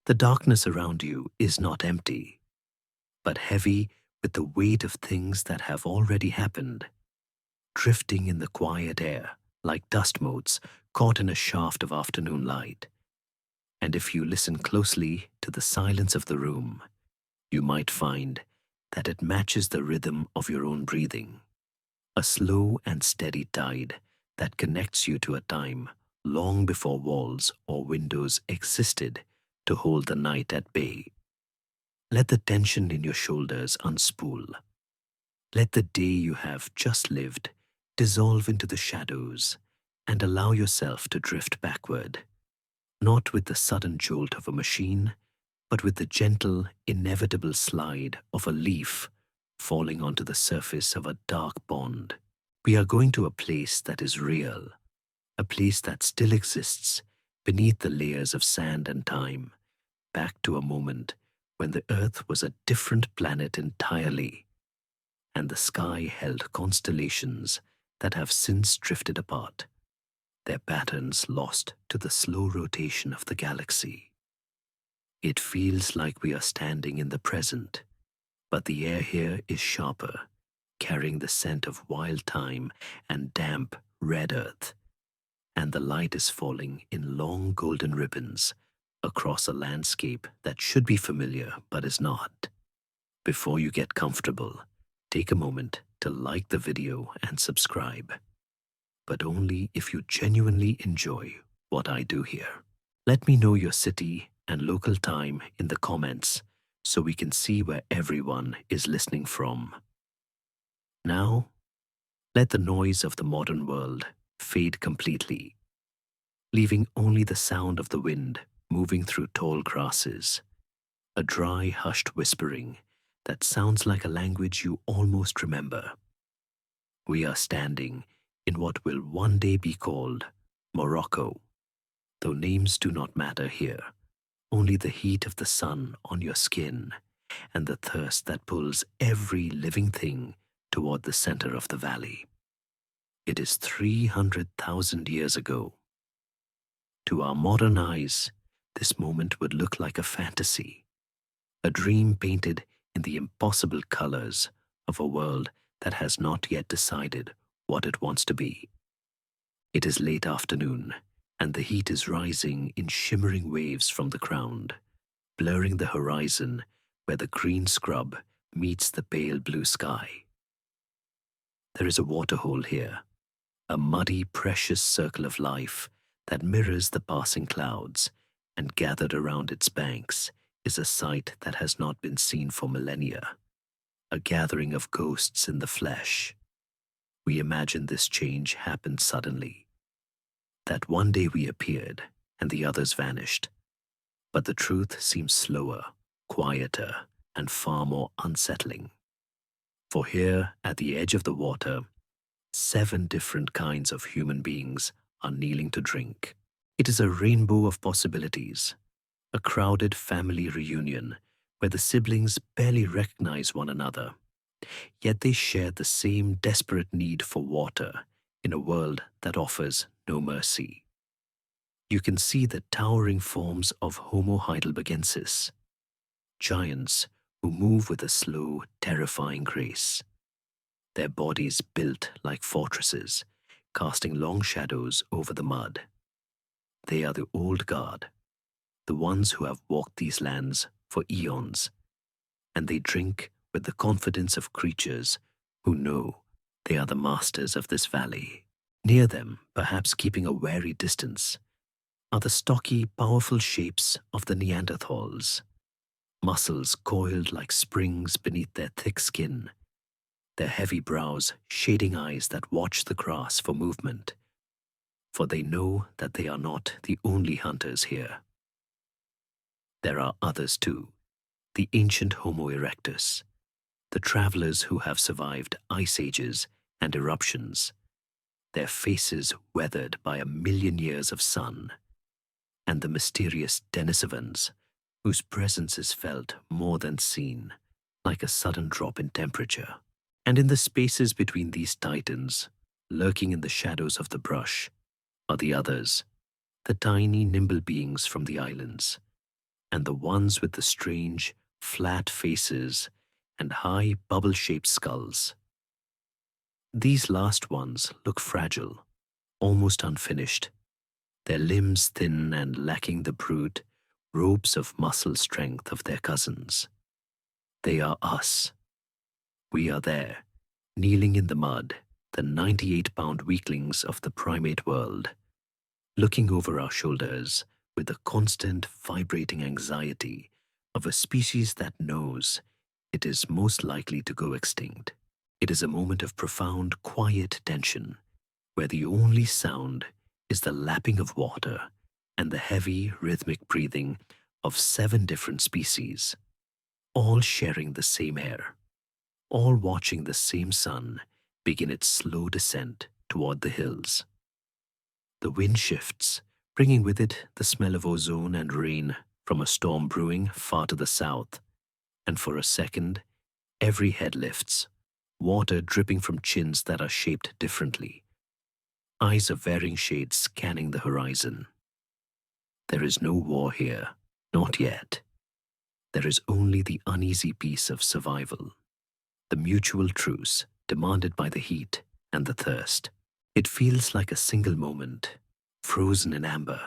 The darkness around you is not empty, but heavy with the weight of things that have already happened, drifting in the quiet air like dust motes caught in a shaft of afternoon light. And if you listen closely to the silence of the room, you might find that it matches the rhythm of your own breathing, a slow and steady tide that connects you to a time long before walls or windows existed to hold the night at bay. Let the tension in your shoulders unspool. Let the day you have just lived dissolve into the shadows and allow yourself to drift backward, not with the sudden jolt of a machine, but with the gentle, inevitable slide of a leaf falling onto the surface of a dark pond. We are going to a place that is real, a place that still exists beneath the layers of sand and time, back to a moment when the Earth was a different planet entirely, and the sky held constellations that have since drifted apart, their patterns lost to the slow rotation of the galaxy. It feels like we are standing in the present, but the air here is sharper, carrying the scent of wild thyme and damp, red earth, and the light is falling in long golden ribbons across a landscape that should be familiar but is not. Before you get comfortable, take a moment to like the video and subscribe, but only if you genuinely enjoy what I do here. Let me know your city and local time in the comments so we can see where everyone is listening from. Now, let the noise of the modern world fade completely, leaving only the sound of the wind moving through tall grasses, a dry, hushed whispering that sounds like a language you almost remember. We are standing in what will one day be called Morocco, though names do not matter here, only the heat of the sun on your skin and the thirst that pulls every living thing toward the center of the valley. It is 300,000 years ago. To our modern eyes, this moment would look like a fantasy, a dream painted in the impossible colors of a world that has not yet decided what it wants to be. It is late afternoon, and the heat is rising in shimmering waves from the ground, blurring the horizon where the green scrub meets the pale blue sky. There is a waterhole here, a muddy, precious circle of life that mirrors the passing clouds, and gathered around its banks is a sight that has not been seen for millennia, a gathering of ghosts in the flesh. We imagine this change happened suddenly, that one day we appeared and the others vanished. But the truth seems slower, quieter, and far more unsettling. For here, at the edge of the water, 7 different kinds of human beings are kneeling to drink. It is a rainbow of possibilities, a crowded family reunion where the siblings barely recognize one another, yet they share the same desperate need for water in a world that offers no mercy. You can see the towering forms of Homo heidelbergensis, giants who move with a slow, terrifying grace, their bodies built like fortresses, casting long shadows over the mud. They are the old guard, the ones who have walked these lands for eons, and they drink with the confidence of creatures who know they are the masters of this valley. Near them, perhaps keeping a wary distance, are the stocky, powerful shapes of the Neanderthals, muscles coiled like springs beneath their thick skin, their heavy brows shading eyes that watch the grass for movement, for they know that they are not the only hunters here. There are others too, the ancient Homo erectus, the travelers who have survived ice ages and eruptions, their faces weathered by 1,000,000 years of sun, and the mysterious Denisovans, whose presence is felt more than seen, like a sudden drop in temperature. And in the spaces between these titans, lurking in the shadows of the brush, are the others, the tiny nimble beings from the islands, and the ones with the strange, flat faces and high, bubble-shaped skulls. These last ones look fragile, almost unfinished, their limbs thin and lacking the brute ropes of muscle strength of their cousins. They are us. We are there, kneeling in the mud, the 98-pound weaklings of the primate world, looking over our shoulders with the constant vibrating anxiety of a species that knows it is most likely to go extinct. It is a moment of profound, quiet tension, where the only sound is the lapping of water and the heavy, rhythmic breathing of 7 different species, all sharing the same air, all watching the same sun begin its slow descent toward the hills. The wind shifts, bringing with it the smell of ozone and rain from a storm brewing far to the south, and for a second, every head lifts, water dripping from chins that are shaped differently, eyes of varying shades scanning the horizon. There is no war here, not yet. There is only the uneasy peace of survival, the mutual truce demanded by the heat and the thirst. It feels like a single moment, frozen in amber,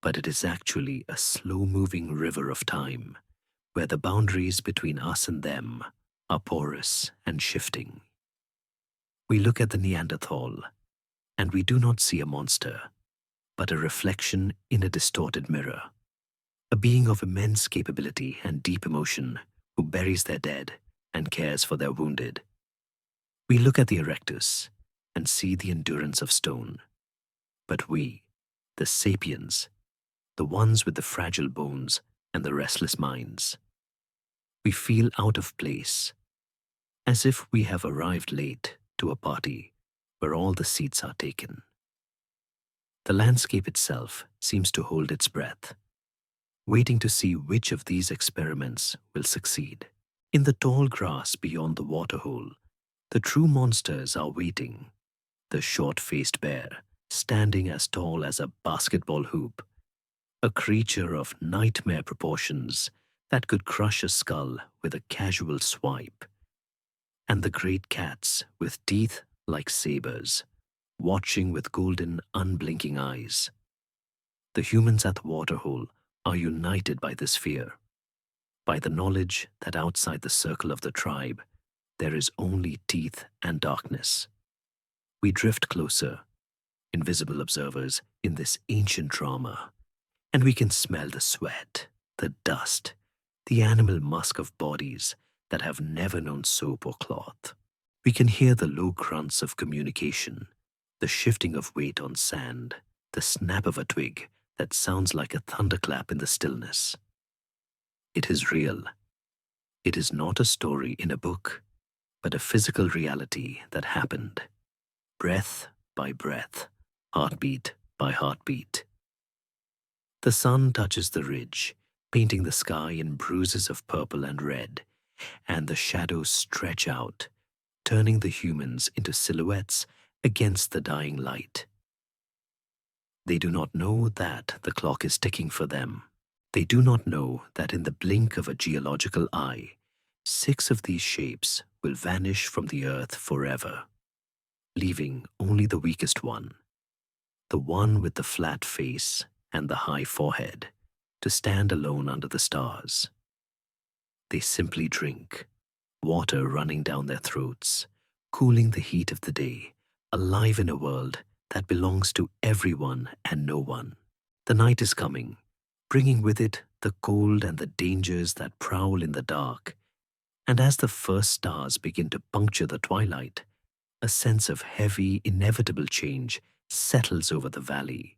but it is actually a slow-moving river of time, where the boundaries between us and them are porous and shifting. We look at the Neanderthal, and we do not see a monster, but a reflection in a distorted mirror, a being of immense capability and deep emotion who buries their dead and cares for their wounded. We look at the Erectus and see the endurance of stone, but we, the sapiens, the ones with the fragile bones and the restless minds, we feel out of place, as if we have arrived late to a party where all the seats are taken. The landscape itself seems to hold its breath, waiting to see which of these experiments will succeed. In the tall grass beyond the waterhole, the true monsters are waiting, the short-faced bear standing as tall as a basketball hoop, a creature of nightmare proportions that could crush a skull with a casual swipe, and the great cats with teeth like sabers, watching with golden, unblinking eyes. The humans at the waterhole are united by this fear, by the knowledge that outside the circle of the tribe, there is only teeth and darkness. We drift closer, invisible observers in this ancient drama, and we can smell the sweat, the dust, the animal musk of bodies that have never known soap or cloth. We can hear the low grunts of communication, the shifting of weight on sand, the snap of a twig that sounds like a thunderclap in the stillness. It is real. It is not a story in a book, but a physical reality that happened, breath by breath, heartbeat by heartbeat. The sun touches the ridge, painting the sky in bruises of purple and red, and the shadows stretch out, turning the humans into silhouettes against the dying light. They do not know that the clock is ticking for them. They do not know that in the blink of a geological eye, 6 of these shapes will vanish from the earth forever, leaving only the weakest one, the one with the flat face and the high forehead, to stand alone under the stars. They simply drink, water running down their throats, cooling the heat of the day, alive in a world that belongs to everyone and no one. The night is coming, bringing with it the cold and the dangers that prowl in the dark, and as the first stars begin to puncture the twilight, a sense of heavy, inevitable change settles over the valley,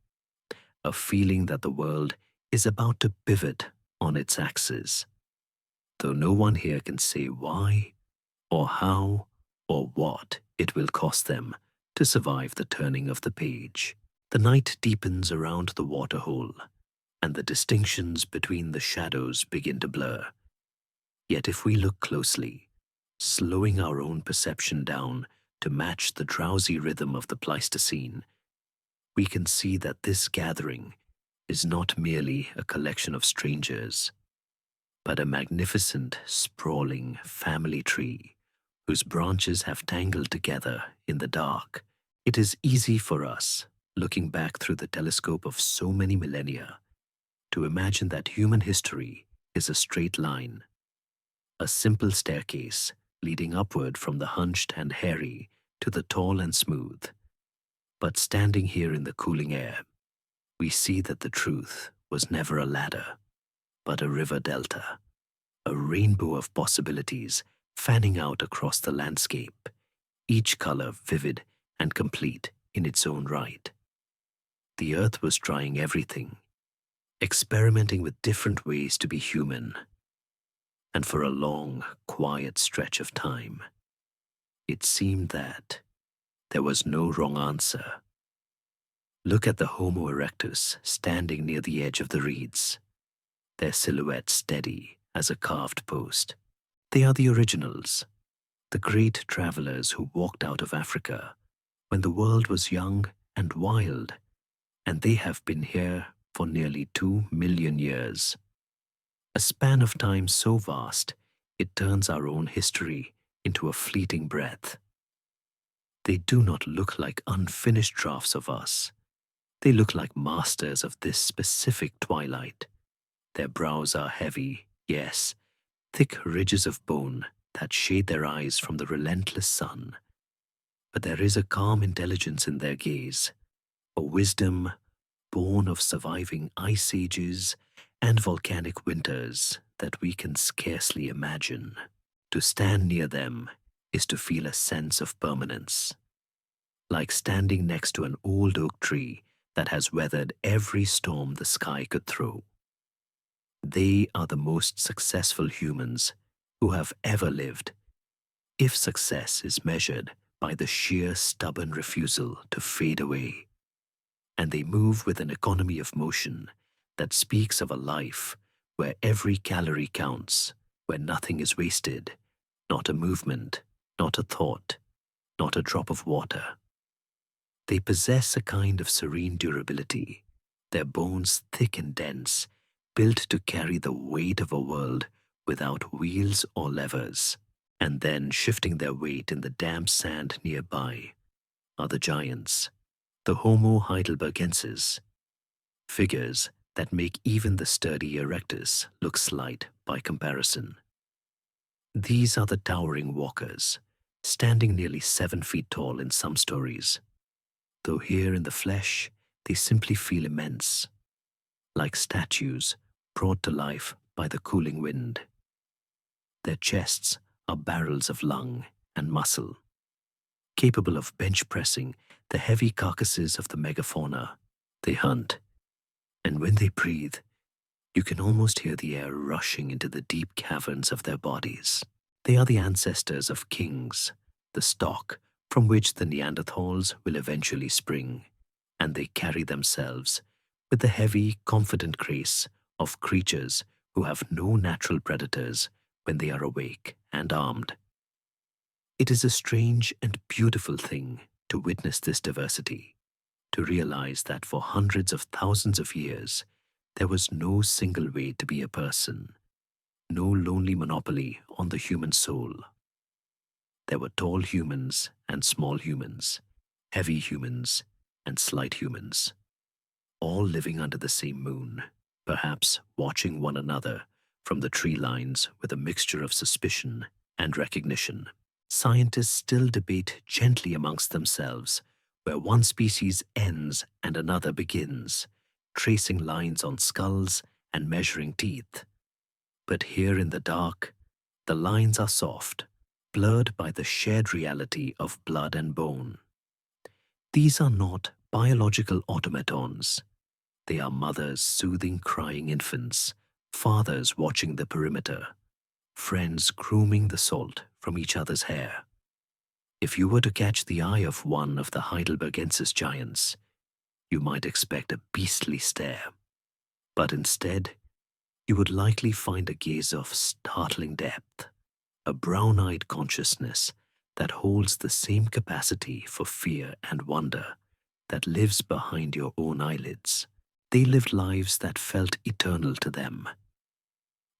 a feeling that the world is about to pivot on its axis, though no one here can say why, or how, or what it will cost them to survive the turning of the page. The night deepens around the waterhole, and the distinctions between the shadows begin to blur. Yet if we look closely, slowing our own perception down to match the drowsy rhythm of the Pleistocene, we can see that this gathering is not merely a collection of strangers, but a magnificent, sprawling family tree whose branches have tangled together in the dark. It is easy for us, looking back through the telescope of so many millennia, to imagine that human history is a straight line, a simple staircase leading upward from the hunched and hairy to the tall and smooth. But standing here in the cooling air, we see that the truth was never a ladder, but a river delta, a rainbow of possibilities fanning out across the landscape, each color vivid and complete in its own right. The earth was trying everything, experimenting with different ways to be human. And for a long, quiet stretch of time, it seemed that there was no wrong answer. Look at the Homo erectus standing near the edge of the reeds, their silhouette steady as a carved post. They are the originals, the great travelers who walked out of Africa when the world was young and wild, and they have been here for nearly 2 million years. A span of time so vast, it turns our own history into a fleeting breath. They do not look like unfinished drafts of us. They look like masters of this specific twilight. Their brows are heavy, yes, thick ridges of bone that shade their eyes from the relentless sun. But there is a calm intelligence in their gaze, a wisdom born of surviving ice ages and volcanic winters that we can scarcely imagine. To stand near them is to feel a sense of permanence, like standing next to an old oak tree that has weathered every storm the sky could throw. They are the most successful humans who have ever lived, if success is measured by the sheer stubborn refusal to fade away. And they move with an economy of motion that speaks of a life where every calorie counts, where nothing is wasted, not a movement, not a thought, not a drop of water. They possess a kind of serene durability, their bones thick and dense, built to carry the weight of a world without wheels or levers. And then, shifting their weight in the damp sand nearby, are the giants, the Homo heidelbergensis, figures that make even the sturdy erectus look slight by comparison. These are the towering walkers, standing nearly 7 feet tall in some stories, though here in the flesh they simply feel immense, like statues brought to life by the cooling wind. Their chests are barrels of lung and muscle, capable of bench pressing the heavy carcasses of the megafauna. They hunt, and when they breathe, you can almost hear the air rushing into the deep caverns of their bodies. They are the ancestors of kings, the stock from which the Neanderthals will eventually spring, and they carry themselves with the heavy, confident grace of creatures who have no natural predators when they are awake and armed. It is a strange and beautiful thing to witness this diversity, to realize that for hundreds of thousands of years, there was no single way to be a person, no lonely monopoly on the human soul. There were tall humans and small humans, heavy humans and slight humans, all living under the same moon, perhaps watching one another from the tree lines with a mixture of suspicion and recognition. Scientists still debate gently amongst themselves where one species ends and another begins, tracing lines on skulls and measuring teeth. But here in the dark, the lines are soft, blurred by the shared reality of blood and bone. These are not biological automatons. They are mothers soothing crying infants, fathers watching the perimeter, friends grooming the salt from each other's hair. If you were to catch the eye of one of the heidelbergensis giants, you might expect a beastly stare. But instead, you would likely find a gaze of startling depth, a brown-eyed consciousness that holds the same capacity for fear and wonder that lives behind your own eyelids. They lived lives that felt eternal to them.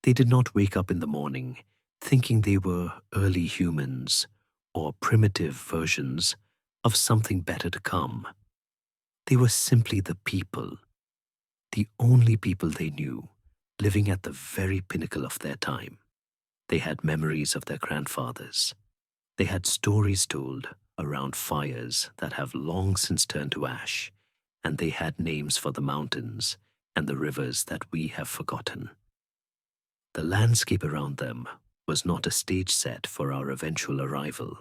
They did not wake up in the morning thinking they were early humans or primitive versions of something better to come. They were simply the people, the only people they knew, living at the very pinnacle of their time. They had memories of their grandfathers. They had stories told around fires that have long since turned to ash, and they had names for the mountains and the rivers that we have forgotten. The landscape around them was not a stage set for our eventual arrival.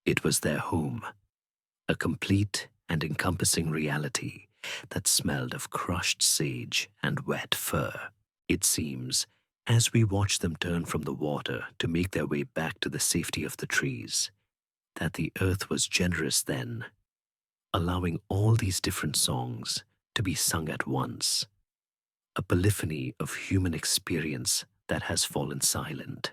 It was their home, a complete and encompassing reality that smelled of crushed sage and wet fir. It seems, as we watch them turn from the water to make their way back to the safety of the trees, that the earth was generous then, allowing all these different songs to be sung at once, a polyphony of human experience that has fallen silent.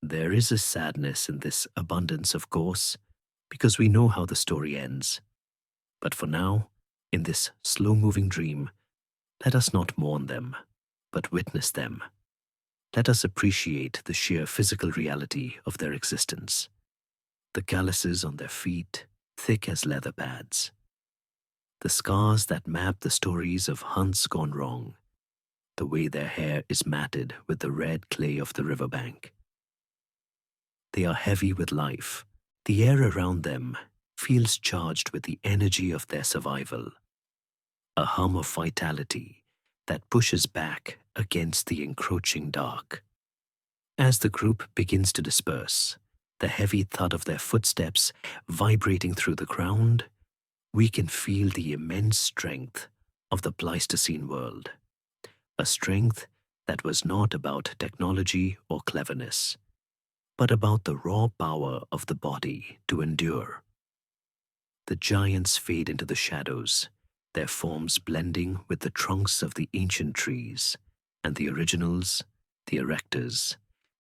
There is a sadness in this abundance, of course, because we know how the story ends. But for now, in this slow-moving dream, let us not mourn them, but witness them. Let us appreciate the sheer physical reality of their existence. The calluses on their feet, thick as leather pads. The scars that map the stories of hunts gone wrong. The way their hair is matted with the red clay of the riverbank. They are heavy with life. The air around them feels charged with the energy of their survival. A hum of vitality that pushes back against the encroaching dark. As the group begins to disperse, the heavy thud of their footsteps vibrating through the ground, we can feel the immense strength of the Pleistocene world. A strength that was not about technology or cleverness, but about the raw power of the body to endure. The giants fade into the shadows, their forms blending with the trunks of the ancient trees, and the originals, the erectors,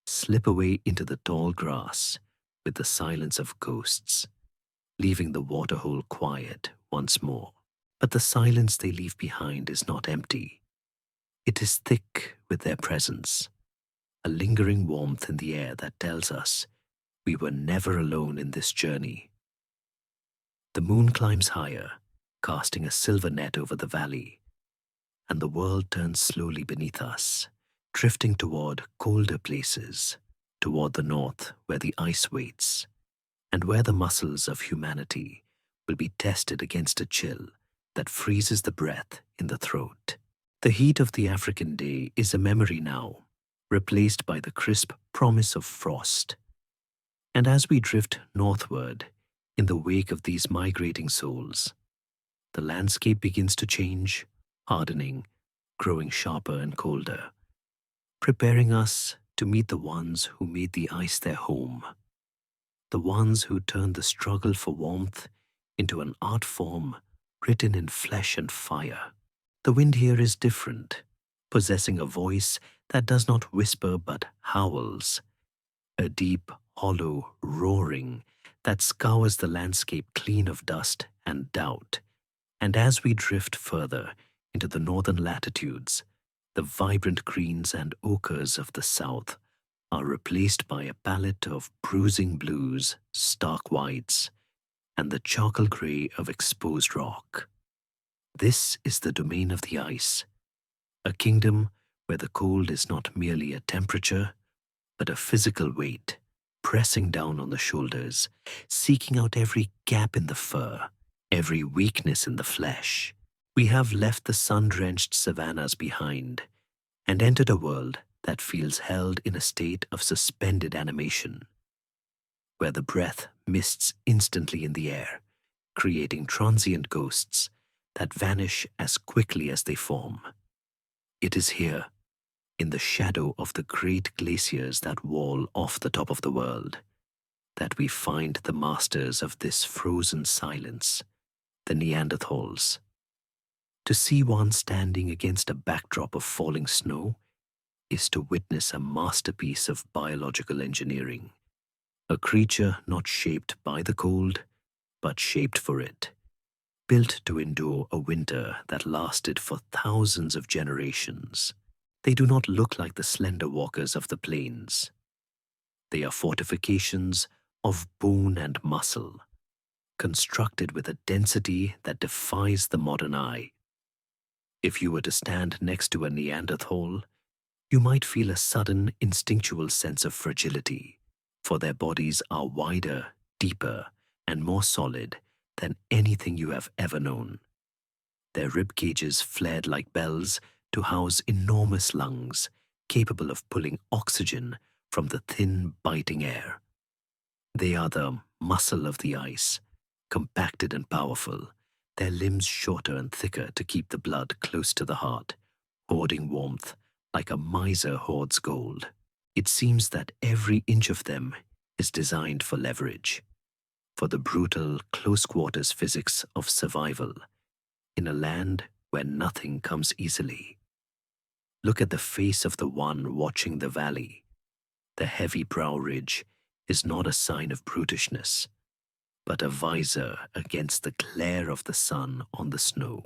slip away into the tall grass with the silence of ghosts, leaving the waterhole quiet once more. But the silence they leave behind is not empty. It is thick with their presence, a lingering warmth in the air that tells us we were never alone in this journey. The moon climbs higher, casting a silver net over the valley, and the world turns slowly beneath us, drifting toward colder places, toward the north where the ice waits, and where the muscles of humanity will be tested against a chill that freezes the breath in the throat. The heat of the African day is a memory now, replaced by the crisp promise of frost. And as we drift northward in the wake of these migrating souls, the landscape begins to change, hardening, growing sharper and colder, preparing us to meet the ones who made the ice their home, the ones who turned the struggle for warmth into an art form written in flesh and fire. The wind here is different, possessing a voice that does not whisper but howls, a deep, hollow roaring that scours the landscape clean of dust and doubt. And as we drift further into the northern latitudes, the vibrant greens and ochres of the south are replaced by a palette of bruising blues, stark whites, and the charcoal gray of exposed rock. This is the domain of the ice, a kingdom where the cold is not merely a temperature, but a physical weight, pressing down on the shoulders, seeking out every gap in the fur, every weakness in the flesh. We have left the sun-drenched savannas behind and entered a world that feels held in a state of suspended animation, where the breath mists instantly in the air, creating transient ghosts that vanish as quickly as they form. It is here, in the shadow of the great glaciers that wall off the top of the world, that we find the masters of this frozen silence, the Neanderthals. To see one standing against a backdrop of falling snow is to witness a masterpiece of biological engineering, a creature not shaped by the cold, but shaped for it, built to endure a winter that lasted for thousands of generations. They do not look like the slender walkers of the plains. They are fortifications of bone and muscle, constructed with a density that defies the modern eye. If you were to stand next to a Neanderthal, you might feel a sudden instinctual sense of fragility, for their bodies are wider, deeper, and more solid than anything you have ever known. Their rib cages flared like bells to house enormous lungs capable of pulling oxygen from the thin, biting air. They are the muscle of the ice, compacted and powerful, their limbs shorter and thicker to keep the blood close to the heart, hoarding warmth like a miser hoards gold. It seems that every inch of them is designed for leverage, for the brutal, close-quarters physics of survival in a land where nothing comes easily. Look at the face of the one watching the valley. The heavy brow ridge is not a sign of brutishness, but a visor against the glare of the sun on the snow,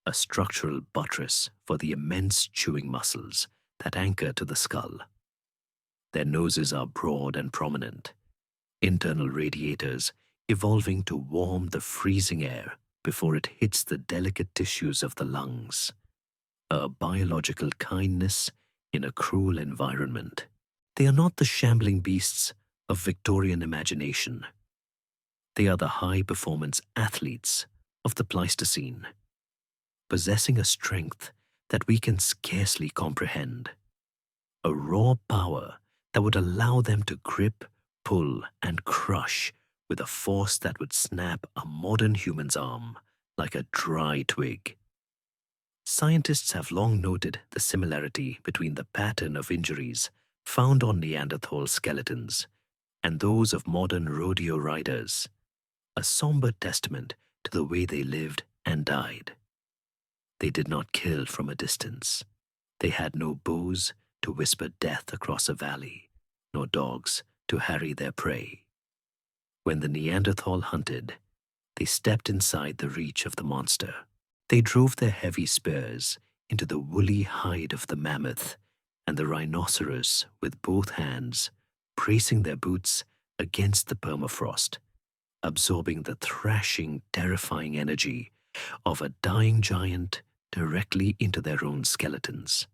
a structural buttress for the immense chewing muscles that anchor to the skull. Their noses are broad and prominent, internal radiators evolving to warm the freezing air before it hits the delicate tissues of the lungs. A biological kindness in a cruel environment. They are not the shambling beasts of Victorian imagination. They are the high-performance athletes of the Pleistocene, possessing a strength that we can scarcely comprehend, a raw power that would allow them to grip, pull, and crush with a force that would snap a modern human's arm like a dry twig. Scientists have long noted the similarity between the pattern of injuries found on Neanderthal skeletons and those of modern rodeo riders, a somber testament to the way they lived and died. They did not kill from a distance. They had no bows to whisper death across a valley, nor dogs to harry their prey. When the Neanderthal hunted, they stepped inside the reach of the monster. They drove their heavy spears into the woolly hide of the mammoth and the rhinoceros with both hands, bracing their boots against the permafrost, absorbing the thrashing, terrifying energy of a dying giant directly into their own skeletons.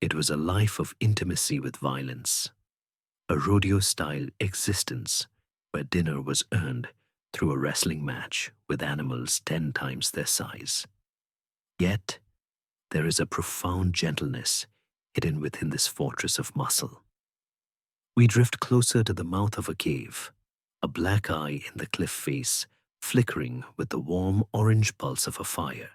It was a life of intimacy with violence, a rodeo-style existence where dinner was earned through a wrestling match with animals 10 times their size. Yet, there is a profound gentleness hidden within this fortress of muscle. We drift closer to the mouth of a cave, a black eye in the cliff face flickering with the warm orange pulse of a fire,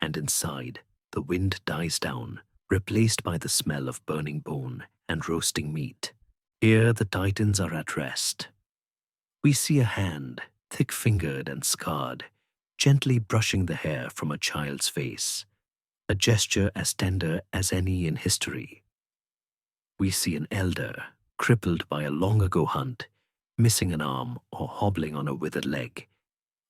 and inside, the wind dies down, replaced by the smell of burning bone and roasting meat. Here the titans are at rest. We see a hand, thick-fingered and scarred, gently brushing the hair from a child's face, a gesture as tender as any in history. We see an elder, crippled by a long-ago hunt, missing an arm or hobbling on a withered leg.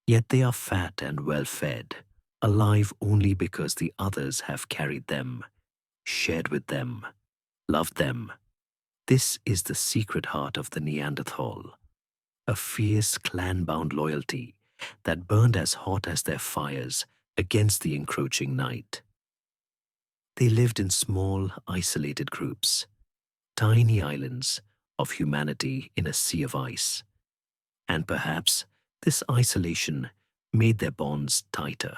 Yet they are fat and well-fed, alive only because the others have carried them, shared with them, loved them. This is the secret heart of the Neanderthal, a fierce clan-bound loyalty that burned as hot as their fires against the encroaching night. They lived in small, isolated groups, tiny islands of humanity in a sea of ice. And perhaps this isolation made their bonds tighter,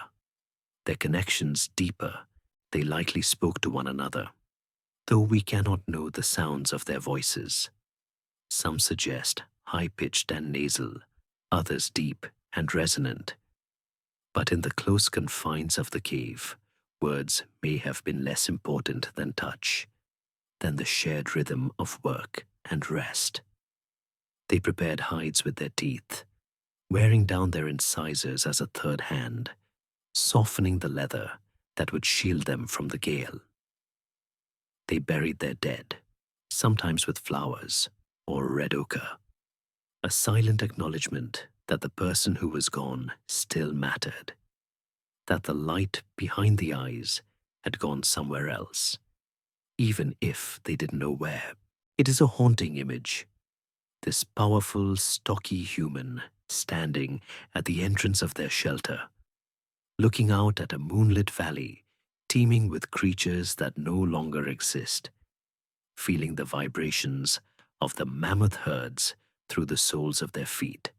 their connections deeper. They likely spoke to one another, though we cannot know the sounds of their voices. Some suggest high-pitched and nasal, others deep and resonant. But in the close confines of the cave, words may have been less important than touch, than the shared rhythm of work and rest. They prepared hides with their teeth, wearing down their incisors as a third hand, softening the leather that would shield them from the gale. They buried their dead, sometimes with flowers or red ochre, a silent acknowledgement that the person who was gone still mattered, that the light behind the eyes had gone somewhere else, even if they didn't know where. It is a haunting image, this powerful, stocky human standing at the entrance of their shelter, looking out at a moonlit valley teeming with creatures that no longer exist, feeling the vibrations of the mammoth herds through the soles of their feet.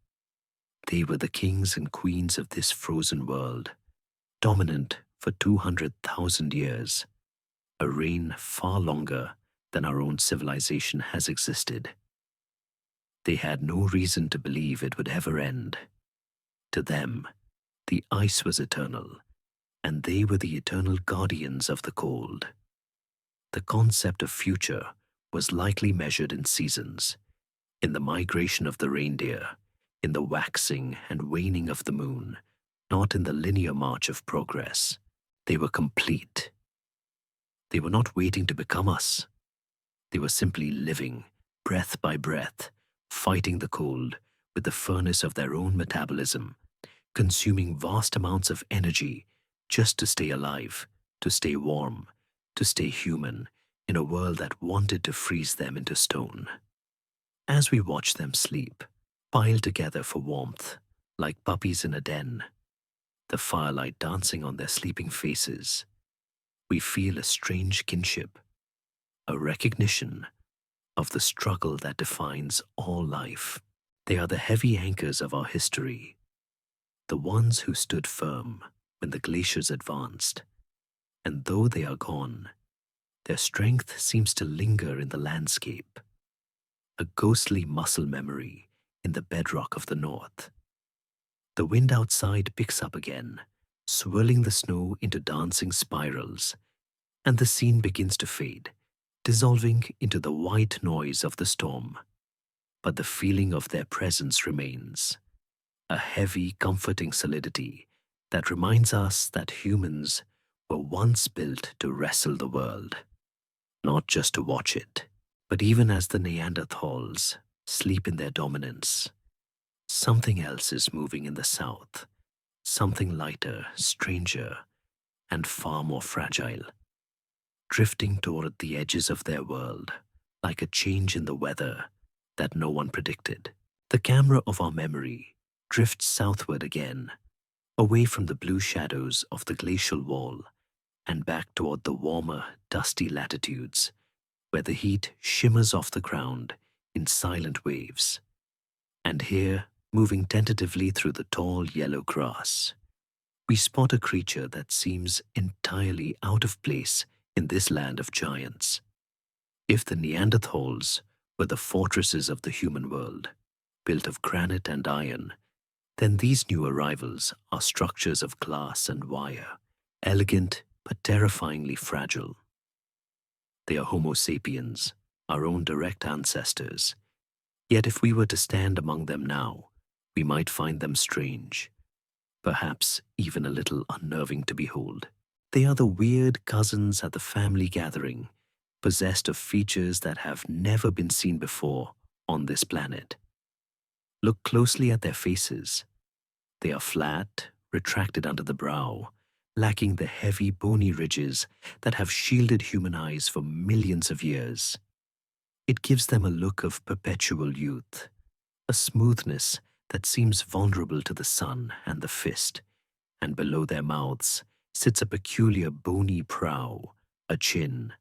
They were the kings and queens of this frozen world, dominant for 200,000 years, a reign far longer than our own civilization has existed. They had no reason to believe it would ever end. To them, the ice was eternal, and they were the eternal guardians of the cold. The concept of future was likely measured in seasons, in the migration of the reindeer, in the waxing and waning of the moon, not in the linear march of progress. They were complete. They were not waiting to become us. They were simply living, breath by breath, fighting the cold with the furnace of their own metabolism, consuming vast amounts of energy just to stay alive, to stay warm, to stay human in a world that wanted to freeze them into stone. As we watch them sleep, piled together for warmth, like puppies in a den, the firelight dancing on their sleeping faces, we feel a strange kinship, a recognition of the struggle that defines all life. They are the heavy anchors of our history, the ones who stood firm when the glaciers advanced, and though they are gone, their strength seems to linger in the landscape, a ghostly muscle memory in the bedrock of the north. The wind outside picks up again, swirling the snow into dancing spirals, and the scene begins to fade, dissolving into the white noise of the storm. But the feeling of their presence remains, a heavy, comforting solidity that reminds us that humans were once built to wrestle the world, not just to watch it. But even as the Neanderthals sleep in their dominance, something else is moving in the south, something lighter, stranger, and far more fragile, drifting toward the edges of their world, like a change in the weather that no one predicted. The camera of our memory drifts southward again, away from the blue shadows of the glacial wall and back toward the warmer, dusty latitudes, where the heat shimmers off the ground in silent waves. And here, moving tentatively through the tall yellow grass, we spot a creature that seems entirely out of place in this land of giants. If the Neanderthals were the fortresses of the human world, built of granite and iron, then these new arrivals are structures of glass and wire, elegant but terrifyingly fragile. They are Homo sapiens, our own direct ancestors. Yet if we were to stand among them now, we might find them strange, perhaps even a little unnerving to behold. They are the weird cousins at the family gathering, possessed of features that have never been seen before on this planet. Look closely at their faces. They are flat, retracted under the brow, lacking the heavy, bony ridges that have shielded human eyes for millions of years. It gives them a look of perpetual youth, a smoothness that seems vulnerable to the sun and the fist, and below their mouths sits a peculiar bony brow, a chin,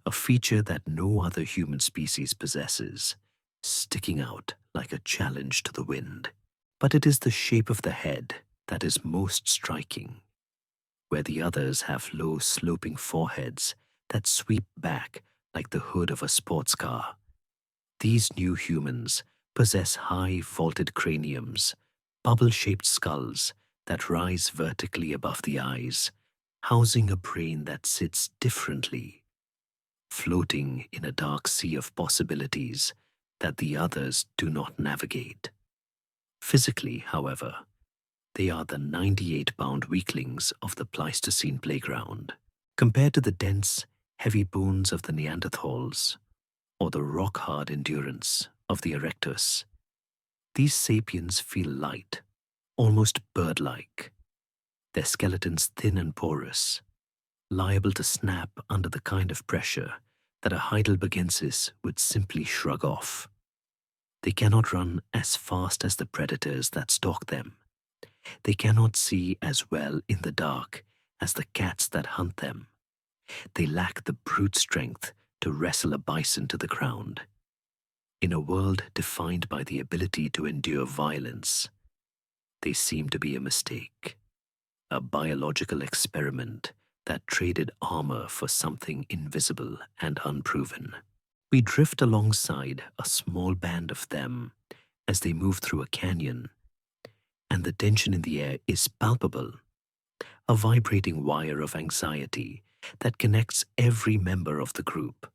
a feature that no other human species possesses, sticking out like a challenge to the wind. But it is the shape of the head that is most striking, where the others have low, sloping foreheads that sweep back like the hood of a sports car. These new humans possess high, vaulted craniums, bubble-shaped skulls that rise vertically above the eyes, housing a brain that sits differently, floating in a dark sea of possibilities that the others do not navigate. Physically, however, they are the 98-pound weaklings of the Pleistocene playground. Compared to the dense, heavy bones of the Neanderthals, or the rock-hard endurance of the Erectus, These sapiens feel light, almost bird-like, their skeletons thin and porous, liable to snap under the kind of pressure that a heidelbergensis would simply shrug off. They cannot run as fast as the predators that stalk them. They cannot see as well in the dark as the cats that hunt them. They lack the brute strength to wrestle a bison to the ground. In a world defined by the ability to endure violence, they seem to be a mistake, a biological experiment that traded armor for something invisible and unproven. We drift alongside a small band of them as they move through a canyon, and the tension in the air is palpable, a vibrating wire of anxiety that connects every member of the group.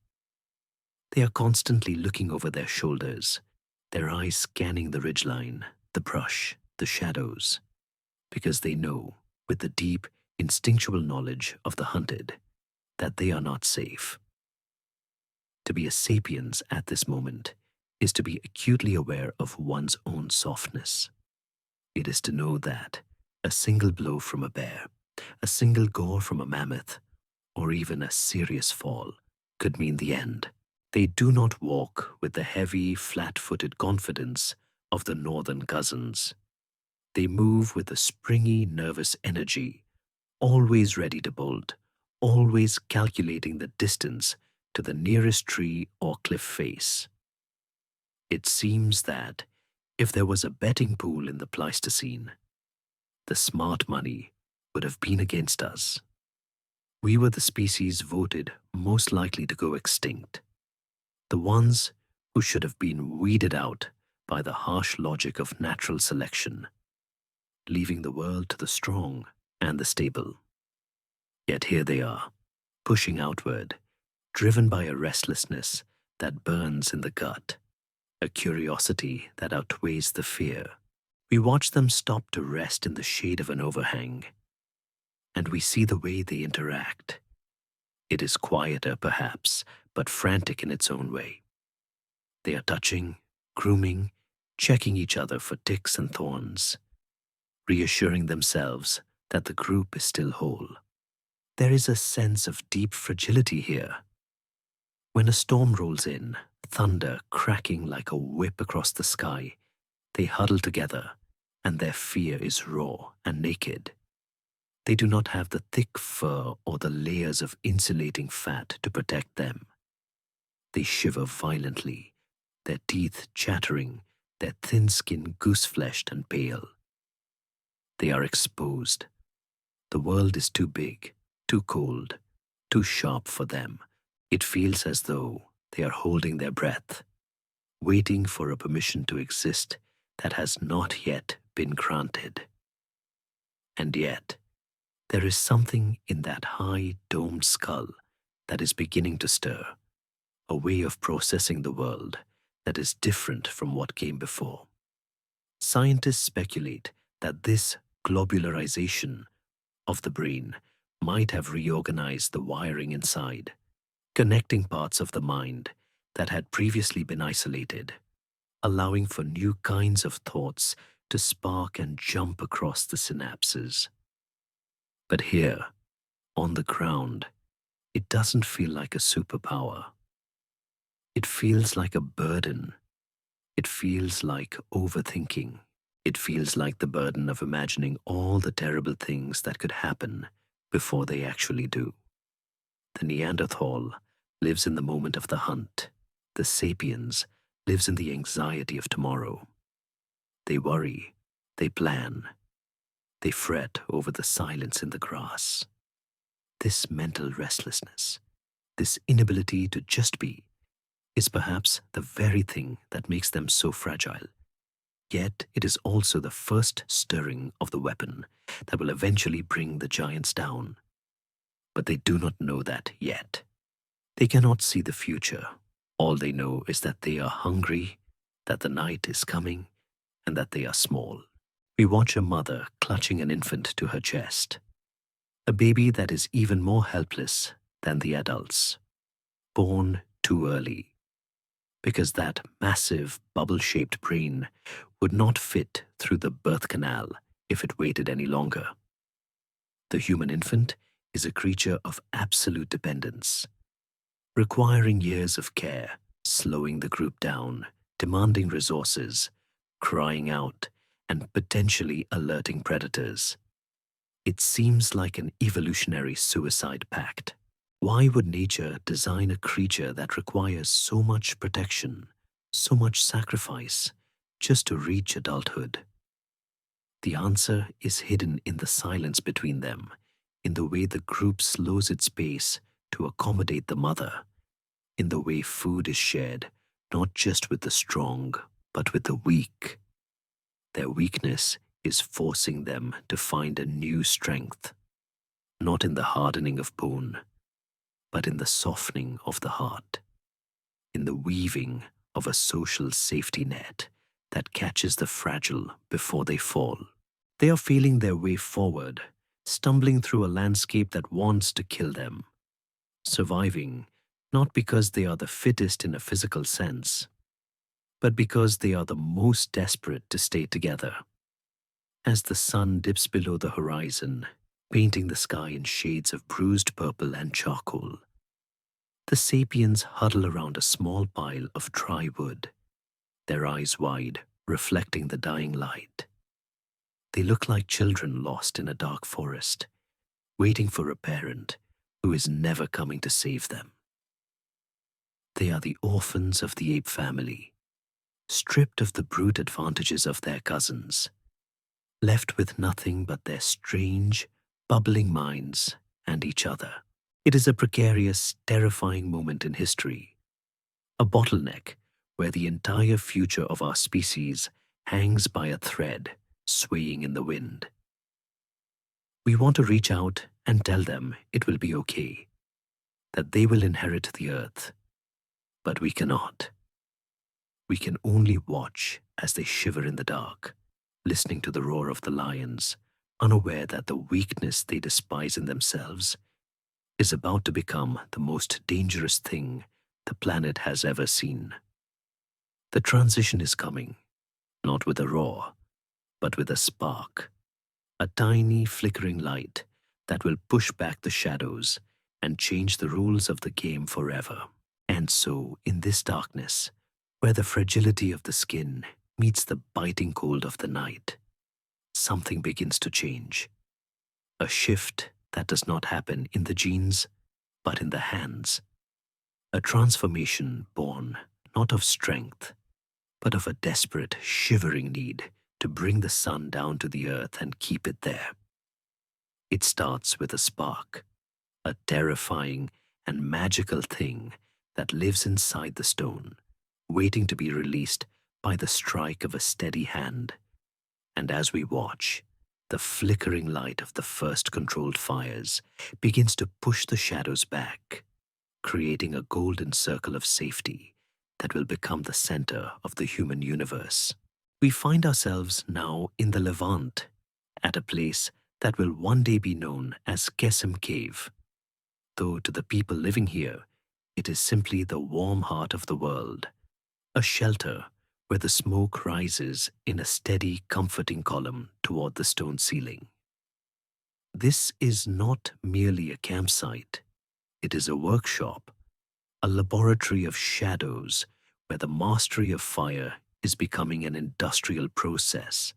They are constantly looking over their shoulders, their eyes scanning the ridgeline, the brush, the shadows, because they know, with the deep, instinctual knowledge of the hunted, that they are not safe. To be a sapiens at this moment is to be acutely aware of one's own softness. It is to know that a single blow from a bear, a single gore from a mammoth, or even a serious fall could mean the end. They do not walk with the heavy, flat-footed confidence of the northern cousins. They move with a springy, nervous energy, always ready to bolt, always calculating the distance to the nearest tree or cliff face. It seems that if there was a betting pool in the Pleistocene, the smart money would have been against us. We were the species voted most likely to go extinct, the ones who should have been weeded out by the harsh logic of natural selection, leaving the world to the strong and the stable. Yet here they are, pushing outward, driven by a restlessness that burns in the gut, a curiosity that outweighs the fear. We watch them stop to rest in the shade of an overhang, and we see the way they interact. It is quieter, perhaps, but frantic in its own way. They are touching, grooming, checking each other for ticks and thorns, reassuring themselves that the group is still whole. There is a sense of deep fragility here. When a storm rolls in, thunder cracking like a whip across the sky, they huddle together, and their fear is raw and naked. They do not have the thick fur or the layers of insulating fat to protect them. They shiver violently, their teeth chattering, their thin skin goose-fleshed and pale. They are exposed. The world is too big, too cold, too sharp for them. It feels as though they are holding their breath, waiting for a permission to exist that has not yet been granted. And yet, there is something in that high, domed skull that is beginning to stir, a way of processing the world that is different from what came before. Scientists speculate that this globularization of the brain might have reorganized the wiring inside, connecting parts of the mind that had previously been isolated, allowing for new kinds of thoughts to spark and jump across the synapses. But here, on the ground, it doesn't feel like a superpower. It feels like a burden. It feels like overthinking. It feels like the burden of imagining all the terrible things that could happen before they actually do. The Neanderthal lives in the moment of the hunt. The sapiens lives in the anxiety of tomorrow. They worry, they plan, they fret over the silence in the grass. This mental restlessness, this inability to just be, is perhaps the very thing that makes them so fragile. Yet it is also the first stirring of the weapon that will eventually bring the giants down. But they do not know that yet. They cannot see the future. All they know is that they are hungry, that the night is coming, and that they are small. We watch a mother clutching an infant to her chest, a baby that is even more helpless than the adults, born too early. because that massive bubble-shaped brain would not fit through the birth canal if it waited any longer. The human infant is a creature of absolute dependence, requiring years of care, slowing the group down, demanding resources, crying out, and potentially alerting predators. It seems like an evolutionary suicide pact. Why would nature design a creature that requires so much protection, so much sacrifice, just to reach adulthood? The answer is hidden in the silence between them, in the way the group slows its pace to accommodate the mother, in the way food is shared, not just with the strong, but with the weak. Their weakness is forcing them to find a new strength, not in the hardening of bone, but in the softening of the heart, in the weaving of a social safety net that catches the fragile before they fall. They are feeling their way forward, stumbling through a landscape that wants to kill them, surviving not because they are the fittest in a physical sense, but because they are the most desperate to stay together. As the sun dips below the horizon, painting the sky in shades of bruised purple and charcoal, the sapiens huddle around a small pile of dry wood, their eyes wide, reflecting the dying light. They look like children lost in a dark forest, waiting for a parent who is never coming to save them. They are the orphans of the ape family, stripped of the brute advantages of their cousins, left with nothing but their strange, bubbling minds and each other. It is a precarious, terrifying moment in history, a bottleneck where the entire future of our species hangs by a thread swaying in the wind. We want to reach out and tell them it will be okay, that they will inherit the earth, but we cannot. We can only watch as they shiver in the dark, listening to the roar of the lions, unaware that the weakness they despise in themselves is about to become the most dangerous thing the planet has ever seen. The transition is coming, not with a roar, but with a spark, a tiny flickering light that will push back the shadows and change the rules of the game forever. And so, in this darkness, where the fragility of the skin meets the biting cold of the night, something begins to change. A shift that does not happen in the genes, but in the hands. A transformation born not of strength, but of a desperate, shivering need to bring the sun down to the earth and keep it there. It starts with a spark, a terrifying and magical thing that lives inside the stone, waiting to be released by the strike of a steady hand. And as we watch, the flickering light of the first controlled fires begins to push the shadows back, creating a golden circle of safety that will become the center of the human universe. We find ourselves now in the Levant, at a place that will one day be known as Kesem Cave, though to the people living here, it is simply the warm heart of the world, a shelter where the smoke rises in a steady, comforting column toward the stone ceiling. This is not merely a campsite. It is a workshop, a laboratory of shadows where the mastery of fire is becoming an industrial process,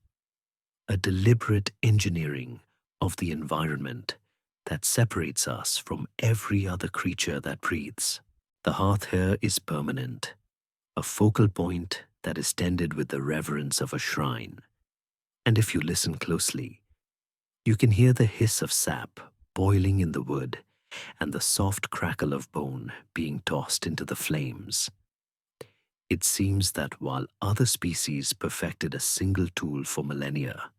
a deliberate engineering of the environment that separates us from every other creature that breathes. The hearth here is permanent, a focal point that is tended with the reverence of a shrine. And if you listen closely, you can hear the hiss of sap boiling in the wood and the soft crackle of bone being tossed into the flames. It seems that while other species perfected a single tool for millennia,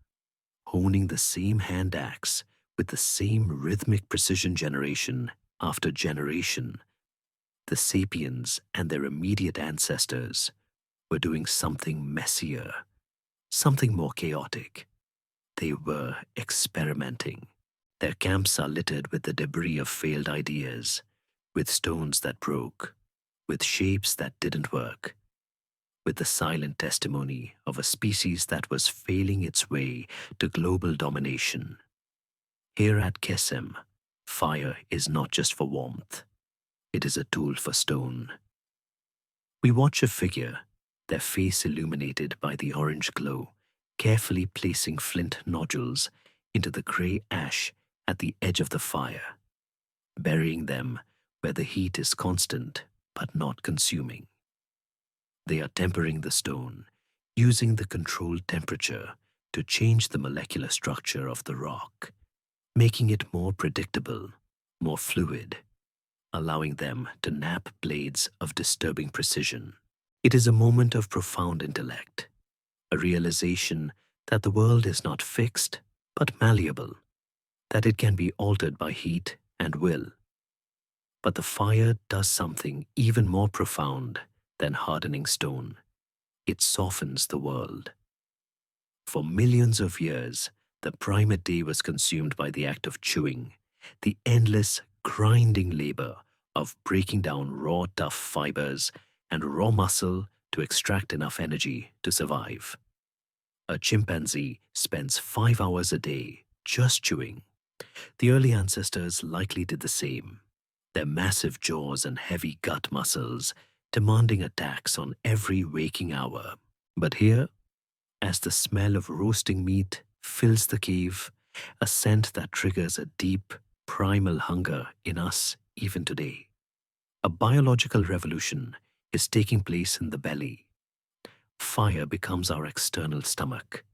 honing the same hand axe with the same rhythmic precision generation after generation, the sapiens and their immediate ancestors were doing something messier, something more chaotic. They were experimenting. Their camps are littered with the debris of failed ideas, with stones that broke, with shapes that didn't work, with the silent testimony of a species that was failing its way to global domination. Here at Kesem, fire is not just for warmth, it is a tool for stone. We watch a figure, their face illuminated by the orange glow, carefully placing flint nodules into the grey ash at the edge of the fire, burying them where the heat is constant but not consuming. They are tempering the stone, using the controlled temperature to change the molecular structure of the rock, making it more predictable, more fluid, allowing them to nap blades of disturbing precision. It is a moment of profound intellect, a realization that the world is not fixed but malleable, that it can be altered by heat and will. But the fire does something even more profound than hardening stone. It softens the world. For millions of years, the primate day was consumed by the act of chewing, the endless, grinding labor of breaking down raw, tough fibers and raw muscle to extract enough energy to survive. A chimpanzee spends 5 hours a day just chewing. The early ancestors likely did the same, their massive jaws and heavy gut muscles demanding attacks on every waking hour. But here, as the smell of roasting meat fills the cave, a scent that triggers a deep, primal hunger in us even today. A biological revolution is taking place in the belly. Fire becomes our external stomach.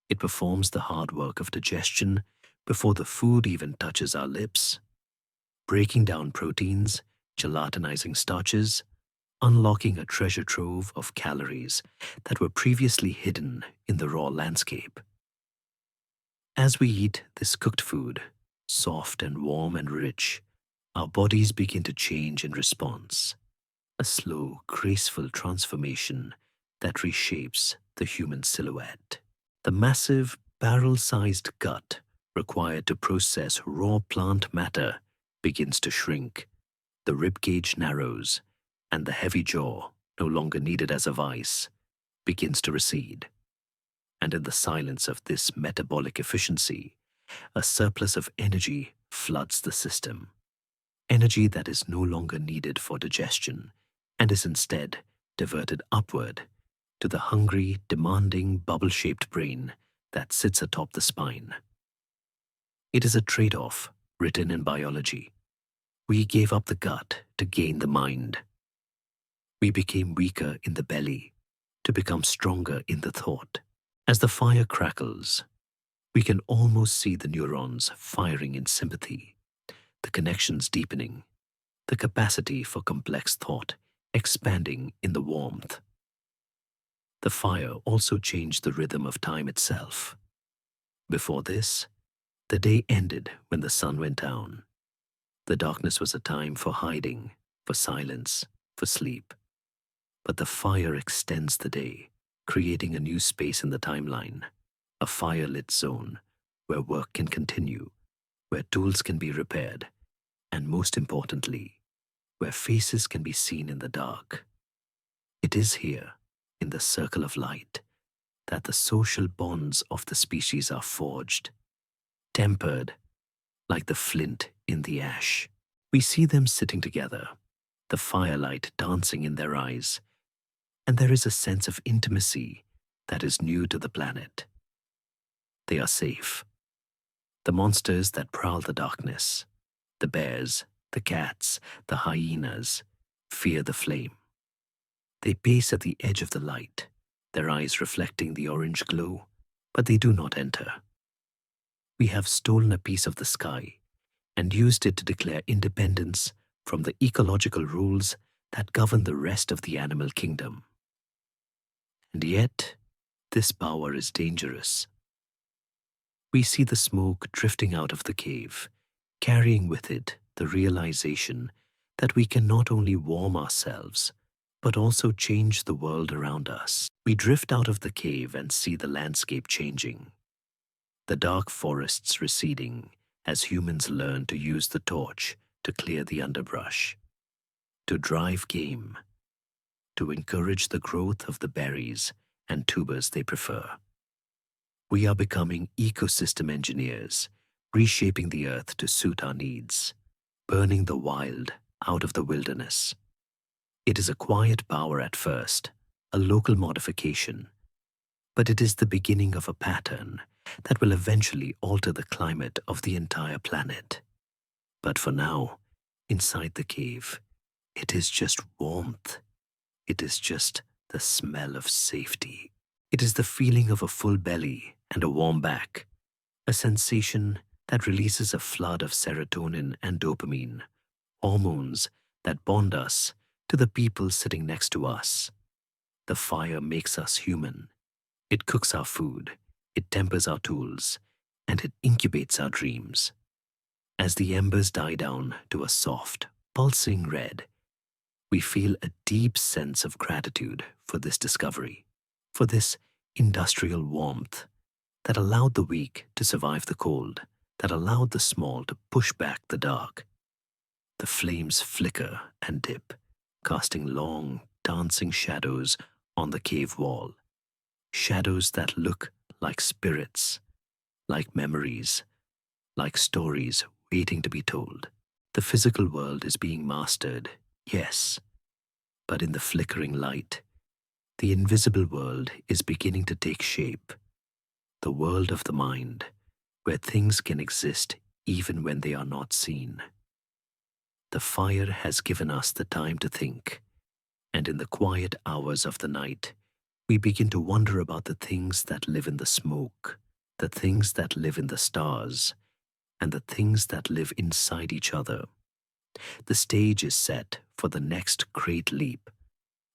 It performs the hard work of digestion before the food even touches our lips, breaking down proteins, gelatinizing starches, unlocking a treasure trove of calories that were previously hidden in the raw landscape. As we eat this cooked food, soft and warm and rich, our bodies begin to change in response, a slow, graceful transformation that reshapes the human silhouette. The massive, barrel-sized gut required to process raw plant matter begins to shrink, the ribcage narrows, and the heavy jaw, no longer needed as a vice, begins to recede. And in the silence of this metabolic efficiency, a surplus of energy floods the system. Energy that is no longer needed for digestion and is instead diverted upward to the hungry, demanding, bubble-shaped brain that sits atop the spine. It is a trade-off written in biology. We gave up the gut to gain the mind. We became weaker in the belly to become stronger in the thought. As the fire crackles, we can almost see the neurons firing in sympathy, the connections deepening, the capacity for complex thought expanding in the warmth. The fire also changed the rhythm of time itself. Before this, the day ended when the sun went down. The darkness was a time for hiding, for silence, for sleep. But the fire extends the day, creating a new space in the timeline, a fire-lit zone where work can continue, where tools can be repaired, and most importantly, where faces can be seen in the dark. It is here, in the circle of light, that the social bonds of the species are forged, tempered like the flint in the ash. We see them sitting together, the firelight dancing in their eyes, and there is a sense of intimacy that is new to the planet. They are safe. The monsters that prowl the darkness, the bears, the cats, the hyenas, fear the flame. They pace at the edge of the light, their eyes reflecting the orange glow, but they do not enter. We have stolen a piece of the sky and used it to declare independence from the ecological rules that govern the rest of the animal kingdom. And yet, this power is dangerous. We see the smoke drifting out of the cave, carrying with it the realization that we can not only warm ourselves, but also change the world around us. We drift out of the cave and see the landscape changing, the dark forests receding as humans learn to use the torch to clear the underbrush, to drive game, to encourage the growth of the berries and tubers they prefer. We are becoming ecosystem engineers, reshaping the earth to suit our needs, burning the wild out of the wilderness. It is a quiet power at first, a local modification, but it is the beginning of a pattern that will eventually alter the climate of the entire planet. But for now, inside the cave, it is just warmth. It is just the smell of safety. It is the feeling of a full belly and a warm back, a sensation that releases a flood of serotonin and dopamine, hormones that bond us to the people sitting next to us. The fire makes us human. It cooks our food, it tempers our tools, and it incubates our dreams. As the embers die down to a soft, pulsing red, we feel a deep sense of gratitude for this discovery, for this industrial warmth that allowed the weak to survive the cold, that allowed the small to push back the dark. The flames flicker and dip, casting long, dancing shadows on the cave wall. Shadows that look like spirits, like memories, like stories waiting to be told. The physical world is being mastered, yes, but in the flickering light, the invisible world is beginning to take shape. The world of the mind, where things can exist even when they are not seen. The fire has given us the time to think, and in the quiet hours of the night, we begin to wonder about the things that live in the smoke, the things that live in the stars, and the things that live inside each other. The stage is set for the next great leap,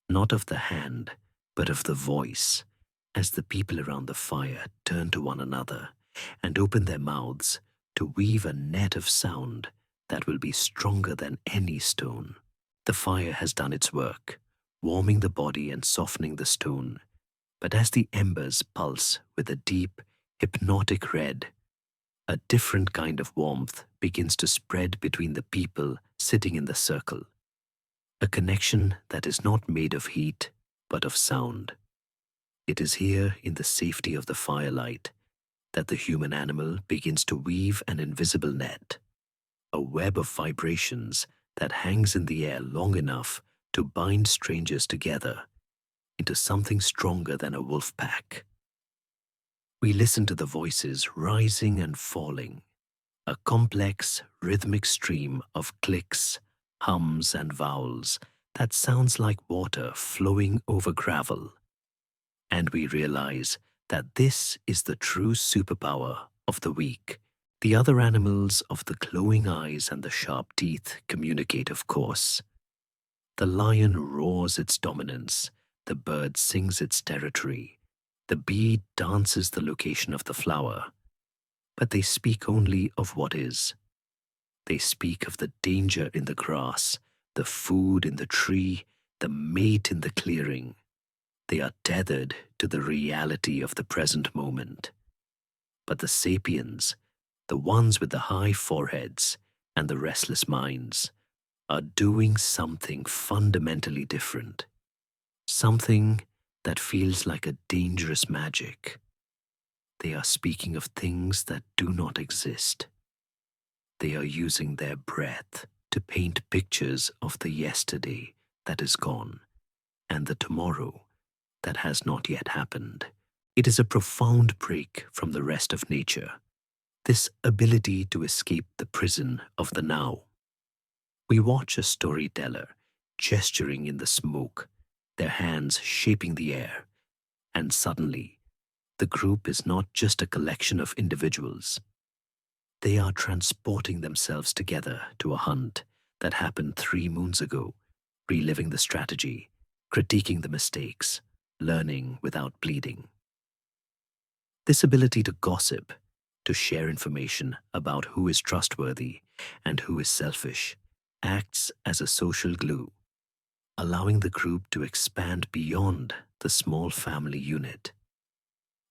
not of the hand, but of the voice, as the people around the fire turn to one another and open their mouths to weave a net of sound that will be stronger than any stone. The fire has done its work, warming the body and softening the stone, but as the embers pulse with a deep, hypnotic red, a different kind of warmth begins to spread between the people sitting in the circle. A connection that is not made of heat, but of sound. It is here in the safety of the firelight that the human animal begins to weave an invisible net, a web of vibrations that hangs in the air long enough to bind strangers together into something stronger than a wolf pack. We listen to the voices rising and falling, a complex, rhythmic stream of clicks, hums, and vowels that sounds like water flowing over gravel. And we realize that this is the true superpower of the weak. The other animals of the glowing eyes and the sharp teeth communicate, of course. The lion roars its dominance, the bird sings its territory, the bee dances the location of the flower. But they speak only of what is. They speak of the danger in the grass, the food in the tree, the mate in the clearing. They are tethered to the reality of the present moment. But the sapiens, the ones with the high foreheads and the restless minds, are doing something fundamentally different. Something that feels like a dangerous magic. They are speaking of things that do not exist. They are using their breath to paint pictures of the yesterday that is gone and the tomorrow that has not yet happened. It is a profound break from the rest of nature, this ability to escape the prison of the now. We watch a storyteller gesturing in the smoke, their hands shaping the air, and suddenly, the group is not just a collection of individuals. They are transporting themselves together to a hunt that happened 3 moons ago, reliving the strategy, critiquing the mistakes, learning without bleeding. This ability to gossip, to share information about who is trustworthy and who is selfish, acts as a social glue, allowing the group to expand beyond the small family unit.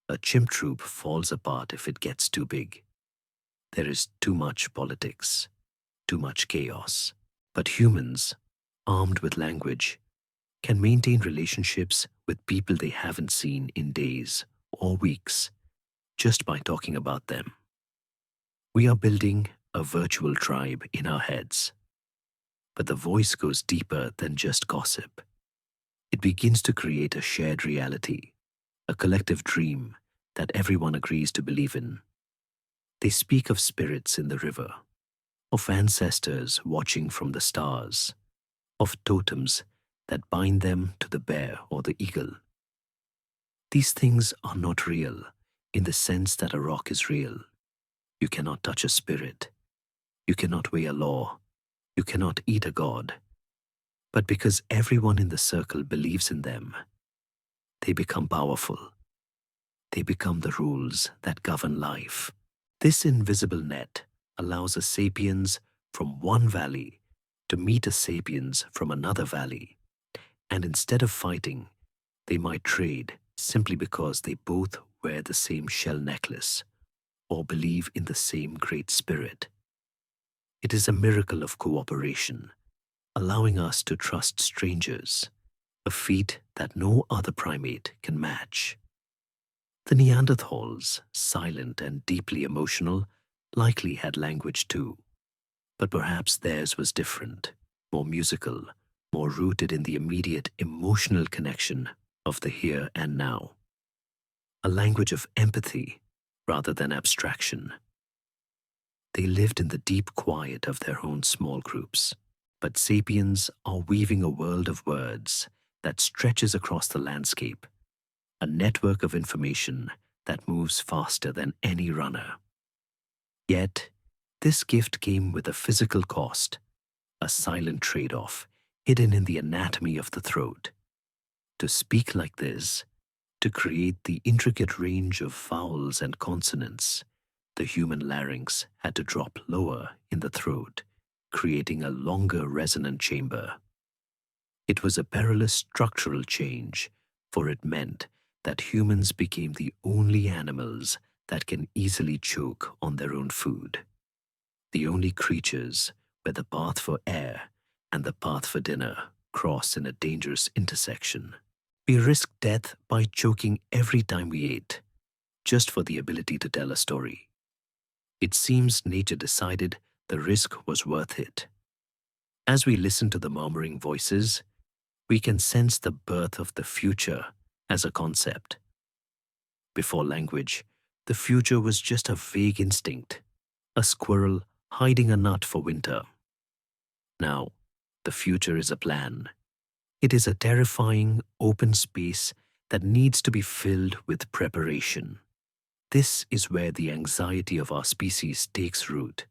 A chimp troop falls apart if it gets too big. There is too much politics, too much chaos. But humans, armed with language, can maintain relationships with people they haven't seen in days or weeks just by talking about them. We are building a virtual tribe in our heads, but the voice goes deeper than just gossip. It begins to create a shared reality, a collective dream that everyone agrees to believe in. They speak of spirits in the river, of ancestors watching from the stars, of totems that bind them to the bear or the eagle. These things are not real in the sense that a rock is real. You cannot touch a spirit. You cannot weigh a law. You cannot eat a god. But because everyone in the circle believes in them, they become powerful. They become the rules that govern life. This invisible net allows a sapiens from one valley to meet a sapiens from another valley. And instead of fighting, they might trade simply because they both wear the same shell necklace or believe in the same great spirit. It is a miracle of cooperation, allowing us to trust strangers, a feat that no other primate can match. The Neanderthals, silent and deeply emotional, likely had language too, but perhaps theirs was different, more musical, more rooted in the immediate emotional connection of the here and now. A language of empathy rather than abstraction. They lived in the deep quiet of their own small groups, but sapiens are weaving a world of words that stretches across the landscape, a network of information that moves faster than any runner. Yet, this gift came with a physical cost, a silent trade-off hidden in the anatomy of the throat. To speak like this, to create the intricate range of vowels and consonants, the human larynx had to drop lower in the throat, creating a longer resonant chamber. It was a perilous structural change, for it meant that humans became the only animals that can easily choke on their own food. The only creatures where the path for air and the path for dinner cross in a dangerous intersection. We risked death by choking every time we ate, just for the ability to tell a story. It seems nature decided the risk was worth it. As we listen to the murmuring voices, we can sense the birth of the future as a concept. Before language, the future was just a vague instinct, a squirrel hiding a nut for winter. Now, the future is a plan. It is a terrifying, open space that needs to be filled with preparation. This is where the anxiety of our species takes root.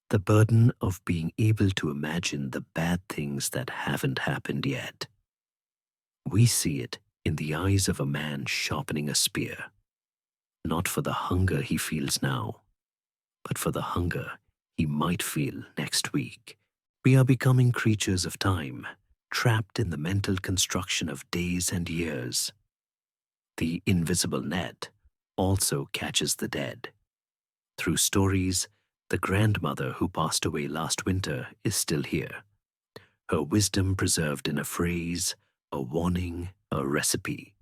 The burden of being able to imagine the bad things that haven't happened yet. We see it in the eyes of a man sharpening a spear, not for the hunger he feels now, but for the hunger he might feel next week. We are becoming creatures of time, trapped in the mental construction of days and years. The invisible net also catches the dead. Through stories, the grandmother who passed away last winter is still here. Her wisdom preserved in a phrase, a warning, a recipe.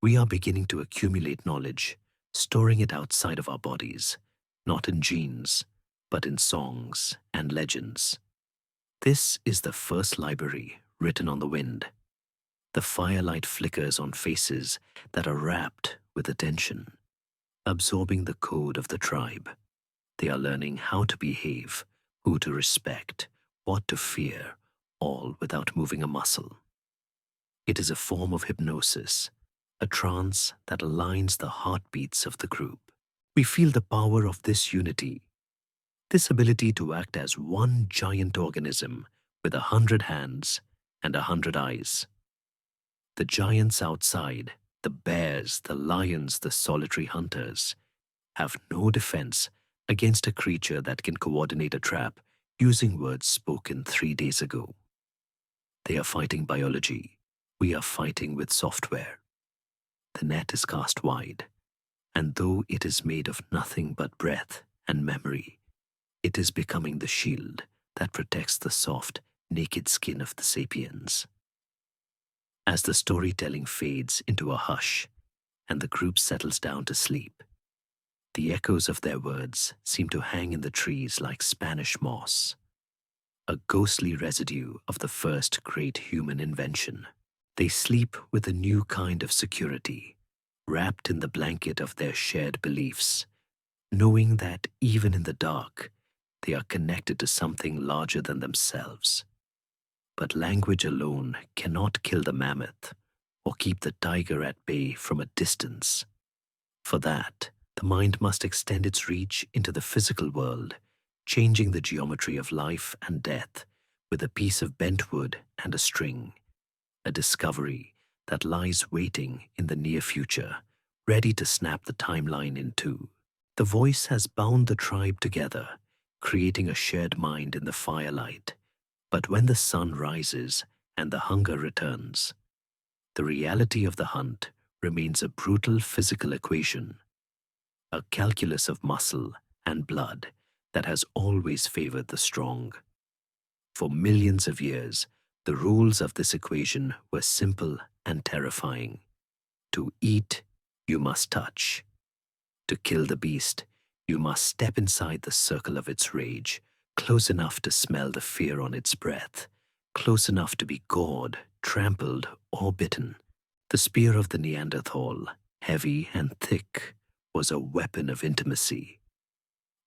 We are beginning to accumulate knowledge, storing it outside of our bodies, not in genes, but in songs and legends. This is the first library written on the wind. The firelight flickers on faces that are rapt with attention, absorbing the code of the tribe. They are learning how to behave, who to respect, what to fear, all without moving a muscle. It is a form of hypnosis, a trance that aligns the heartbeats of the group. We feel the power of this unity, this ability to act as one giant organism with 100 hands and 100 eyes. The giants outside, the bears, the lions, the solitary hunters, have no defense against a creature that can coordinate a trap using words spoken 3 days ago. They are fighting biology. We are fighting with software. The net is cast wide, and though it is made of nothing but breath and memory, it is becoming the shield that protects the soft, naked skin of the sapiens. As the storytelling fades into a hush and the group settles down to sleep, the echoes of their words seem to hang in the trees like Spanish moss, a ghostly residue of the first great human invention. They sleep with a new kind of security, wrapped in the blanket of their shared beliefs, knowing that even in the dark, they are connected to something larger than themselves. But language alone cannot kill the mammoth or keep the tiger at bay from a distance. For that, the mind must extend its reach into the physical world, changing the geometry of life and death with a piece of bent wood and a string, a discovery that lies waiting in the near future, ready to snap the timeline in two. The voice has bound the tribe together, creating a shared mind in the firelight. But when the sun rises and the hunger returns, the reality of the hunt remains a brutal physical equation, a calculus of muscle and blood that has always favored the strong. For millions of years, the rules of this equation were simple and terrifying. To eat, you must touch. To kill the beast, you must step inside the circle of its rage, close enough to smell the fear on its breath, close enough to be gored, trampled, or bitten. The spear of the Neanderthal, heavy and thick, was a weapon of intimacy,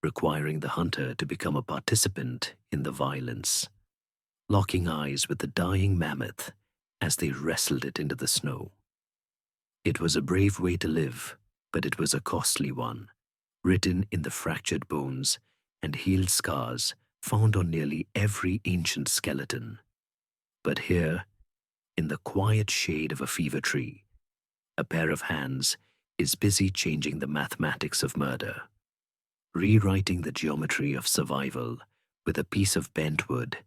requiring the hunter to become a participant in the violence, locking eyes with the dying mammoth as they wrestled it into the snow. It was a brave way to live, but it was a costly one, written in the fractured bones and healed scars found on nearly every ancient skeleton. But here, in the quiet shade of a fever tree, a pair of hands is busy changing the mathematics of murder, rewriting the geometry of survival with a piece of bent wood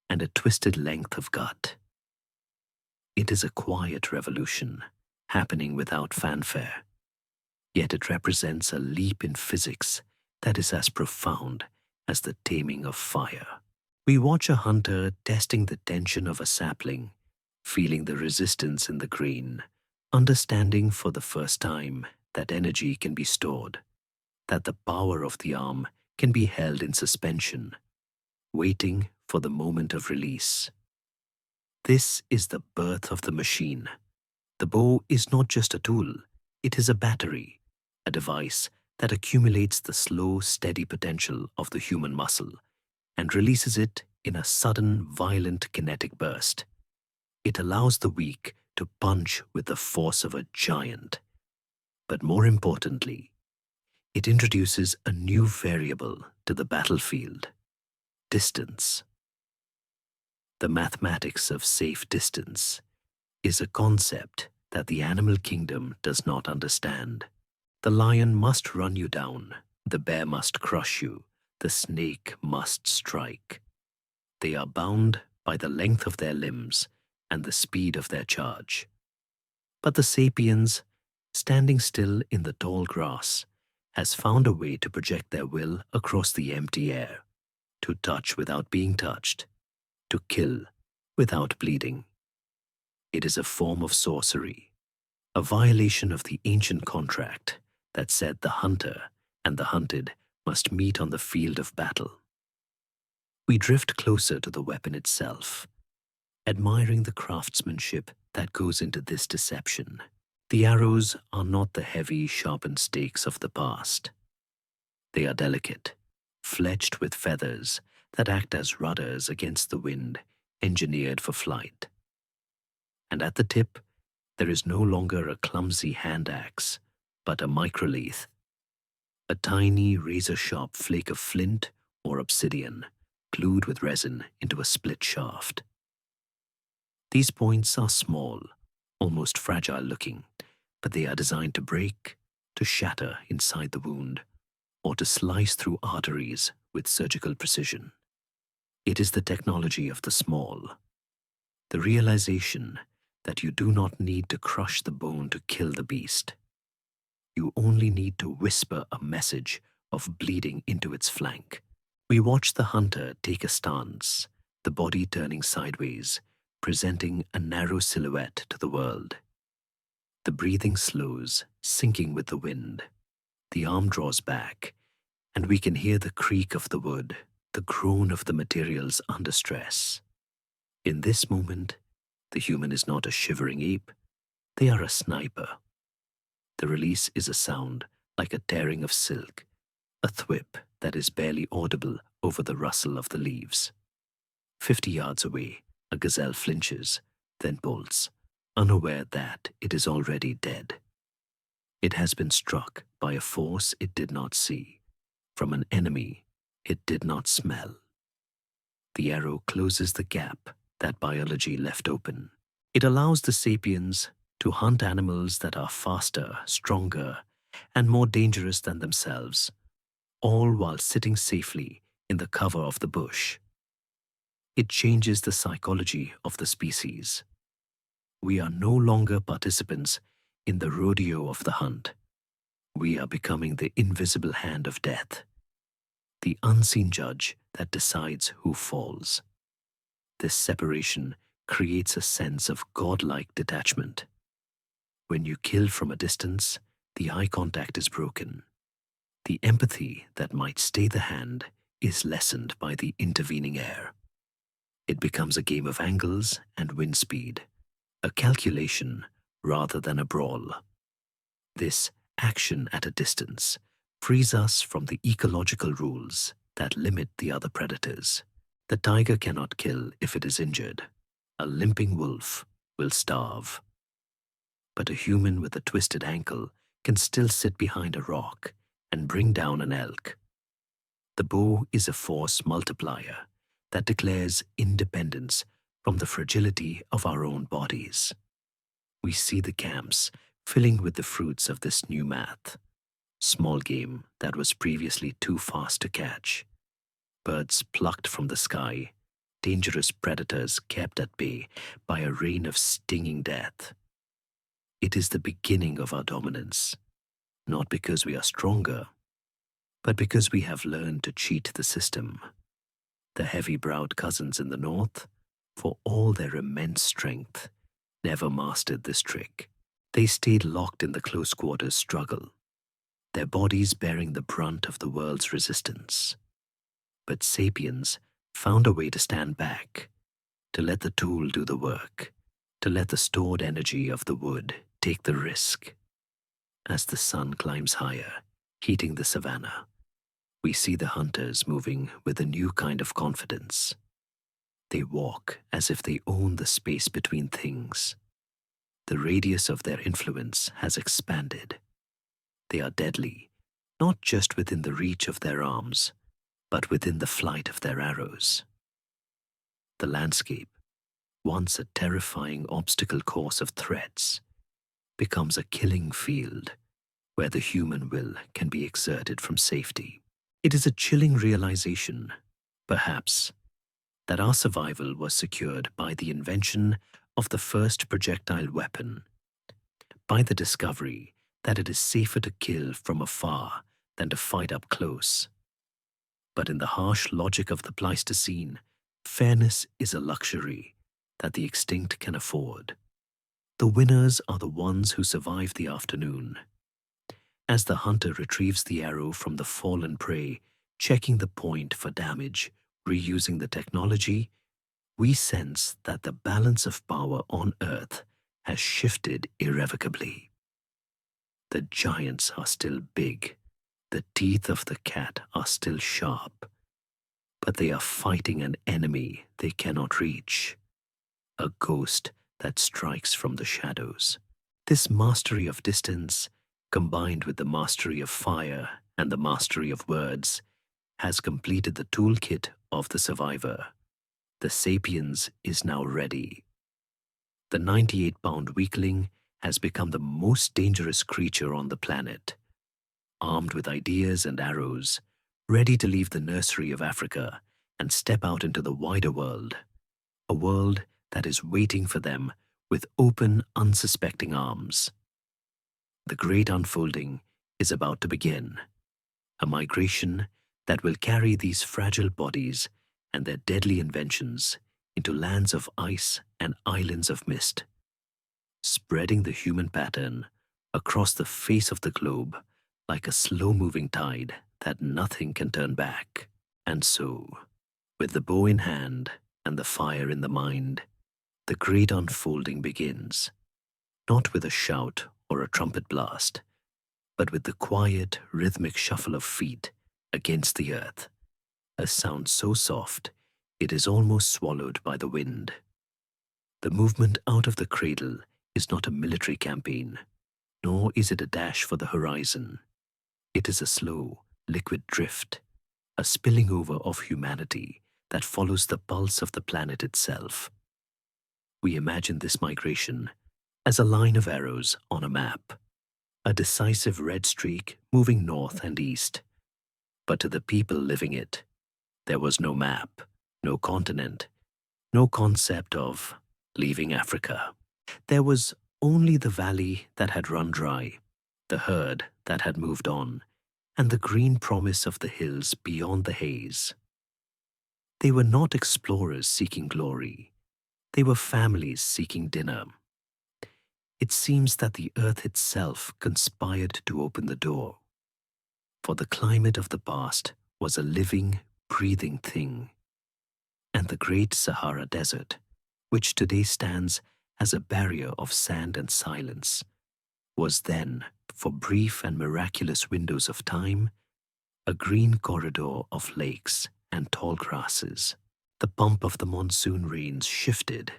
and a twisted length of gut. It is a quiet revolution, happening without fanfare, yet it represents a leap in physics that is as profound as the taming of fire. We watch a hunter testing the tension of a sapling, feeling the resistance in the grain, understanding for the first time that energy can be stored, that the power of the arm can be held in suspension, waiting for the moment of release. This is the birth of the machine. The bow is not just a tool, it is a battery, a device that accumulates the slow, steady potential of the human muscle and releases it in a sudden, violent kinetic burst. It allows the weak to punch with the force of a giant. But more importantly, it introduces a new variable to the battlefield: distance. The mathematics of safe distance is a concept that the animal kingdom does not understand. The lion must run you down, the bear must crush you, the snake must strike. They are bound by the length of their limbs and the speed of their charge. But the sapiens, standing still in the tall grass, has found a way to project their will across the empty air, to touch without being touched, to kill without bleeding. It is a form of sorcery, a violation of the ancient contract that said the hunter and the hunted must meet on the field of battle. We drift closer to the weapon itself, admiring the craftsmanship that goes into this deception. The arrows are not the heavy, sharpened stakes of the past. They are delicate, fletched with feathers that act as rudders against the wind, engineered for flight. And at the tip, there is no longer a clumsy hand axe, but a microlathe, a tiny razor-sharp flake of flint or obsidian glued with resin into a split shaft. These points are small, almost fragile-looking, but they are designed to break, to shatter inside the wound, or to slice through arteries with surgical precision. It is the technology of the small, the realization that you do not need to crush the bone to kill the beast. You only need to whisper a message of bleeding into its flank. We watch the hunter take a stance, the body turning sideways, presenting a narrow silhouette to the world. The breathing slows, sinking with the wind. The arm draws back, and we can hear the creak of the wood, the groan of the materials under stress. In this moment, the human is not a shivering ape, they are a sniper. The release is a sound like a tearing of silk, a thwip that is barely audible over the rustle of the leaves. 50 yards away, a gazelle flinches, then bolts, unaware that it is already dead. It has been struck by a force it did not see, from an enemy it did not smell. The arrow closes the gap that biology left open. It allows the sapiens to hunt animals that are faster, stronger, and more dangerous than themselves, all while sitting safely in the cover of the bush. It changes the psychology of the species. We are no longer participants in the rodeo of the hunt. We are becoming the invisible hand of death, the unseen judge that decides who falls. This separation creates a sense of godlike detachment. When you kill from a distance, the eye contact is broken. The empathy that might stay the hand is lessened by the intervening air. It becomes a game of angles and wind speed, a calculation rather than a brawl. This action at a distance frees us from the ecological rules that limit the other predators. The tiger cannot kill if it is injured. A limping wolf will starve. But a human with a twisted ankle can still sit behind a rock and bring down an elk. The bow is a force multiplier that declares independence from the fragility of our own bodies. We see the camps filling with the fruits of this new math. Small game that was previously too fast to catch. Birds plucked from the sky, dangerous predators kept at bay by a rain of stinging death. It is the beginning of our dominance, not because we are stronger, but because we have learned to cheat the system. The heavy-browed cousins in the north, for all their immense strength, never mastered this trick. They stayed locked in the close-quarters struggle, their bodies bearing the brunt of the world's resistance. But sapiens found a way to stand back, to let the tool do the work, to let the stored energy of the wood take the risk. As the sun climbs higher, heating the savanna, we see the hunters moving with a new kind of confidence. They walk as if they own the space between things. The radius of their influence has expanded. They are deadly, not just within the reach of their arms, but within the flight of their arrows. The landscape, once a terrifying obstacle course of threats, becomes a killing field where the human will can be exerted from safety. It is a chilling realization, perhaps, that our survival was secured by the invention of the first projectile weapon, by the discovery that it is safer to kill from afar than to fight up close. But in the harsh logic of the Pleistocene, fairness is a luxury that the extinct can afford. The winners are the ones who survive the afternoon. As the hunter retrieves the arrow from the fallen prey, checking the point for damage, reusing the technology, we sense that the balance of power on Earth has shifted irrevocably. The giants are still big, the teeth of the cat are still sharp, but they are fighting an enemy they cannot reach, a ghost that strikes from the shadows. This mastery of distance, combined with the mastery of fire and the mastery of words, has completed the toolkit of the survivor. The sapiens is now ready. The 98-pound weakling has become the most dangerous creature on the planet, armed with ideas and arrows, ready to leave the nursery of Africa and step out into the wider world, a world that is waiting for them with open, unsuspecting arms. The great unfolding is about to begin, a migration that will carry these fragile bodies and their deadly inventions into lands of ice and islands of mist, spreading the human pattern across the face of the globe like a slow-moving tide that nothing can turn back. And so, with the bow in hand and the fire in the mind, the great unfolding begins, not with a shout or a trumpet blast, but with the quiet, rhythmic shuffle of feet against the earth, a sound so soft it is almost swallowed by the wind. The movement out of the cradle is not a military campaign, nor is it a dash for the horizon. It is a slow, liquid drift, a spilling over of humanity that follows the pulse of the planet itself. We imagine this migration as a line of arrows on a map, a decisive red streak moving north and east. But to the people living it, there was no map, no continent, no concept of leaving Africa. There was only the valley that had run dry, the herd that had moved on, and the green promise of the hills beyond the haze. They were not explorers seeking glory. They were families seeking dinner. It seems that the earth itself conspired to open the door, for the climate of the past was a living, breathing thing, and the great Sahara Desert, which today stands as a barrier of sand and silence, was then, for brief and miraculous windows of time, a green corridor of lakes and tall grasses. The pump of the monsoon rains shifted,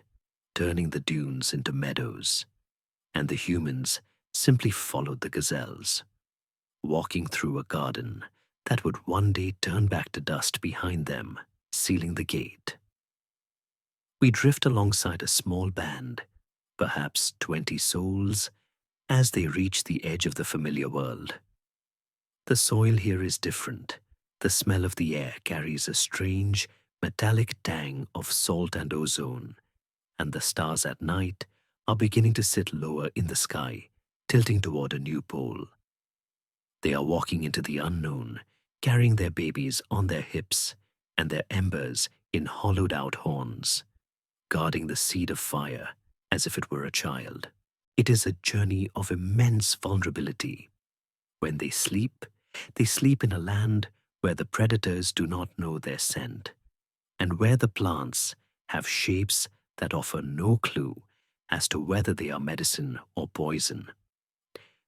turning the dunes into meadows, and the humans simply followed the gazelles, walking through a garden that would one day turn back to dust behind them, sealing the gate. We drift alongside a small band, perhaps 20 souls, as they reach the edge of the familiar world. The soil here is different. The smell of the air carries a strange, metallic tang of salt and ozone, and the stars at night are beginning to sit lower in the sky, tilting toward a new pole. They are walking into the unknown, carrying their babies on their hips and their embers in hollowed-out horns, guarding the seed of fire as if it were a child. It is a journey of immense vulnerability. When they sleep in a land where the predators do not know their scent, and where the plants have shapes that offer no clue as to whether they are medicine or poison.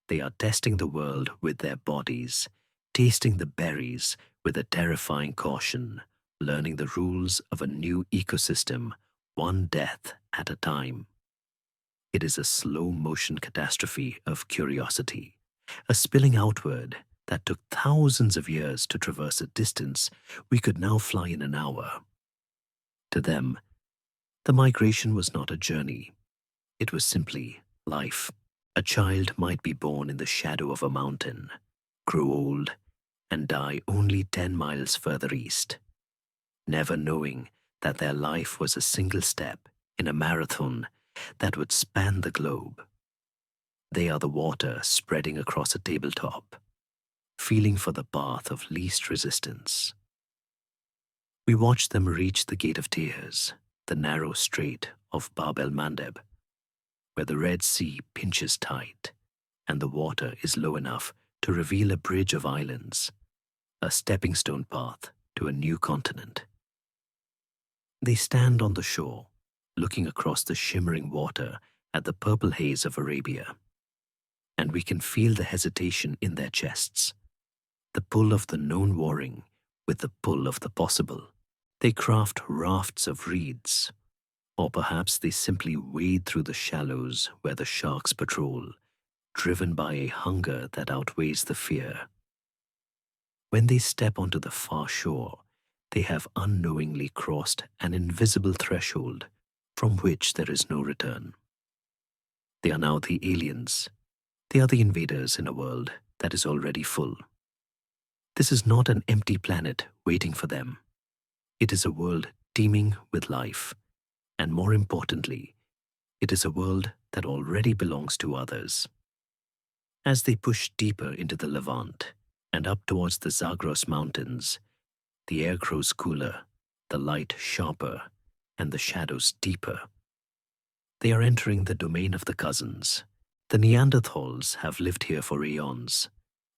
They are testing the world with their bodies, tasting the berries with a terrifying caution, learning the rules of a new ecosystem, one death at a time. It is a slow-motion catastrophe of curiosity, a spilling outward that took thousands of years to traverse a distance we could now fly in an hour. To them, the migration was not a journey. It was simply life. A child might be born in the shadow of a mountain, grow old, and die only 10 miles further east, never knowing that their life was a single step in a marathon that would span the globe. They are the water spreading across a tabletop, feeling for the path of least resistance. We watch them reach the Gate of Tears, the narrow strait of Bab el-Mandeb, where the Red Sea pinches tight and the water is low enough to reveal a bridge of islands, a stepping stone path to a new continent. They stand on the shore, looking across the shimmering water at the purple haze of Arabia, and we can feel the hesitation in their chests, the pull of the known warring with the pull of the possible. They craft rafts of reeds, or perhaps they simply wade through the shallows where the sharks patrol, driven by a hunger that outweighs the fear. When they step onto the far shore, they have unknowingly crossed an invisible threshold from which there is no return. They are now the aliens. They are the invaders in a world that is already full. This is not an empty planet waiting for them. It is a world teeming with life, and more importantly, it is a world that already belongs to others. As they push deeper into the Levant and up towards the Zagros Mountains, the air grows cooler the light sharper, and the shadows deeper. They are entering the domain of the cousins. The Neanderthals have lived here for eons.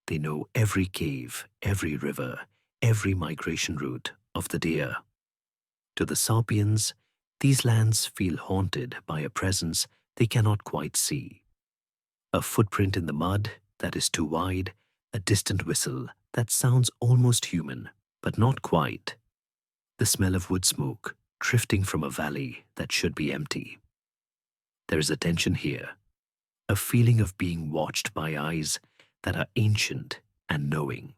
They know every cave, every river, every migration route of the deer. To the sapiens, these lands feel haunted by a presence they cannot quite see. A footprint in the mud that is too wide, a distant whistle that sounds almost human, but not quite. The smell of wood smoke drifting from a valley that should be empty. There is a tension here, a feeling of being watched by eyes that are ancient and knowing.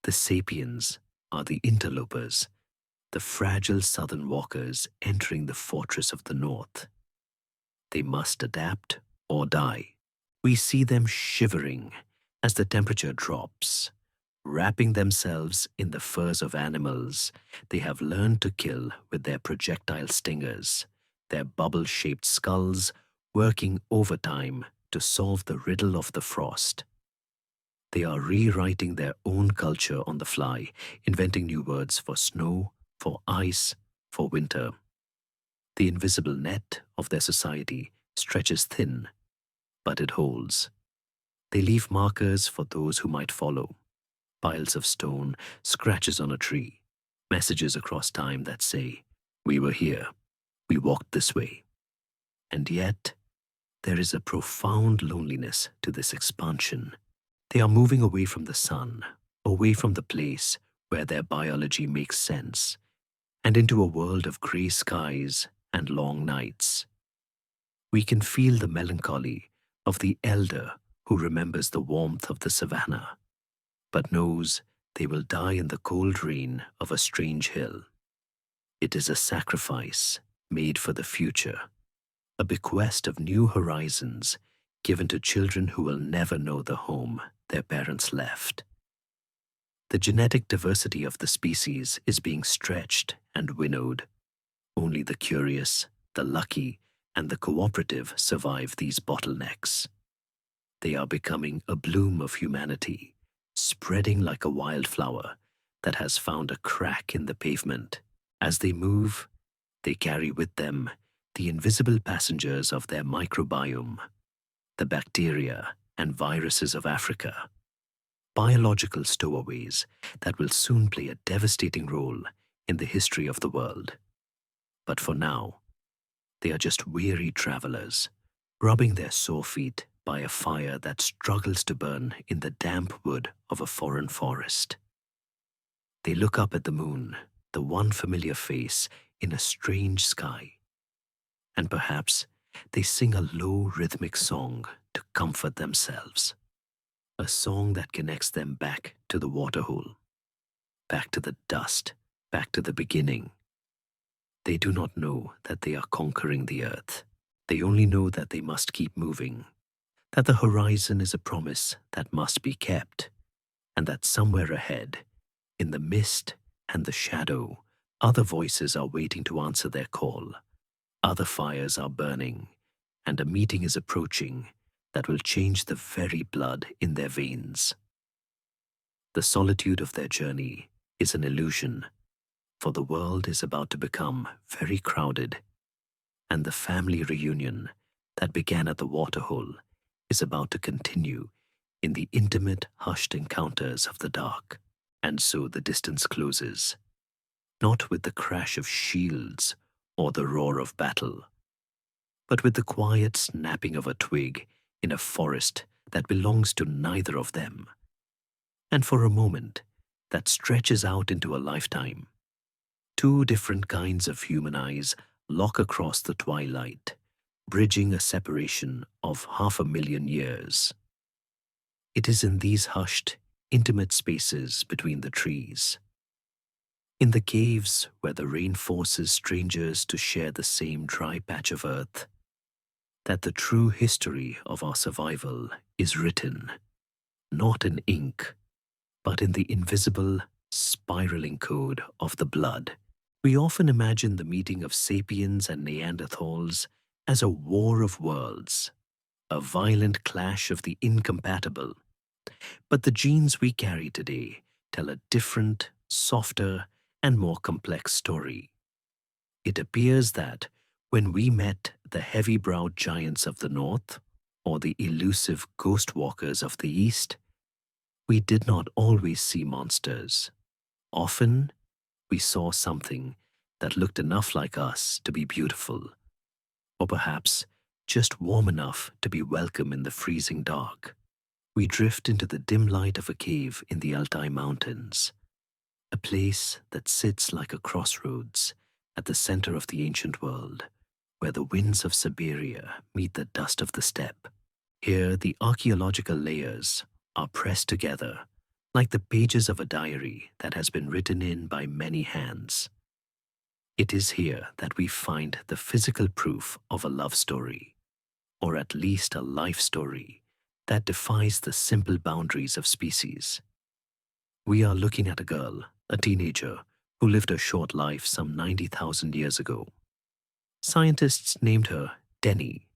The sapiens are the interlopers, the fragile southern walkers entering the fortress of the north. They must adapt or die. We see them shivering as the temperature drops, wrapping themselves in the furs of animals they have learned to kill with their projectile stingers, their bubble-shaped skulls working overtime to solve the riddle of the frost. They are rewriting their own culture on the fly, inventing new words for snow, for ice, for winter. The invisible net of their society stretches thin, but it holds. They leave markers for those who might follow. Piles of stone, scratches on a tree, messages across time that say, "We were here, we walked this way." And yet, there is a profound loneliness to this expansion. They are moving away from the sun, away from the place where their biology makes sense, and into a world of gray skies and long nights. We can feel the melancholy of the elder who remembers the warmth of the savannah, but knows they will die in the cold rain of a strange hill. It is a sacrifice made for the future, a bequest of new horizons given to children who will never know the home their parents left. The genetic diversity of the species is being stretched and winnowed. Only the curious, the lucky, and the cooperative survive these bottlenecks. They are becoming a bloom of humanity, spreading like a wildflower that has found a crack in the pavement. As they move, they carry with them the invisible passengers of their microbiome, the bacteria and viruses of Africa, biological stowaways that will soon play a devastating role in the history of the world. But for now, they are just weary travelers, rubbing their sore feet by a fire that struggles to burn in the damp wood of a foreign forest. They look up at the moon, the one familiar face in a strange sky, and perhaps they sing a low rhythmic song to comfort themselves, a song that connects them back to the waterhole, back to the dust, back to the beginning. They do not know that they are conquering the earth. They only know that they must keep moving, that the horizon is a promise that must be kept, and that somewhere ahead, in the mist and the shadow, other voices are waiting to answer their call. Other fires are burning, and a meeting is approaching that will change the very blood in their veins. The solitude of their journey is an illusion, for the world is about to become very crowded, and the family reunion that began at the waterhole is about to continue in the intimate, hushed encounters of the dark. And so the distance closes, not with the crash of shields or the roar of battle, but with the quiet snapping of a twig in a forest that belongs to neither of them. And for a moment, that stretches out into a lifetime. Two different kinds of human eyes lock across the twilight, bridging a separation of 500,000 years. It is in these hushed, intimate spaces between the trees, in the caves where the rain forces strangers to share the same dry patch of earth, that the true history of our survival is written, not in ink, but in the invisible, spiraling code of the blood. We often imagine the meeting of sapiens and Neanderthals as a war of worlds, a violent clash of the incompatible. But the genes we carry today tell a different, softer, and more complex story. It appears that when we met the heavy-browed giants of the north or the elusive ghost walkers of the east, we did not always see monsters. Often, we saw something that looked enough like us to be beautiful, or perhaps just warm enough to be welcome in the freezing dark. We drift into the dim light of a cave in the Altai Mountains, a place that sits like a crossroads at the center of the ancient world, where the winds of Siberia meet the dust of the steppe. Here, the archaeological layers are pressed together like the pages of a diary that has been written in by many hands. It is here that we find the physical proof of a love story, or at least a life story, that defies the simple boundaries of species. We are looking at a girl, a teenager, who lived a short life some 90,000 years ago. Scientists named her Denny,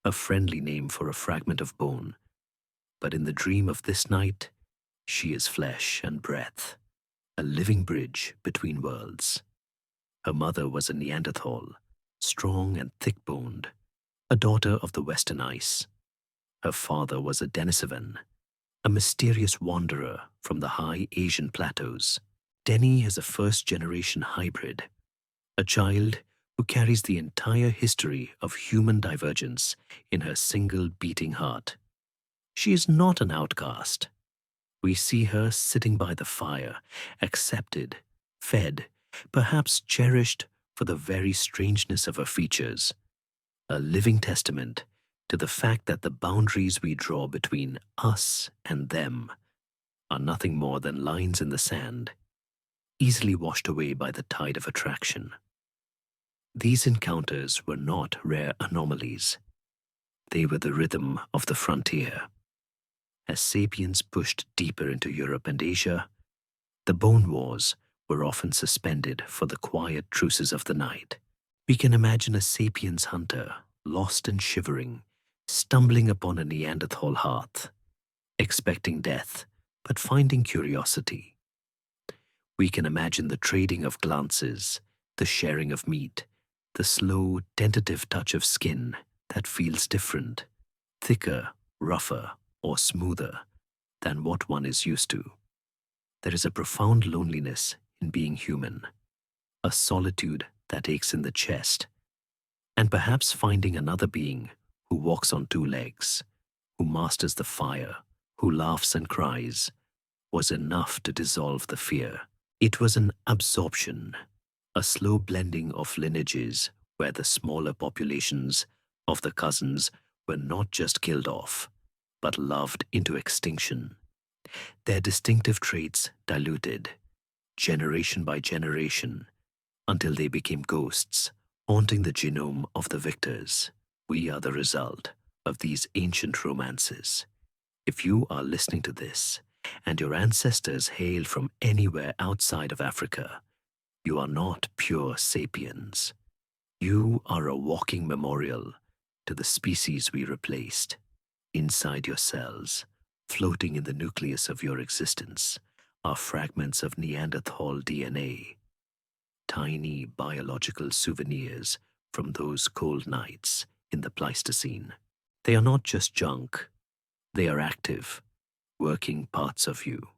a friendly name for a fragment of bone. But in the dream of this night, she is flesh and breath, a living bridge between worlds. Her mother was a Neanderthal, strong and thick-boned, a daughter of the Western Ice. Her father was a Denisovan, a mysterious wanderer from the high Asian plateaus. Denny is a first-generation hybrid, a child who carries the entire history of human divergence in her single beating heart. She is not an outcast. We see her sitting by the fire, accepted, fed, perhaps cherished for the very strangeness of her features, a living testament to the fact that the boundaries we draw between us and them are nothing more than lines in the sand, easily washed away by the tide of attraction. These encounters were not rare anomalies. They were the rhythm of the frontier. As sapiens pushed deeper into Europe and Asia, the bone wars were often suspended for the quiet truces of the night. We can imagine a sapiens hunter, lost and shivering, stumbling upon a Neanderthal hearth, expecting death, but finding curiosity. We can imagine the trading of glances, the sharing of meat, the slow, tentative touch of skin that feels different, thicker, rougher, or smoother than what one is used to. There is a profound loneliness in being human, a solitude that aches in the chest, and perhaps finding another being who walks on two legs, who masters the fire, who laughs and cries, was enough to dissolve the fear. It was an absorption, a slow blending of lineages where the smaller populations of the cousins were not just killed off, but loved into extinction. Their distinctive traits diluted, generation by generation, until they became ghosts, haunting the genome of the victors. We are the result of these ancient romances. If you are listening to this, and your ancestors hail from anywhere outside of Africa, you are not pure sapiens. You are a walking memorial to the species we replaced. Inside your cells, floating in the nucleus of your existence, are fragments of Neanderthal DNA, tiny biological souvenirs from those cold nights in the Pleistocene. They are not just junk, they are active, working parts of you.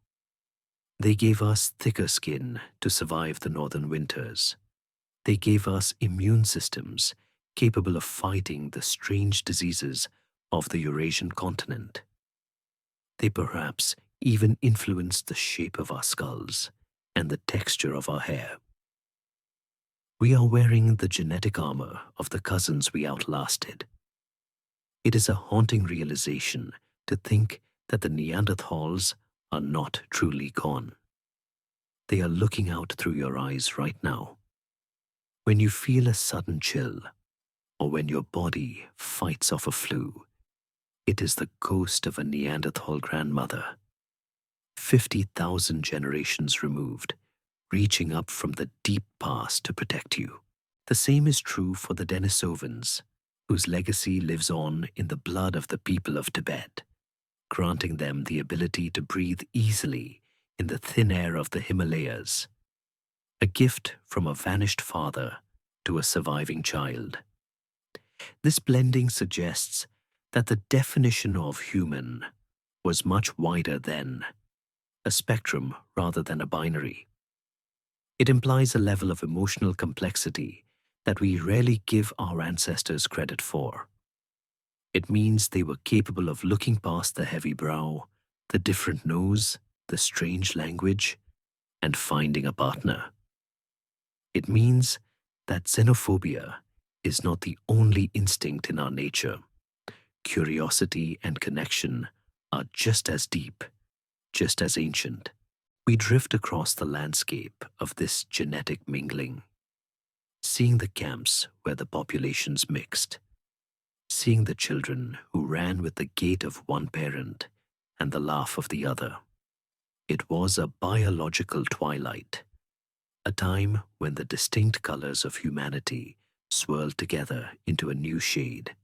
They gave us thicker skin to survive the northern winters. They gave us immune systems capable of fighting the strange diseases of the Eurasian continent. They perhaps even influenced the shape of our skulls and the texture of our hair. We are wearing the genetic armor of the cousins we outlasted. It is a haunting realization to think that the Neanderthals are not truly gone. They are looking out through your eyes right now. When you feel a sudden chill, or when your body fights off a flu, it is the ghost of a Neanderthal grandmother, 50,000 generations removed, reaching up from the deep past to protect you. The same is true for the Denisovans, whose legacy lives on in the blood of the people of Tibet, granting them the ability to breathe easily in the thin air of the Himalayas. a gift from a vanished father to a surviving child. This blending suggests that the definition of human was much wider then, a spectrum rather than a binary. It implies a level of emotional complexity that we rarely give our ancestors credit for. It means they were capable of looking past the heavy brow, the different nose, the strange language, and finding a partner. It means that xenophobia is not the only instinct in our nature. Curiosity and connection are just as deep, just as ancient. We drift across the landscape of this genetic mingling, seeing the camps where the populations mixed, seeing the children who ran with the gait of one parent and the laugh of the other. It was a biological twilight, a time when the distinct colors of humanity swirled together into a new shade.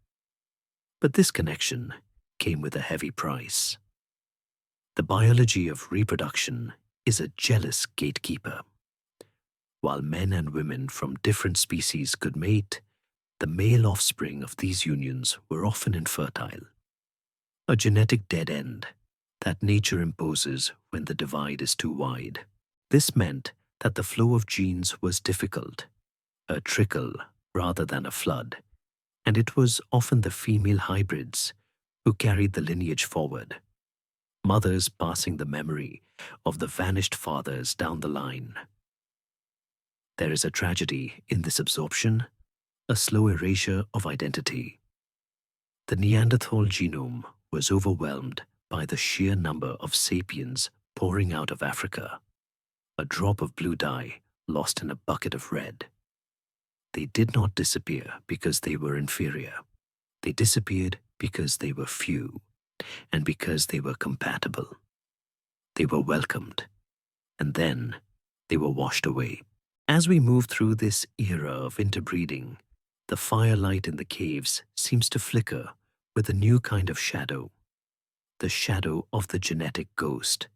But this connection came with a heavy price. The biology of reproduction is a jealous gatekeeper. While men and women from different species could mate, the male offspring of these unions were often infertile, a genetic dead end that nature imposes when the divide is too wide. This meant that the flow of genes was difficult, a trickle rather than a flood, and it was often the female hybrids who carried the lineage forward, mothers passing the memory of the vanished fathers down the line. There is a tragedy in this absorption, a slow erasure of identity. The Neanderthal genome was overwhelmed by the sheer number of sapiens pouring out of Africa, a drop of blue dye lost in a bucket of red. They did not disappear because they were inferior. They disappeared because they were few, and because they were compatible. They were welcomed, and then they were washed away. As we move through this era of interbreeding, the firelight in the caves seems to flicker with a new kind of shadow, the shadow of the genetic ghost.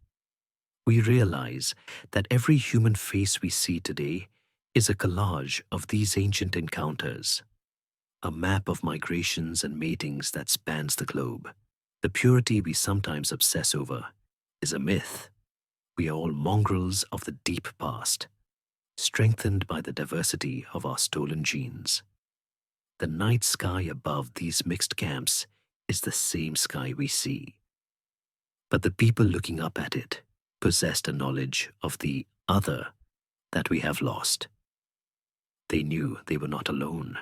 We realize that every human face we see today is a collage of these ancient encounters, a map of migrations and matings that spans the globe. The purity we sometimes obsess over is a myth. We are all mongrels of the deep past, strengthened by the diversity of our stolen genes. The night sky above these mixed camps is the same sky we see. But the people looking up at it possessed a knowledge of the other that we have lost. They knew they were not alone.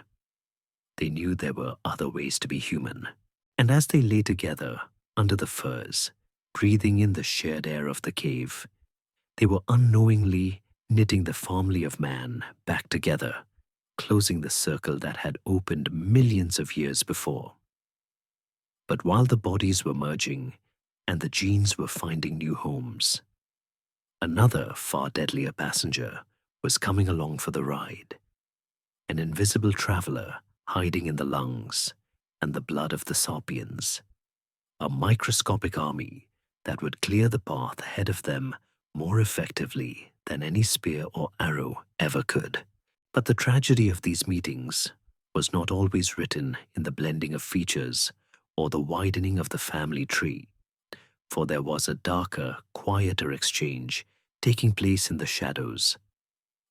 They knew there were other ways to be human. And as they lay together under the firs, breathing in the shared air of the cave, they were unknowingly knitting the family of man back together, closing the circle that had opened millions of years before. But while the bodies were merging and the genes were finding new homes, another far deadlier passenger was coming along for the ride, an invisible traveler hiding in the lungs and the blood of the sapiens, a microscopic army that would clear the path ahead of them more effectively than any spear or arrow ever could. But the tragedy of these meetings was not always written in the blending of features or the widening of the family tree, for there was a darker, quieter exchange taking place in the shadows,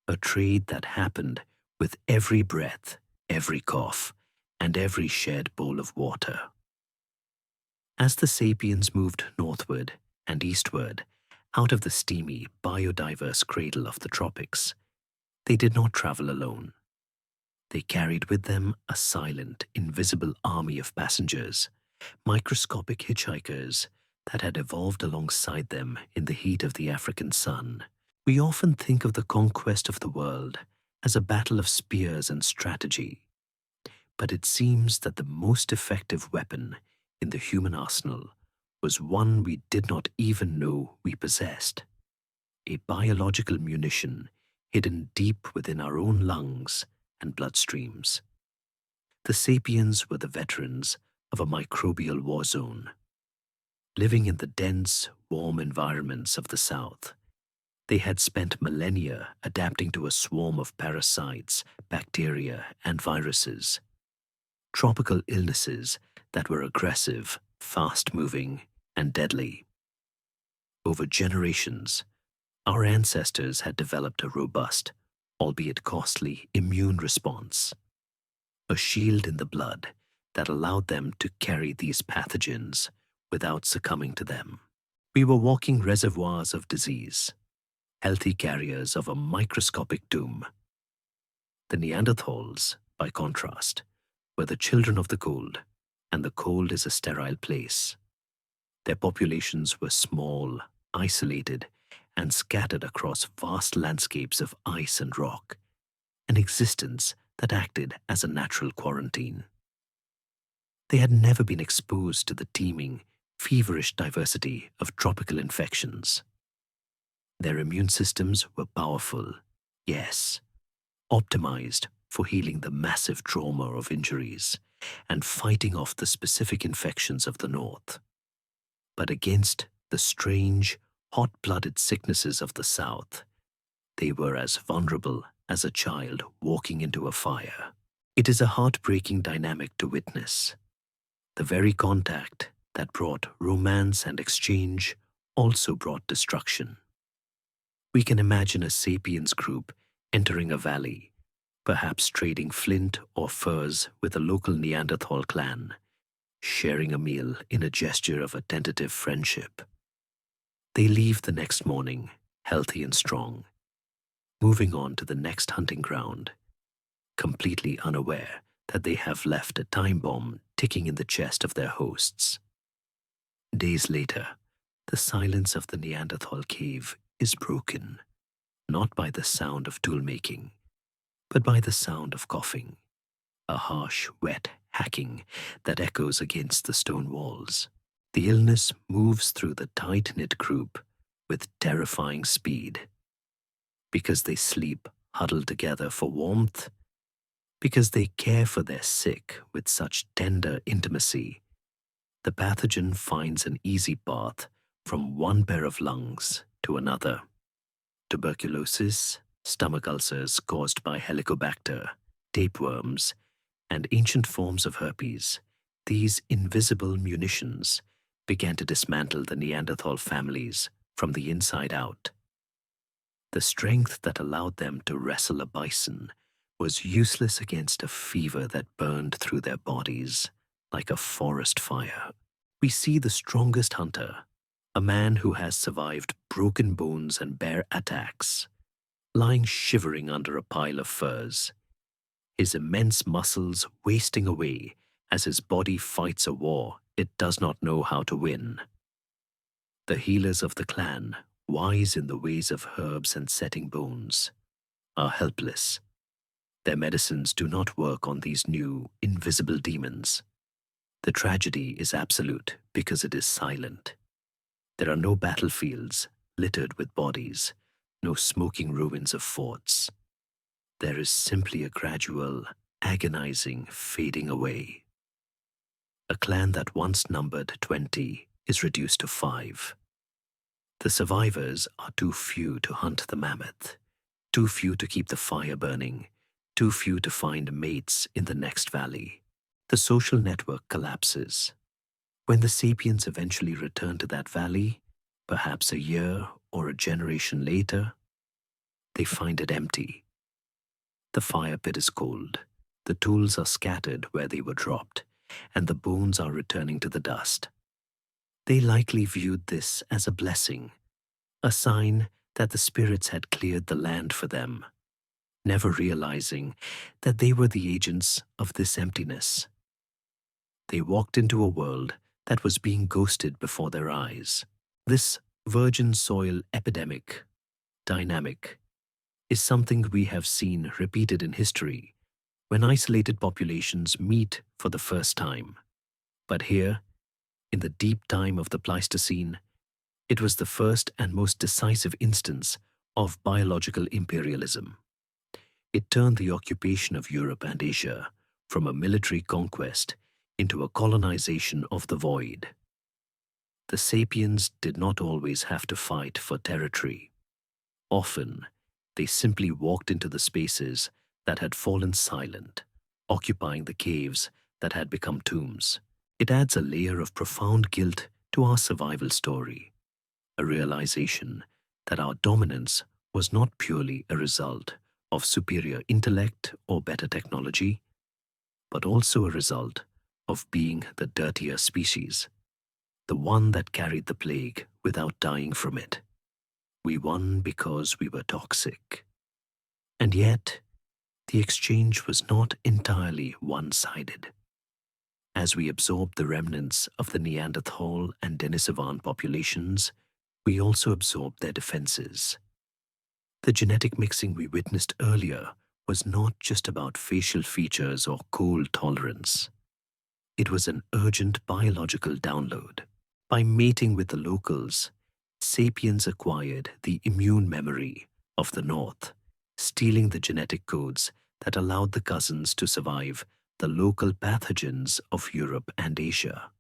a trade that happened with every breath, every cough, and every shared bowl of water. As the sapiens moved northward and eastward, out of the steamy, biodiverse cradle of the tropics, they did not travel alone. They carried with them a silent, invisible army of passengers, microscopic hitchhikers that had evolved alongside them in the heat of the African sun. We often think of the conquest of the world as a battle of spears and strategy, but it seems that the most effective weapon in the human arsenal was one we did not even know we possessed, a biological munition hidden deep within our own lungs and bloodstreams. The sapiens were the veterans of a microbial war zone. Living in the dense, warm environments of the South, They had spent millennia adapting to a swarm of parasites, bacteria, and viruses, tropical illnesses that were aggressive, fast-moving, and deadly. Over generations, our ancestors had developed a robust, albeit costly, immune response, a shield in the blood that allowed them to carry these pathogens without succumbing to them. We were walking reservoirs of disease, healthy carriers of a microscopic doom. The Neanderthals, by contrast, were the children of the cold, and the cold is a sterile place. Their populations were small, isolated, and scattered across vast landscapes of ice and rock, an existence that acted as a natural quarantine. They had never been exposed to the teeming, feverish diversity of tropical infections. Their immune systems were powerful, yes, optimized for healing the massive trauma of injuries and fighting off the specific infections of the north. But against the strange, hot-blooded sicknesses of the south, they were as vulnerable as a child walking into a fire. It is a heartbreaking dynamic to witness. The very contact that brought romance and exchange also brought destruction. We can imagine a sapiens group entering a valley, perhaps trading flint or furs with a local Neanderthal clan, sharing a meal in a gesture of a tentative friendship. They leave the next morning, healthy and strong, moving on to the next hunting ground, completely unaware that they have left a time bomb ticking in the chest of their hosts. Days later, the silence of the Neanderthal cave is broken, not by the sound of tool-making, but by the sound of coughing, a harsh, wet hacking that echoes against the stone walls. The illness moves through the tight-knit group with terrifying speed. Because they sleep huddled together for warmth, because they care for their sick with such tender intimacy, the pathogen finds an easy path from one pair of lungs to another. Tuberculosis, stomach ulcers caused by Helicobacter, tapeworms, and ancient forms of herpes, these invisible munitions began to dismantle the Neanderthal families from the inside out. The strength that allowed them to wrestle a bison was useless against a fever that burned through their bodies like a forest fire. We see the strongest hunter, a man who has survived broken bones and bear attacks, lying shivering under a pile of furs, his immense muscles wasting away as his body fights a war it does not know how to win. The healers of the clan, wise in the ways of herbs and setting bones, are helpless. Their medicines do not work on these new, invisible demons. The tragedy is absolute because it is silent. There are no battlefields littered with bodies, no smoking ruins of forts. There is simply a gradual, agonizing fading away. A clan that once numbered 20 is reduced to 5. The survivors are too few to hunt the mammoth, too few to keep the fire burning, too few to find mates in the next valley. The social network collapses. When the sapiens eventually return to that valley, perhaps a year or a generation later, they find it empty. The fire pit is cold, the tools are scattered where they were dropped, and the bones are returning to the dust. They likely viewed this as a blessing, a sign that the spirits had cleared the land for them, never realizing that they were the agents of this emptiness. They walked into a world that was being ghosted before their eyes. This virgin soil epidemic, dynamic, is something we have seen repeated in history when isolated populations meet for the first time. But here, in the deep time of the Pleistocene, it was the first and most decisive instance of biological imperialism. It turned the occupation of Europe and Asia from a military conquest into a colonization of the void. The sapiens did not always have to fight for territory. Often, they simply walked into the spaces that had fallen silent, occupying the caves that had become tombs. It adds a layer of profound guilt to our survival story, a realization that our dominance was not purely a result of superior intellect or better technology, but also a result of being the dirtier species, the one that carried the plague without dying from it. We won because we were toxic. And yet, the exchange was not entirely one-sided. As we absorbed the remnants of the Neanderthal and Denisovan populations, we also absorbed their defenses. The genetic mixing we witnessed earlier was not just about facial features or cold tolerance. It was an urgent biological download. By mating with the locals, sapiens acquired the immune memory of the North, stealing the genetic codes that allowed the cousins to survive the local pathogens of Europe and Asia.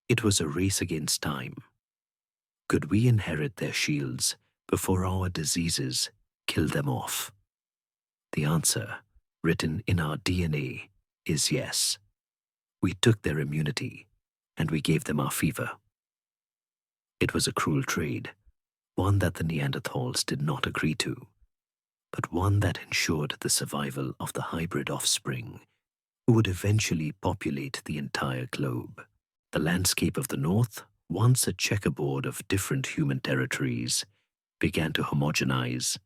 It was a race against time. Could we inherit their shields before our diseases killed them off? The answer, written in our DNA, is yes. We took their immunity, and we gave them our fever. It was a cruel trade, one that the Neanderthals did not agree to, but one that ensured the survival of the hybrid offspring who would eventually populate the entire globe. The landscape of the North, once a checkerboard of different human territories, began to homogenize,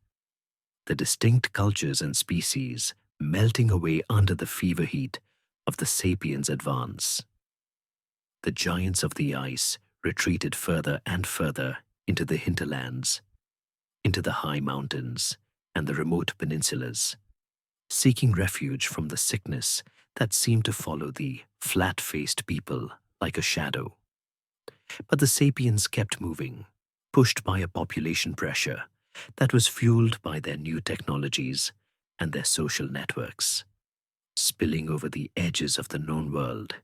the distinct cultures and species melting away under the fever heat of the sapiens' advance. The giants of the ice retreated further and further into the hinterlands, into the high mountains and the remote peninsulas, seeking refuge from the sickness that seemed to follow the flat-faced people like a shadow. But the sapiens kept moving, pushed by a population pressure that was fueled by their new technologies and their social networks, spilling over the edges of the known world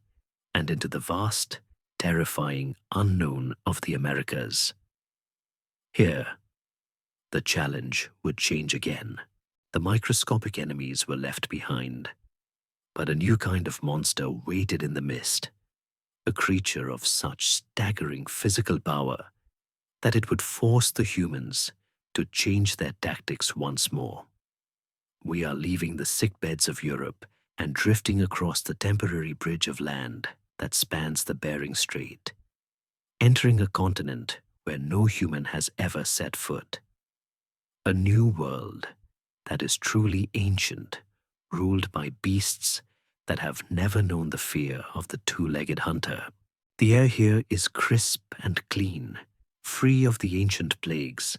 and into the vast, terrifying unknown of the Americas. Here, the challenge would change again. The microscopic enemies were left behind, but a new kind of monster waited in the mist, a creature of such staggering physical power that it would force the humans to change their tactics once more. We are leaving the sickbeds of Europe and drifting across the temporary bridge of land that spans the Bering Strait, entering a continent where no human has ever set foot. A new world that is truly ancient, ruled by beasts that have never known the fear of the two-legged hunter. The air here is crisp and clean, free of the ancient plagues,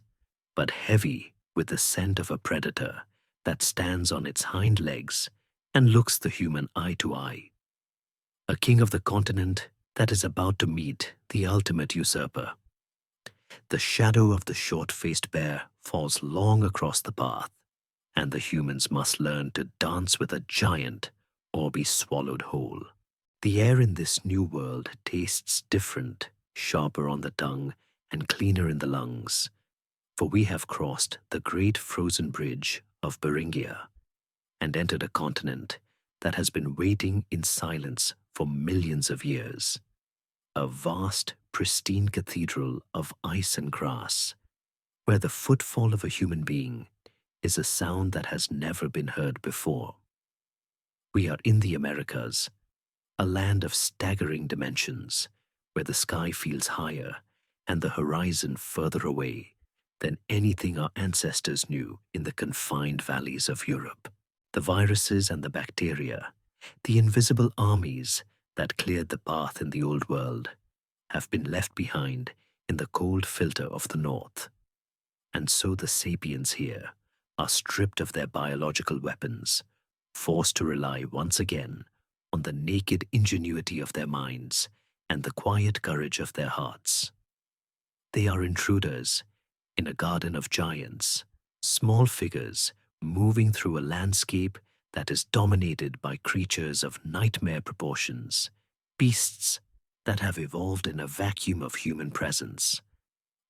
but heavy with the scent of a predator that stands on its hind legs and looks the human eye to eye. A king of the continent that is about to meet the ultimate usurper. The shadow of the short-faced bear falls long across the path, and the humans must learn to dance with a giant or be swallowed whole. The air in this new world tastes different, sharper on the tongue and cleaner in the lungs, for we have crossed the great frozen bridge of Beringia and entered a continent that has been waiting in silence for millions of years. A vast, pristine cathedral of ice and grass, where the footfall of a human being is a sound that has never been heard before. We are in the Americas, a land of staggering dimensions, where the sky feels higher and the horizon further away than anything our ancestors knew in the confined valleys of Europe. The viruses and the bacteria, the invisible armies that cleared the path in the old world, have been left behind in the cold filter of the north. And so the sapiens here are stripped of their biological weapons, forced to rely once again on the naked ingenuity of their minds and the quiet courage of their hearts. They are intruders in a garden of giants, small figures moving through a landscape that is dominated by creatures of nightmare proportions, beasts that have evolved in a vacuum of human presence,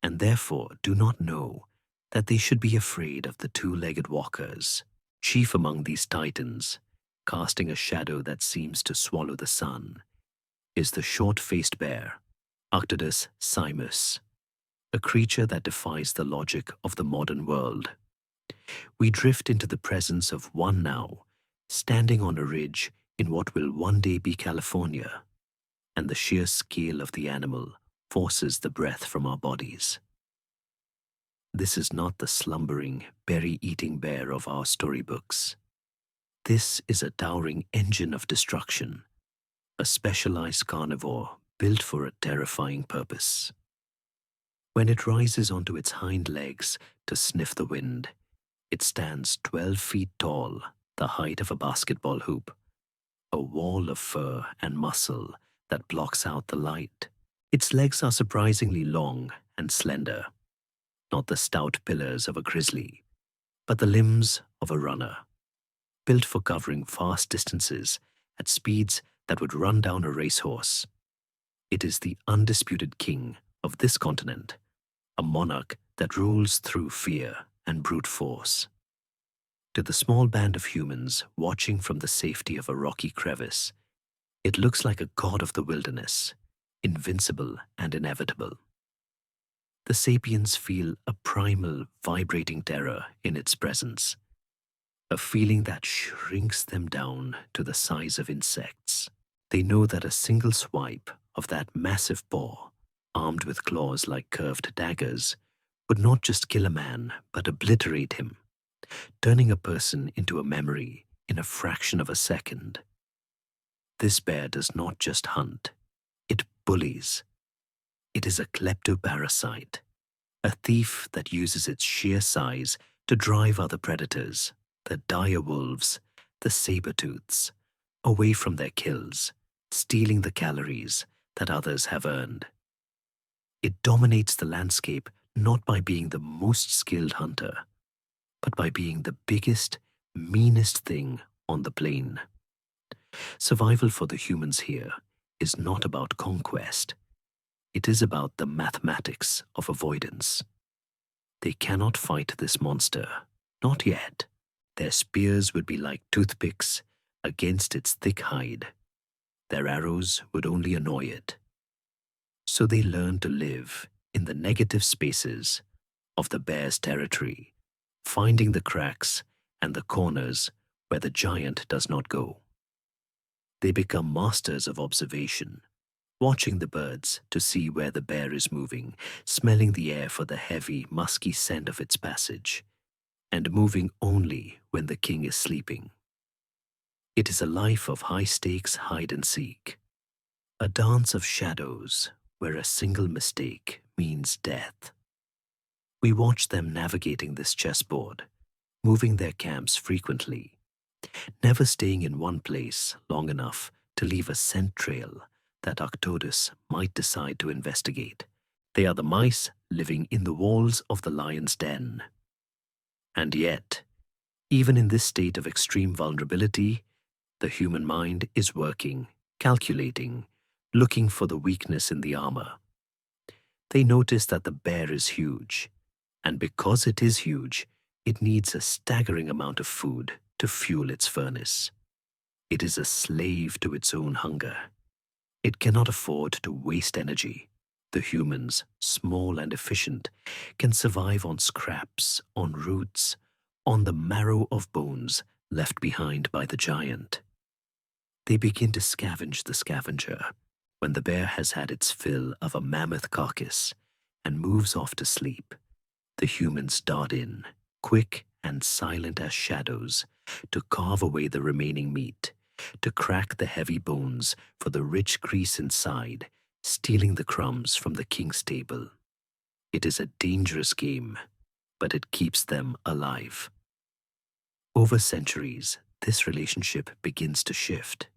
and therefore do not know that they should be afraid of the two-legged walkers, chief among these titans, casting a shadow that seems to swallow the sun, is the short-faced bear, Arctodus simus, a creature that defies the logic of the modern world. We drift into the presence of one now, standing on a ridge in what will one day be California, and the sheer scale of the animal forces the breath from our bodies. This is not the slumbering, berry-eating bear of our storybooks. This is a towering engine of destruction, a specialized carnivore built for a terrifying purpose. When it rises onto its hind legs to sniff the wind, it stands 12 feet tall, the height of a basketball hoop, a wall of fur and muscle that blocks out the light. Its legs are surprisingly long and slender, not the stout pillars of a grizzly, but the limbs of a runner, built for covering vast distances at speeds that would run down a racehorse. It is the undisputed king of this continent, a monarch that rules through fear and brute force. To the small band of humans watching from the safety of a rocky crevice, it looks like a god of the wilderness, invincible and inevitable. The sapiens feel a primal, vibrating terror in its presence, a feeling that shrinks them down to the size of insects. They know that a single swipe of that massive paw, armed with claws like curved daggers, would not just kill a man, but obliterate him, turning a person into a memory in a fraction of a second. This bear does not just hunt, it bullies. It is a kleptoparasite, a thief that uses its sheer size to drive other predators, the dire wolves, the saber-tooths, away from their kills, stealing the calories that others have earned. It dominates the landscape not by being the most skilled hunter, but by being the biggest, meanest thing on the plain. Survival for the humans here is not about conquest. It is about the mathematics of avoidance. They cannot fight this monster, not yet. Their spears would be like toothpicks against its thick hide. Their arrows would only annoy it. So they learn to live in the negative spaces of the bear's territory, finding the cracks and the corners where the giant does not go. They become masters of observation, watching the birds to see where the bear is moving, smelling the air for the heavy, musky scent of its passage, and moving only when the king is sleeping. It is a life of high-stakes hide-and-seek, a dance of shadows where a single mistake means death. We watch them navigating this chessboard, moving their camps frequently, never staying in one place long enough to leave a scent trail that Arctodus might decide to investigate. They are the mice living in the walls of the lion's den. And yet, even in this state of extreme vulnerability, the human mind is working, calculating, looking for the weakness in the armor. They notice that the bear is huge, and because it is huge, it needs a staggering amount of food to fuel its furnace. It is a slave to its own hunger. It cannot afford to waste energy. The humans, small and efficient, can survive on scraps, on roots, on the marrow of bones left behind by the giant. They begin to scavenge the scavenger when the bear has had its fill of a mammoth carcass and moves off to sleep. The humans dart in, quick and silent as shadows, to carve away the remaining meat, to crack the heavy bones for the rich grease inside, stealing the crumbs from the king's table. It is a dangerous game, but it keeps them alive. Over centuries, this relationship begins to shift.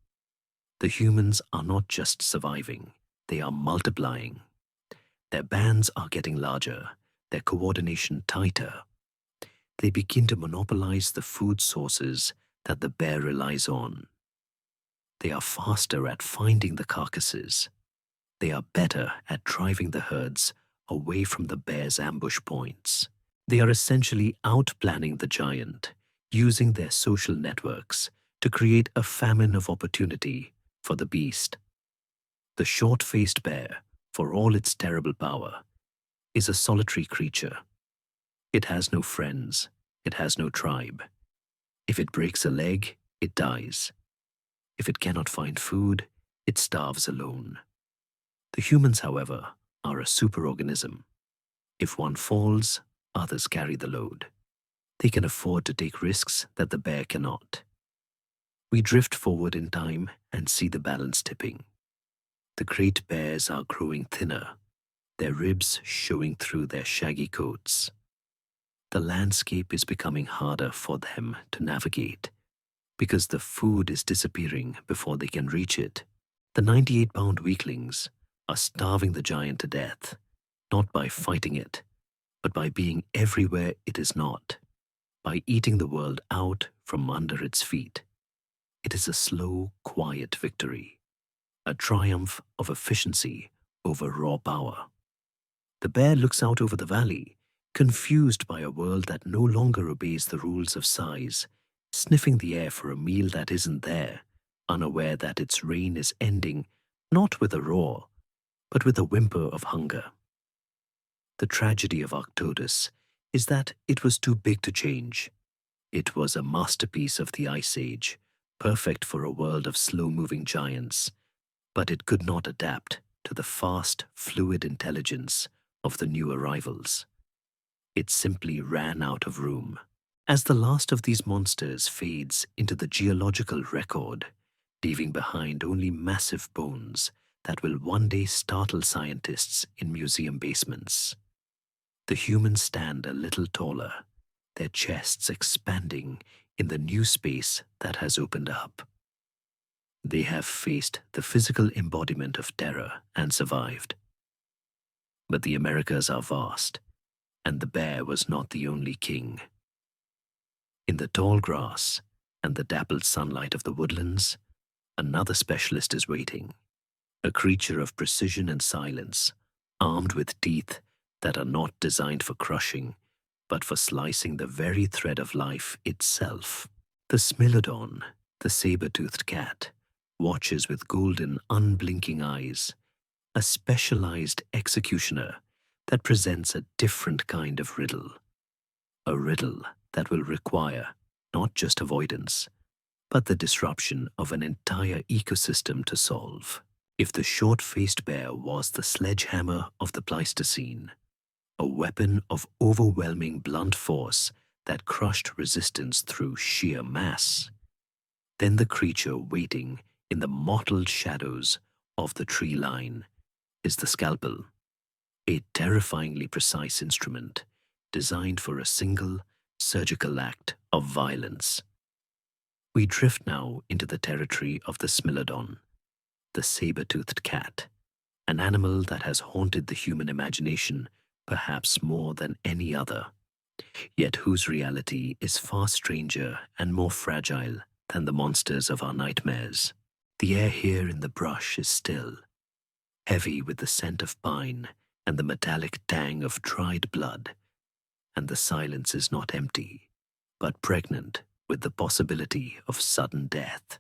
The humans are not just surviving, they are multiplying. Their bands are getting larger, their coordination tighter. They begin to monopolize the food sources that the bear relies on. They are faster at finding the carcasses. They are better at driving the herds away from the bear's ambush points. They are essentially outplanning the giant, using their social networks to create a famine of opportunity for the beast. The short-faced bear, for all its terrible power, is a solitary creature. It has no friends, it has no tribe. If it breaks a leg, it dies. If it cannot find food, it starves alone. The humans, however, are a superorganism. If one falls, others carry the load. They can afford to take risks that the bear cannot. We drift forward in time and see the balance tipping. The great bears are growing thinner, their ribs showing through their shaggy coats. The landscape is becoming harder for them to navigate because the food is disappearing before they can reach it. The 98-pound weaklings are starving the giant to death, not by fighting it, but by being everywhere it is not, by eating the world out from under its feet. It is a slow, quiet victory, a triumph of efficiency over raw power. The bear looks out over the valley, confused by a world that no longer obeys the rules of size, sniffing the air for a meal that isn't there, unaware that its reign is ending not with a roar, but with a whimper of hunger. The tragedy of Arctodus is that it was too big to change. It was a masterpiece of the Ice Age, perfect for a world of slow-moving giants, but it could not adapt to the fast, fluid intelligence of the new arrivals. It simply ran out of room. As the last of these monsters fades into the geological record, leaving behind only massive bones that will one day startle scientists in museum basements. The humans stand a little taller, their chests expanding in the new space that has opened up. They have faced the physical embodiment of terror and survived. But the Americas are vast, and the bear was not the only king. In the tall grass and the dappled sunlight of the woodlands, another specialist is waiting, a creature of precision and silence, armed with teeth that are not designed for crushing, but for slicing the very thread of life itself. The Smilodon, the saber-toothed cat, watches with golden, unblinking eyes, a specialized executioner that presents a different kind of riddle. A riddle that will require not just avoidance, but the disruption of an entire ecosystem to solve. If the short-faced bear was the sledgehammer of the Pleistocene, a weapon of overwhelming blunt force that crushed resistance through sheer mass, then the creature waiting in the mottled shadows of the tree line is the scalpel, a terrifyingly precise instrument designed for a single surgical act of violence. We drift now into the territory of the Smilodon, the saber-toothed cat, an animal that has haunted the human imagination perhaps more than any other, yet whose reality is far stranger and more fragile than the monsters of our nightmares. The air here in the brush is still, heavy with the scent of pine and the metallic tang of dried blood, and the silence is not empty, but pregnant with the possibility of sudden death.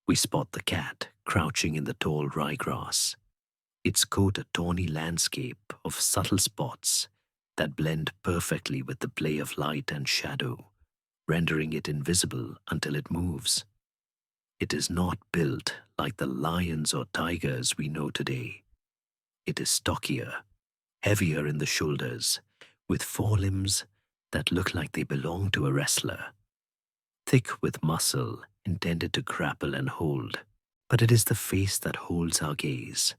We spot the cat crouching in the tall ryegrass, its coat a tawny landscape of subtle spots that blend perfectly with the play of light and shadow, rendering it invisible until it moves. It is not built like the lions or tigers we know today. It is stockier, heavier in the shoulders, with forelimbs that look like they belong to a wrestler. Thick with muscle intended to grapple and hold, but it is the face that holds our gaze.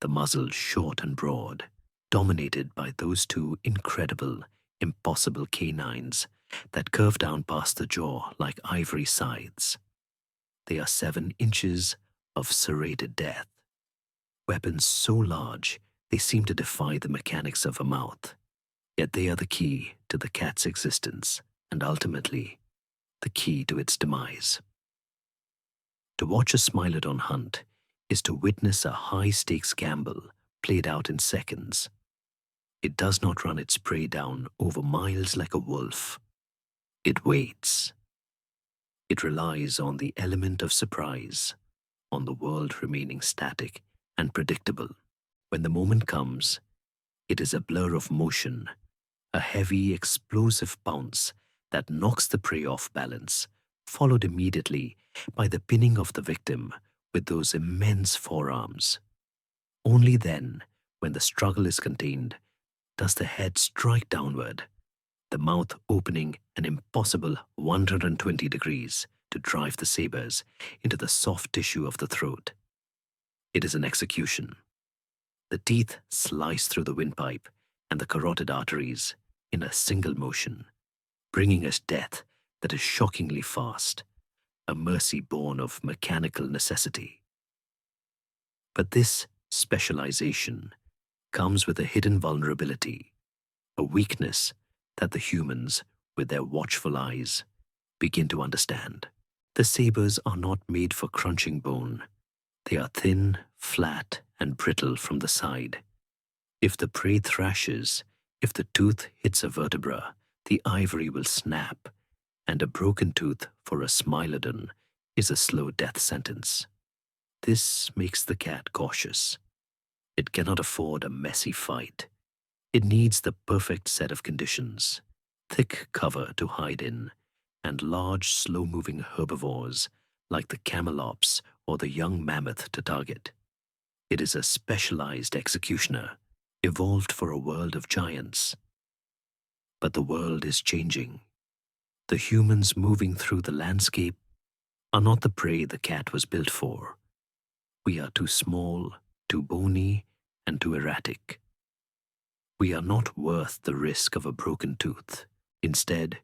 The muzzle short and broad, dominated by those two incredible, impossible canines that curve down past the jaw like ivory scythes. They are 7 inches of serrated death. Weapons so large they seem to defy the mechanics of a mouth. Yet they are the key to the cat's existence, and ultimately, the key to its demise. To watch a Smilodon hunt is to witness a high-stakes gamble played out in seconds. It does not run its prey down over miles like a wolf. It waits. It relies on the element of surprise, on the world remaining static and predictable. When the moment comes, it is a blur of motion, a heavy, explosive bounce that knocks the prey off balance, followed immediately by the pinning of the victim with those immense forearms. Only then, when the struggle is contained, does the head strike downward, the mouth opening an impossible 120 degrees to drive the sabers into the soft tissue of the throat. It is an execution. The teeth slice through the windpipe and the carotid arteries in a single motion, bringing us death that is shockingly fast, a mercy born of mechanical necessity. But this specialization comes with a hidden vulnerability, a weakness that the humans, with their watchful eyes, begin to understand. The sabers are not made for crunching bone. They are thin, flat, and brittle from the side. If the prey thrashes, if the tooth hits a vertebra, the ivory will snap, and a broken tooth for a smilodon is a slow death sentence. This makes the cat cautious. It cannot afford a messy fight. It needs the perfect set of conditions: thick cover to hide in, and large, slow-moving herbivores like the camelops or the young mammoth to target. It is a specialized executioner, evolved for a world of giants. But the world is changing. The humans moving through the landscape are not the prey the cat was built for. We are too small, too bony, and too erratic. We are not worth the risk of a broken tooth. Instead,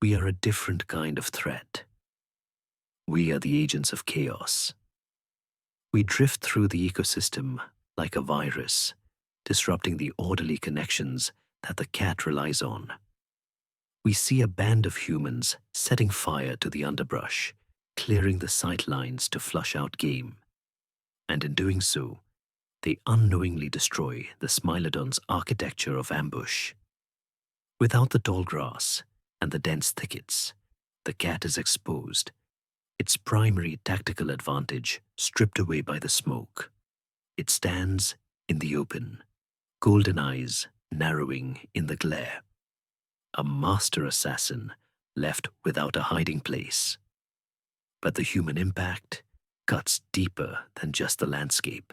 we are a different kind of threat. We are the agents of chaos. We drift through the ecosystem like a virus, disrupting the orderly connections that the cat relies on. We see a band of humans setting fire to the underbrush, clearing the sight lines to flush out game. And in doing so, they unknowingly destroy the smilodon's architecture of ambush. Without the tall grass and the dense thickets, the cat is exposed, its primary tactical advantage stripped away by the smoke. It stands in the open, golden eyes narrowing in the glare. A master assassin left without a hiding place. But the human impact cuts deeper than just the landscape.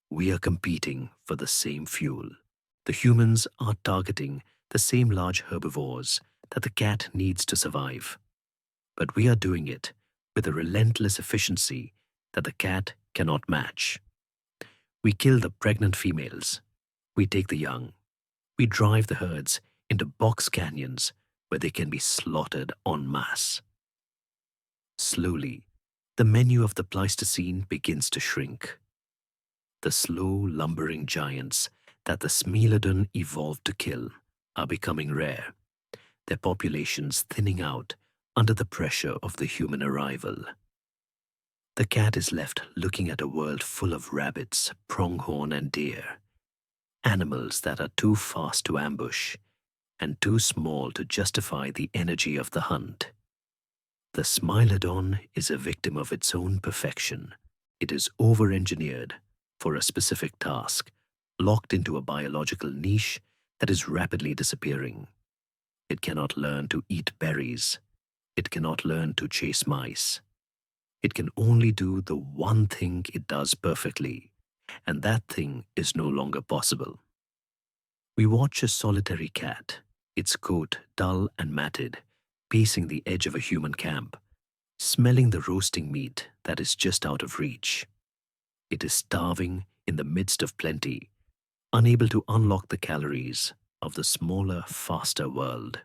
We are competing for the same fuel. The humans are targeting the same large herbivores that the cat needs to survive. But we are doing it with a relentless efficiency that the cat cannot match. We kill the pregnant females. We take the young. We drive the herds into box canyons where they can be slaughtered en masse. Slowly, the menu of the Pleistocene begins to shrink. The slow, lumbering giants that the Smilodon evolved to kill are becoming rare, their populations thinning out under the pressure of the human arrival. The cat is left looking at a world full of rabbits, pronghorn, and deer, animals that are too fast to ambush and too small to justify the energy of the hunt. The Smilodon is a victim of its own perfection. It is over-engineered for a specific task, locked into a biological niche that is rapidly disappearing. It cannot learn to eat berries. It cannot learn to chase mice. It can only do the one thing it does perfectly, and that thing is no longer possible. We watch a solitary cat, its coat dull and matted, pacing the edge of a human camp, smelling the roasting meat that is just out of reach. It is starving in the midst of plenty, unable to unlock the calories of the smaller, faster world.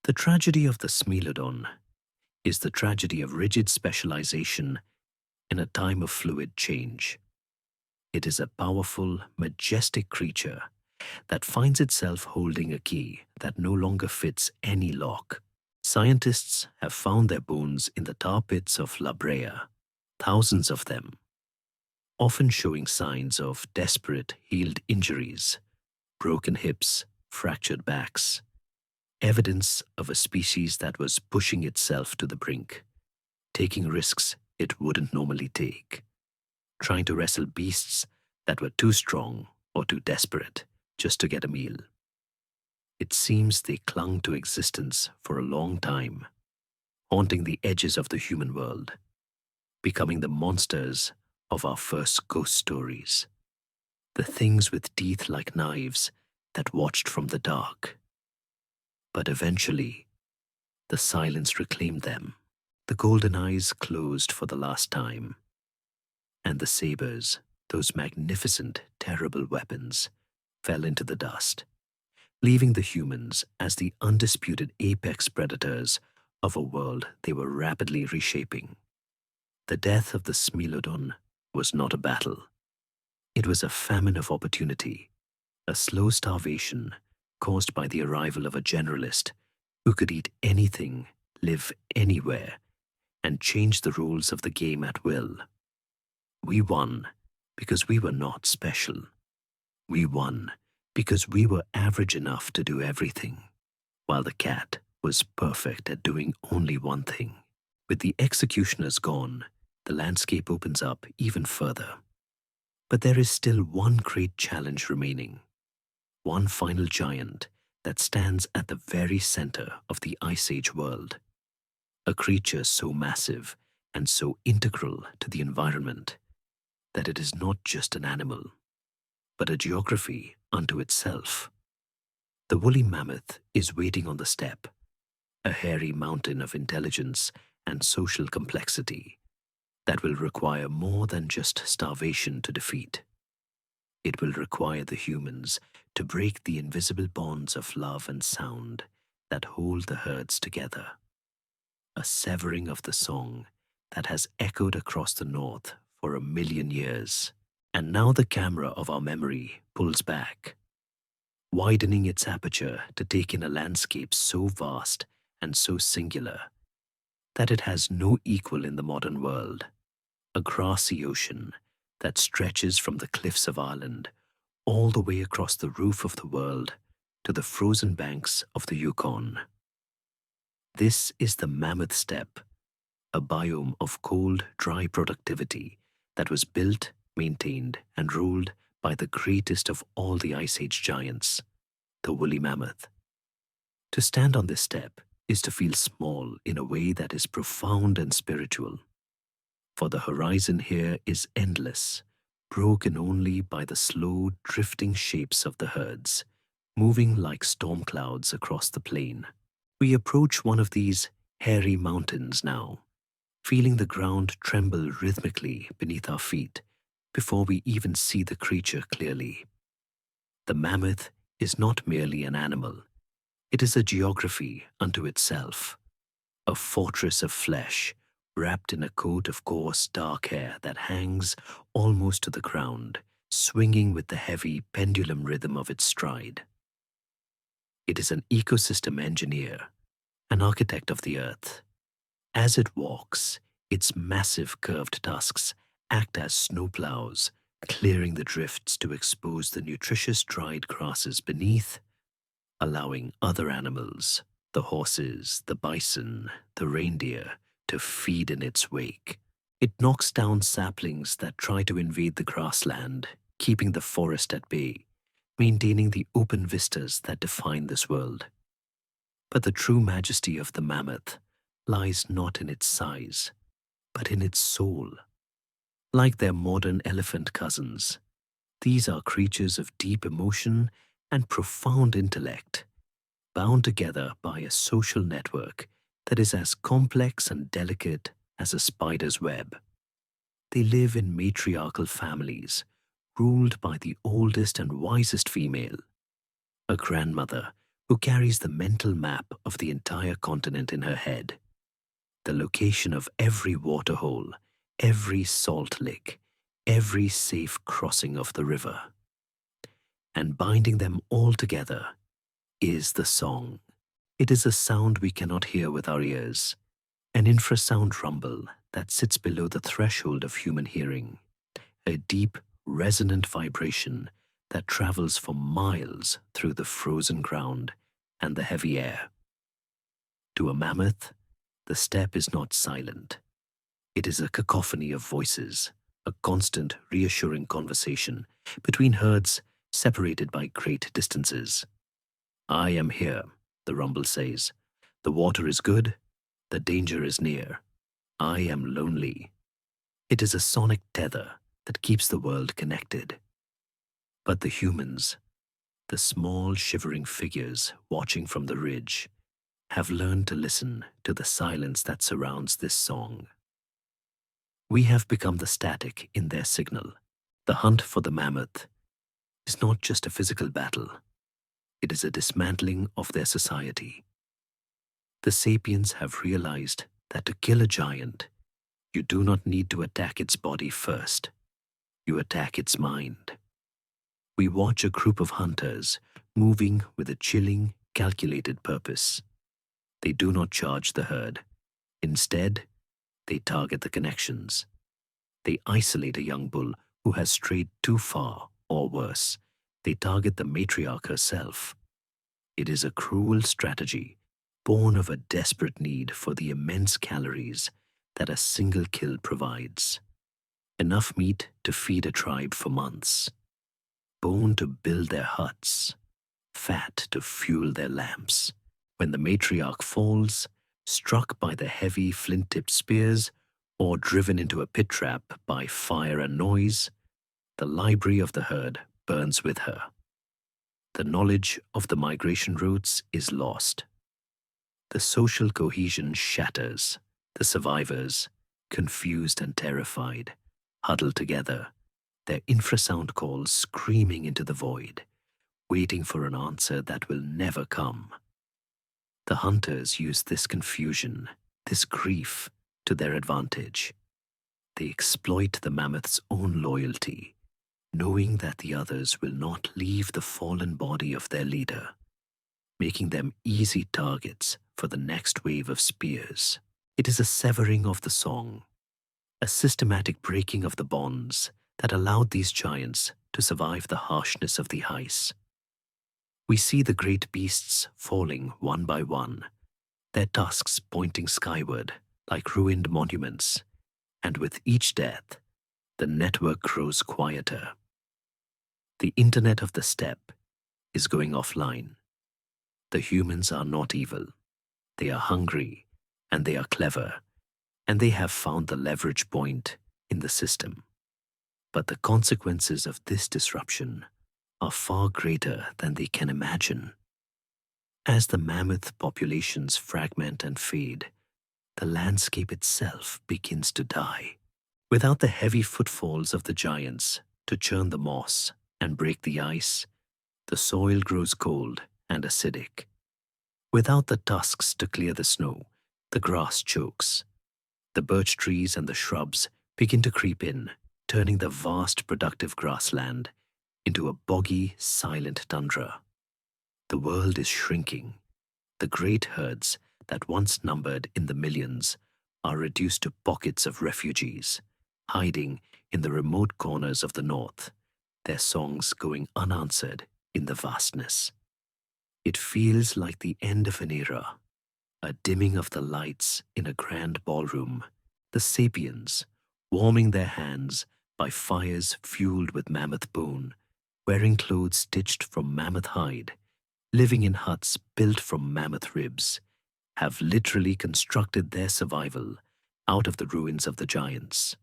The tragedy of the Smilodon is the tragedy of rigid specialization in a time of fluid change. It is a powerful, majestic creature that finds itself holding a key that no longer fits any lock. Scientists have found their bones in the tar pits of La Brea, thousands of them, often showing signs of desperate, healed injuries, broken hips, fractured backs, evidence of a species that was pushing itself to the brink, taking risks it wouldn't normally take, trying to wrestle beasts that were too strong or too desperate just to get a meal. It seems they clung to existence for a long time, haunting the edges of the human world, becoming the monsters of our first ghost stories, the things with teeth like knives that watched from the dark. But eventually, the silence reclaimed them. The golden eyes closed for the last time, and the sabers, those magnificent, terrible weapons, fell into the dust, leaving the humans as the undisputed apex predators of a world they were rapidly reshaping. The death of the Smilodon was not a battle. It was a famine of opportunity, a slow starvation caused by the arrival of a generalist who could eat anything, live anywhere, and change the rules of the game at will. We won because we were not special. We won because we were average enough to do everything, while the cat was perfect at doing only one thing. With the executioners gone, the landscape opens up even further. But there is still one great challenge remaining, one final giant that stands at the very center of the Ice Age world, a creature so massive and so integral to the environment that it is not just an animal, but a geography unto itself. The woolly mammoth is waiting on the steppe, a hairy mountain of intelligence and social complexity that will require more than just starvation to defeat. It will require the humans to break the invisible bonds of love and sound that hold the herds together. A severing of the song that has echoed across the north for 1,000,000 years. And now the camera of our memory pulls back, widening its aperture to take in a landscape so vast and so singular that it has no equal in the modern world. A grassy ocean that stretches from the cliffs of Ireland all the way across the roof of the world to the frozen banks of the Yukon. This is the Mammoth Steppe, a biome of cold, dry productivity that was built, maintained, and ruled by the greatest of all the Ice Age giants, the woolly mammoth. To stand on this steppe is to feel small in a way that is profound and spiritual. For the horizon here is endless, broken only by the slow, drifting shapes of the herds, moving like storm clouds across the plain. We approach one of these hairy mountains now, feeling the ground tremble rhythmically beneath our feet before we even see the creature clearly. The mammoth is not merely an animal. It is a geography unto itself, a fortress of flesh wrapped in a coat of coarse, dark hair that hangs almost to the ground, swinging with the heavy pendulum rhythm of its stride. It is an ecosystem engineer, an architect of the earth. As it walks, its massive curved tusks act as snowplows, clearing the drifts to expose the nutritious dried grasses beneath, allowing other animals, the horses, the bison, the reindeer, to feed in its wake. It knocks down saplings that try to invade the grassland, keeping the forest at bay, maintaining the open vistas that define this world. But the true majesty of the mammoth lies not in its size, but in its soul. Like their modern elephant cousins, these are creatures of deep emotion and profound intellect, bound together by a social network that is as complex and delicate as a spider's web. They live in matriarchal families, ruled by the oldest and wisest female, a grandmother who carries the mental map of the entire continent in her head, the location of every waterhole, every salt lick, every safe crossing of the river. And binding them all together is the song. It is a sound we cannot hear with our ears, an infrasound rumble that sits below the threshold of human hearing, a deep, resonant vibration that travels for miles through the frozen ground and the heavy air. To a mammoth, the steppe is not silent. It is a cacophony of voices, a constant, reassuring conversation between herds separated by great distances. "I am here," the rumble says. "The water is good, the danger is near. I am lonely." It is a sonic tether that keeps the world connected. But the humans, the small shivering figures watching from the ridge, have learned to listen to the silence that surrounds this song. We have become the static in their signal. The hunt for the mammoth is not just a physical battle, it is a dismantling of their society. The sapiens have realized that to kill a giant, you do not need to attack its body first. You attack its mind. We watch a group of hunters moving with a chilling, calculated purpose. They do not charge the herd. Instead, they target the connections. They isolate a young bull who has strayed too far, or worse, they target the matriarch herself. It is a cruel strategy, born of a desperate need for the immense calories that a single kill provides. Enough meat to feed a tribe for months, bone to build their huts, fat to fuel their lamps. When the matriarch falls, struck by the heavy flint-tipped spears, or driven into a pit trap by fire and noise, the library of the herd burns with her. The knowledge of the migration routes is lost. The social cohesion shatters. The survivors, confused and terrified, huddle together, their infrasound calls screaming into the void, waiting for an answer that will never come. The hunters use this confusion, this grief, to their advantage. They exploit the mammoth's own loyalty, knowing that the others will not leave the fallen body of their leader, making them easy targets for the next wave of spears. It is a severing of the song, a systematic breaking of the bonds that allowed these giants to survive the harshness of the ice. We see the great beasts falling one by one, their tusks pointing skyward like ruined monuments, and with each death, the network grows quieter. The internet of the steppe is going offline. The humans are not evil. They are hungry, and they are clever, and they have found the leverage point in the system. But the consequences of this disruption are far greater than they can imagine. As the mammoth populations fragment and fade, the landscape itself begins to die. Without the heavy footfalls of the giants to churn the moss and break the ice, the soil grows cold and acidic. Without the tusks to clear the snow, the grass chokes. The birch trees and the shrubs begin to creep in, turning the vast productive grassland into a boggy, silent tundra. The world is shrinking. The great herds that once numbered in the millions are reduced to pockets of refugees, hiding in the remote corners of the north, their songs going unanswered in the vastness. It feels like the end of an era, a dimming of the lights in a grand ballroom, the sapiens warming their hands by fires fueled with mammoth bone, wearing clothes stitched from mammoth hide, living in huts built from mammoth ribs, have literally constructed their survival out of the ruins of the giants.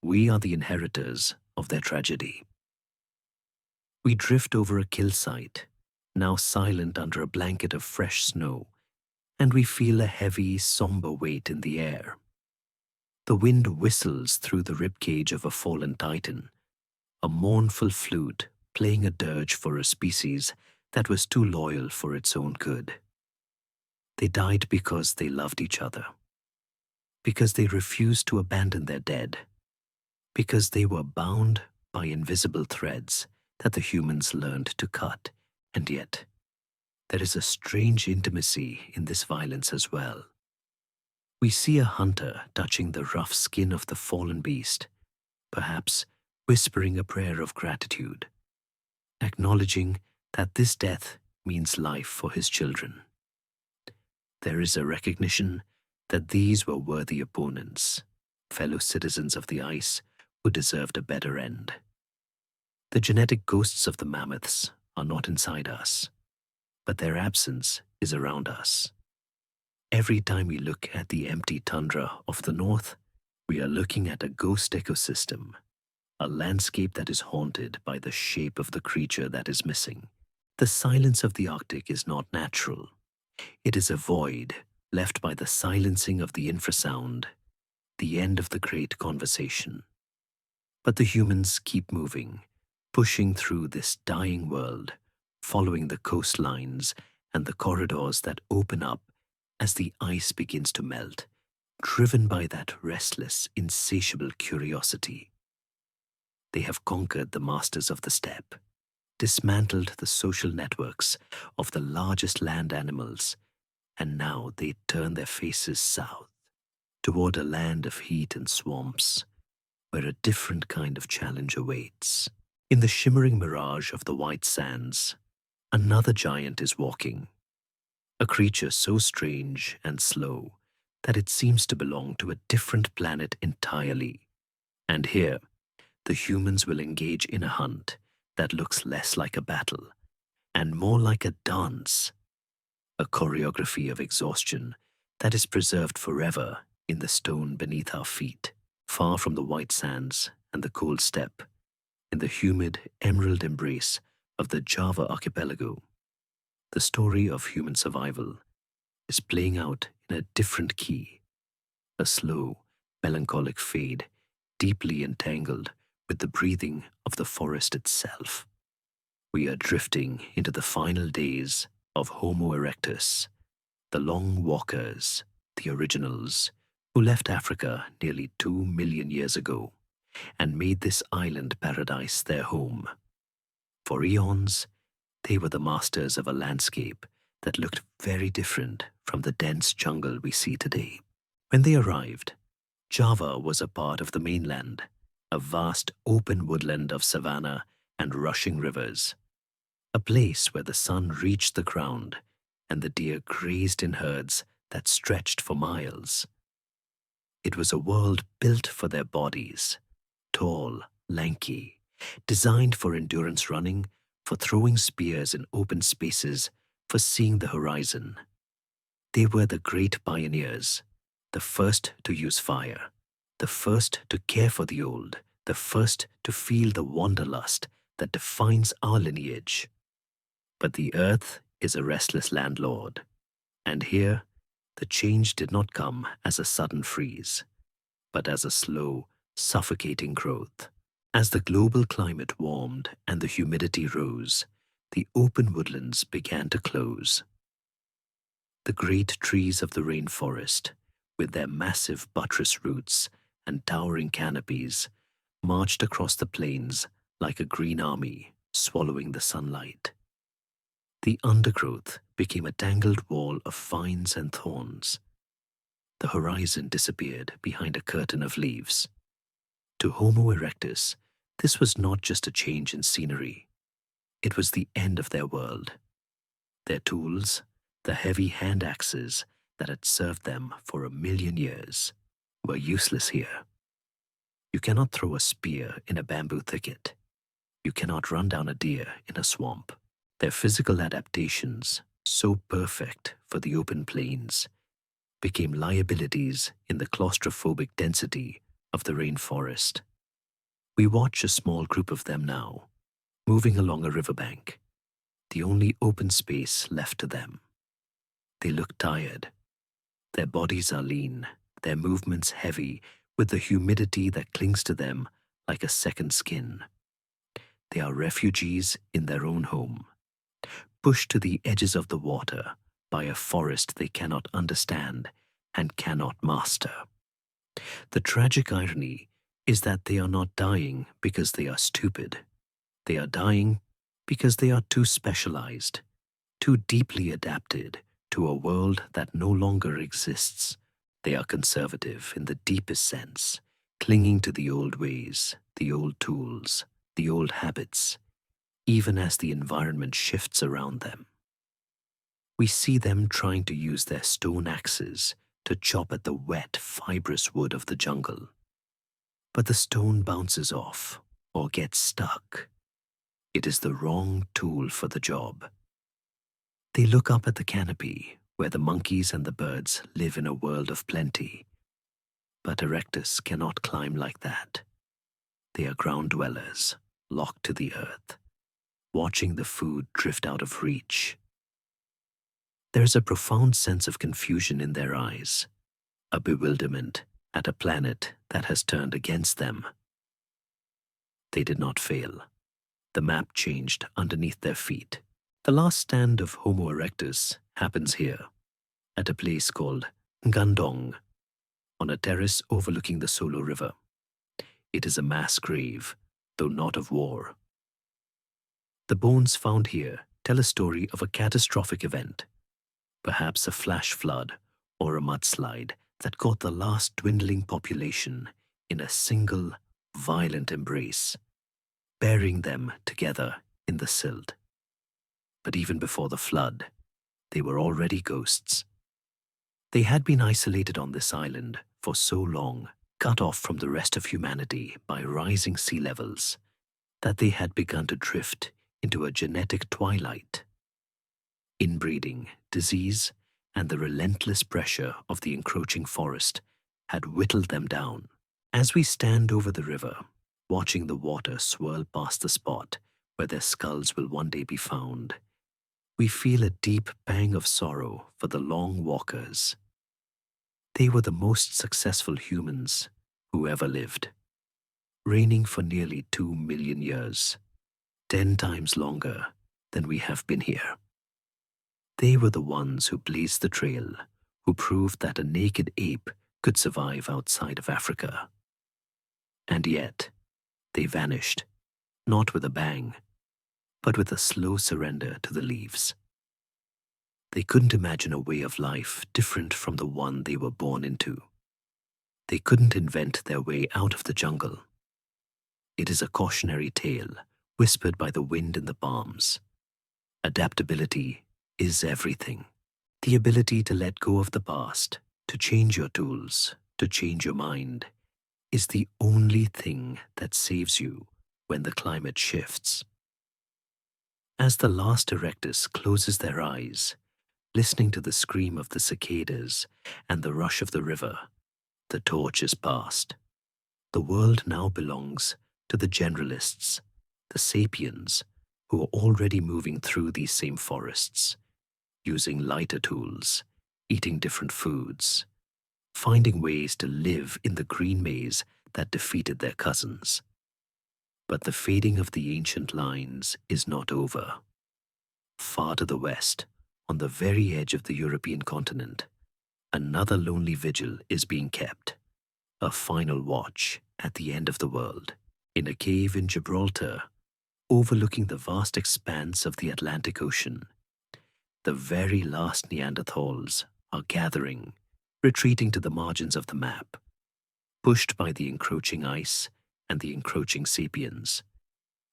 We are the inheritors of their tragedy. We drift over a kill site, now silent under a blanket of fresh snow, and we feel a heavy, somber weight in the air. The wind whistles through the ribcage of a fallen titan, a mournful flute playing a dirge for a species that was too loyal for its own good. They died because they loved each other, because they refused to abandon their dead, because they were bound by invisible threads that the humans learned to cut. And yet, there is a strange intimacy in this violence as well. We see a hunter touching the rough skin of the fallen beast, perhaps whispering a prayer of gratitude. acknowledging that this death means life for his children. There is a recognition that these were worthy opponents, fellow citizens of the ice who deserved a better end. The genetic ghosts of the mammoths are not inside us, but their absence is around us. Every time we look at the empty tundra of the north, we are looking at a ghost ecosystem, a landscape that is haunted by the shape of the creature that is missing. The silence of the Arctic is not natural. It is a void left by the silencing of the infrasound, the end of the great conversation. But the humans keep moving, pushing through this dying world, following the coastlines and the corridors that open up as the ice begins to melt, driven by that restless, insatiable curiosity. They have conquered the masters of the steppe, dismantled the social networks of the largest land animals, and now they turn their faces south, toward a land of heat and swamps, where a different kind of challenge awaits. In the shimmering mirage of the white sands, another giant is walking, a creature so strange and slow that it seems to belong to a different planet entirely. And here, the humans will engage in a hunt that looks less like a battle and more like a dance, a choreography of exhaustion that is preserved forever in the stone beneath our feet, far from the white sands and the cold steppe, in the humid emerald embrace of the Java archipelago. The story of human survival is playing out in a different key, a slow, melancholic fade, deeply entangled with the breathing of the forest itself. We are drifting into the final days of Homo erectus, the long walkers, the originals, who left Africa nearly 2 million years ago and made this island paradise their home. For eons, they were the masters of a landscape that looked very different from the dense jungle we see today. When they arrived, Java was a part of the mainland, a vast open woodland of savanna and rushing rivers, a place where the sun reached the ground and the deer grazed in herds that stretched for miles. It was a world built for their bodies, tall, lanky, designed for endurance running, for throwing spears in open spaces, for seeing the horizon. They were the great pioneers, the first to use fire, the first to care for the old, the first to feel the wanderlust that defines our lineage. But the earth is a restless landlord, and here the change did not come as a sudden freeze, but as a slow, suffocating growth. As the global climate warmed and the humidity rose, the open woodlands began to close. The great trees of the rainforest, with their massive buttress roots and towering canopies, marched across the plains like a green army swallowing the sunlight. The undergrowth became a tangled wall of vines and thorns. The horizon disappeared behind a curtain of leaves. To Homo erectus, this was not just a change in scenery. It was the end of their world. Their tools, the heavy hand axes that had served them for 1,000,000 years, were useless here. You cannot throw a spear in a bamboo thicket. You cannot run down a deer in a swamp. Their physical adaptations, so perfect for the open plains, became liabilities in the claustrophobic density of the rainforest. We watch a small group of them now, moving along a riverbank, the only open space left to them. They look tired. Their bodies are lean, their movements heavy, with the humidity that clings to them like a second skin. They are refugees in their own home, pushed to the edges of the water by a forest they cannot understand and cannot master. The tragic irony is that they are not dying because they are stupid. They are dying because they are too specialized, too deeply adapted to a world that no longer exists. They are conservative in the deepest sense, clinging to the old ways, the old tools, the old habits, even as the environment shifts around them. We see them trying to use their stone axes to chop at the wet, fibrous wood of the jungle. But the stone bounces off or gets stuck. It is the wrong tool for the job. They look up at the canopy where the monkeys and the birds live in a world of plenty. But erectus cannot climb like that. They are ground dwellers, locked to the earth, watching the food drift out of reach. There is a profound sense of confusion in their eyes, a bewilderment at a planet that has turned against them. They did not fail. The map changed underneath their feet. The last stand of Homo erectus happens here, at a place called Ngandong, on a terrace overlooking the Solo River. It is a mass grave, though not of war. The bones found here tell a story of a catastrophic event, perhaps a flash flood or a mudslide that caught the last dwindling population in a single, violent embrace, burying them together in the silt. But even before the flood, they were already ghosts. They had been isolated on this island for so long, cut off from the rest of humanity by rising sea levels, that they had begun to drift into a genetic twilight. Inbreeding, disease, and the relentless pressure of the encroaching forest had whittled them down. As we stand over the river, watching the water swirl past the spot where their skulls will one day be found, we feel a deep pang of sorrow for the long walkers. They were the most successful humans who ever lived, reigning for nearly 2 million years, 10 times longer than we have been here. They were the ones who blazed the trail, who proved that a naked ape could survive outside of Africa. And yet, they vanished, not with a bang, but with a slow surrender to the leaves. They couldn't imagine a way of life different from the one they were born into. They couldn't invent their way out of the jungle. It is a cautionary tale whispered by the wind in the palms. Adaptability is everything. The ability to let go of the past, to change your tools, to change your mind, is the only thing that saves you when the climate shifts. As the last erectus closes their eyes, listening to the scream of the cicadas and the rush of the river, the torch is passed. The world now belongs to the generalists, the sapiens, who are already moving through these same forests, using lighter tools, eating different foods, finding ways to live in the green maze that defeated their cousins. But the fading of the ancient lines is not over. Far to the west, on the very edge of the European continent, another lonely vigil is being kept, a final watch at the end of the world, in a cave in Gibraltar, overlooking the vast expanse of the Atlantic Ocean. The very last Neanderthals are gathering, retreating to the margins of the map, pushed by the encroaching ice and the encroaching sapiens,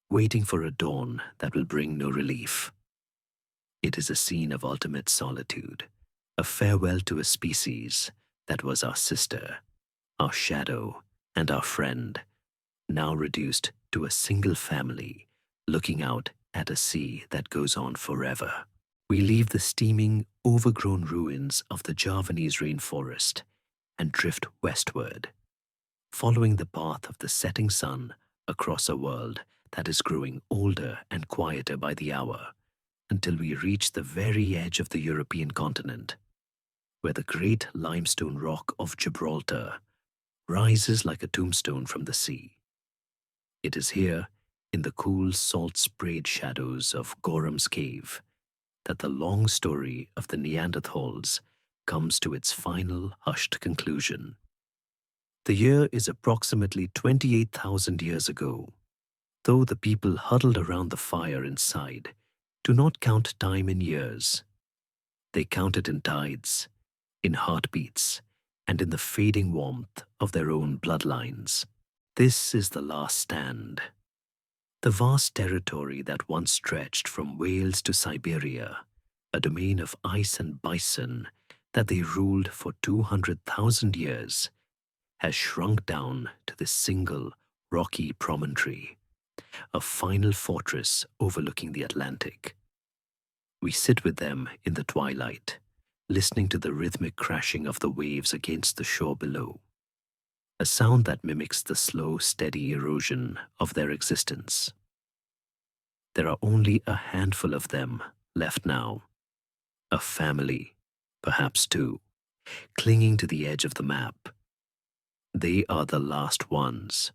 waiting for a dawn that will bring no relief. It is a scene of ultimate solitude, a farewell to a species that was our sister, our shadow, and our friend, now reduced to a single family, looking out at a sea that goes on forever. We leave the steaming, overgrown ruins of the Javanese rainforest and drift westward, following the path of the setting sun across a world that is growing older and quieter by the hour, until we reach the very edge of the European continent, where the great limestone rock of Gibraltar rises like a tombstone from the sea. It is here, in the cool, salt-sprayed shadows of Gorham's Cave, that the long story of the Neanderthals comes to its final, hushed conclusion. The year is approximately 28,000 years ago. Though the people huddled around the fire inside do not count time in years, they count it in tides, in heartbeats, and in the fading warmth of their own bloodlines. This is the last stand. The vast territory that once stretched from Wales to Siberia, a domain of ice and bison that they ruled for 200,000 years, has shrunk down to this single rocky promontory, a final fortress overlooking the Atlantic. We sit with them in the twilight, listening to the rhythmic crashing of the waves against the shore below, a sound that mimics the slow, steady erosion of their existence. There are only a handful of them left now, a family, perhaps two, clinging to the edge of the map. They are the last ones,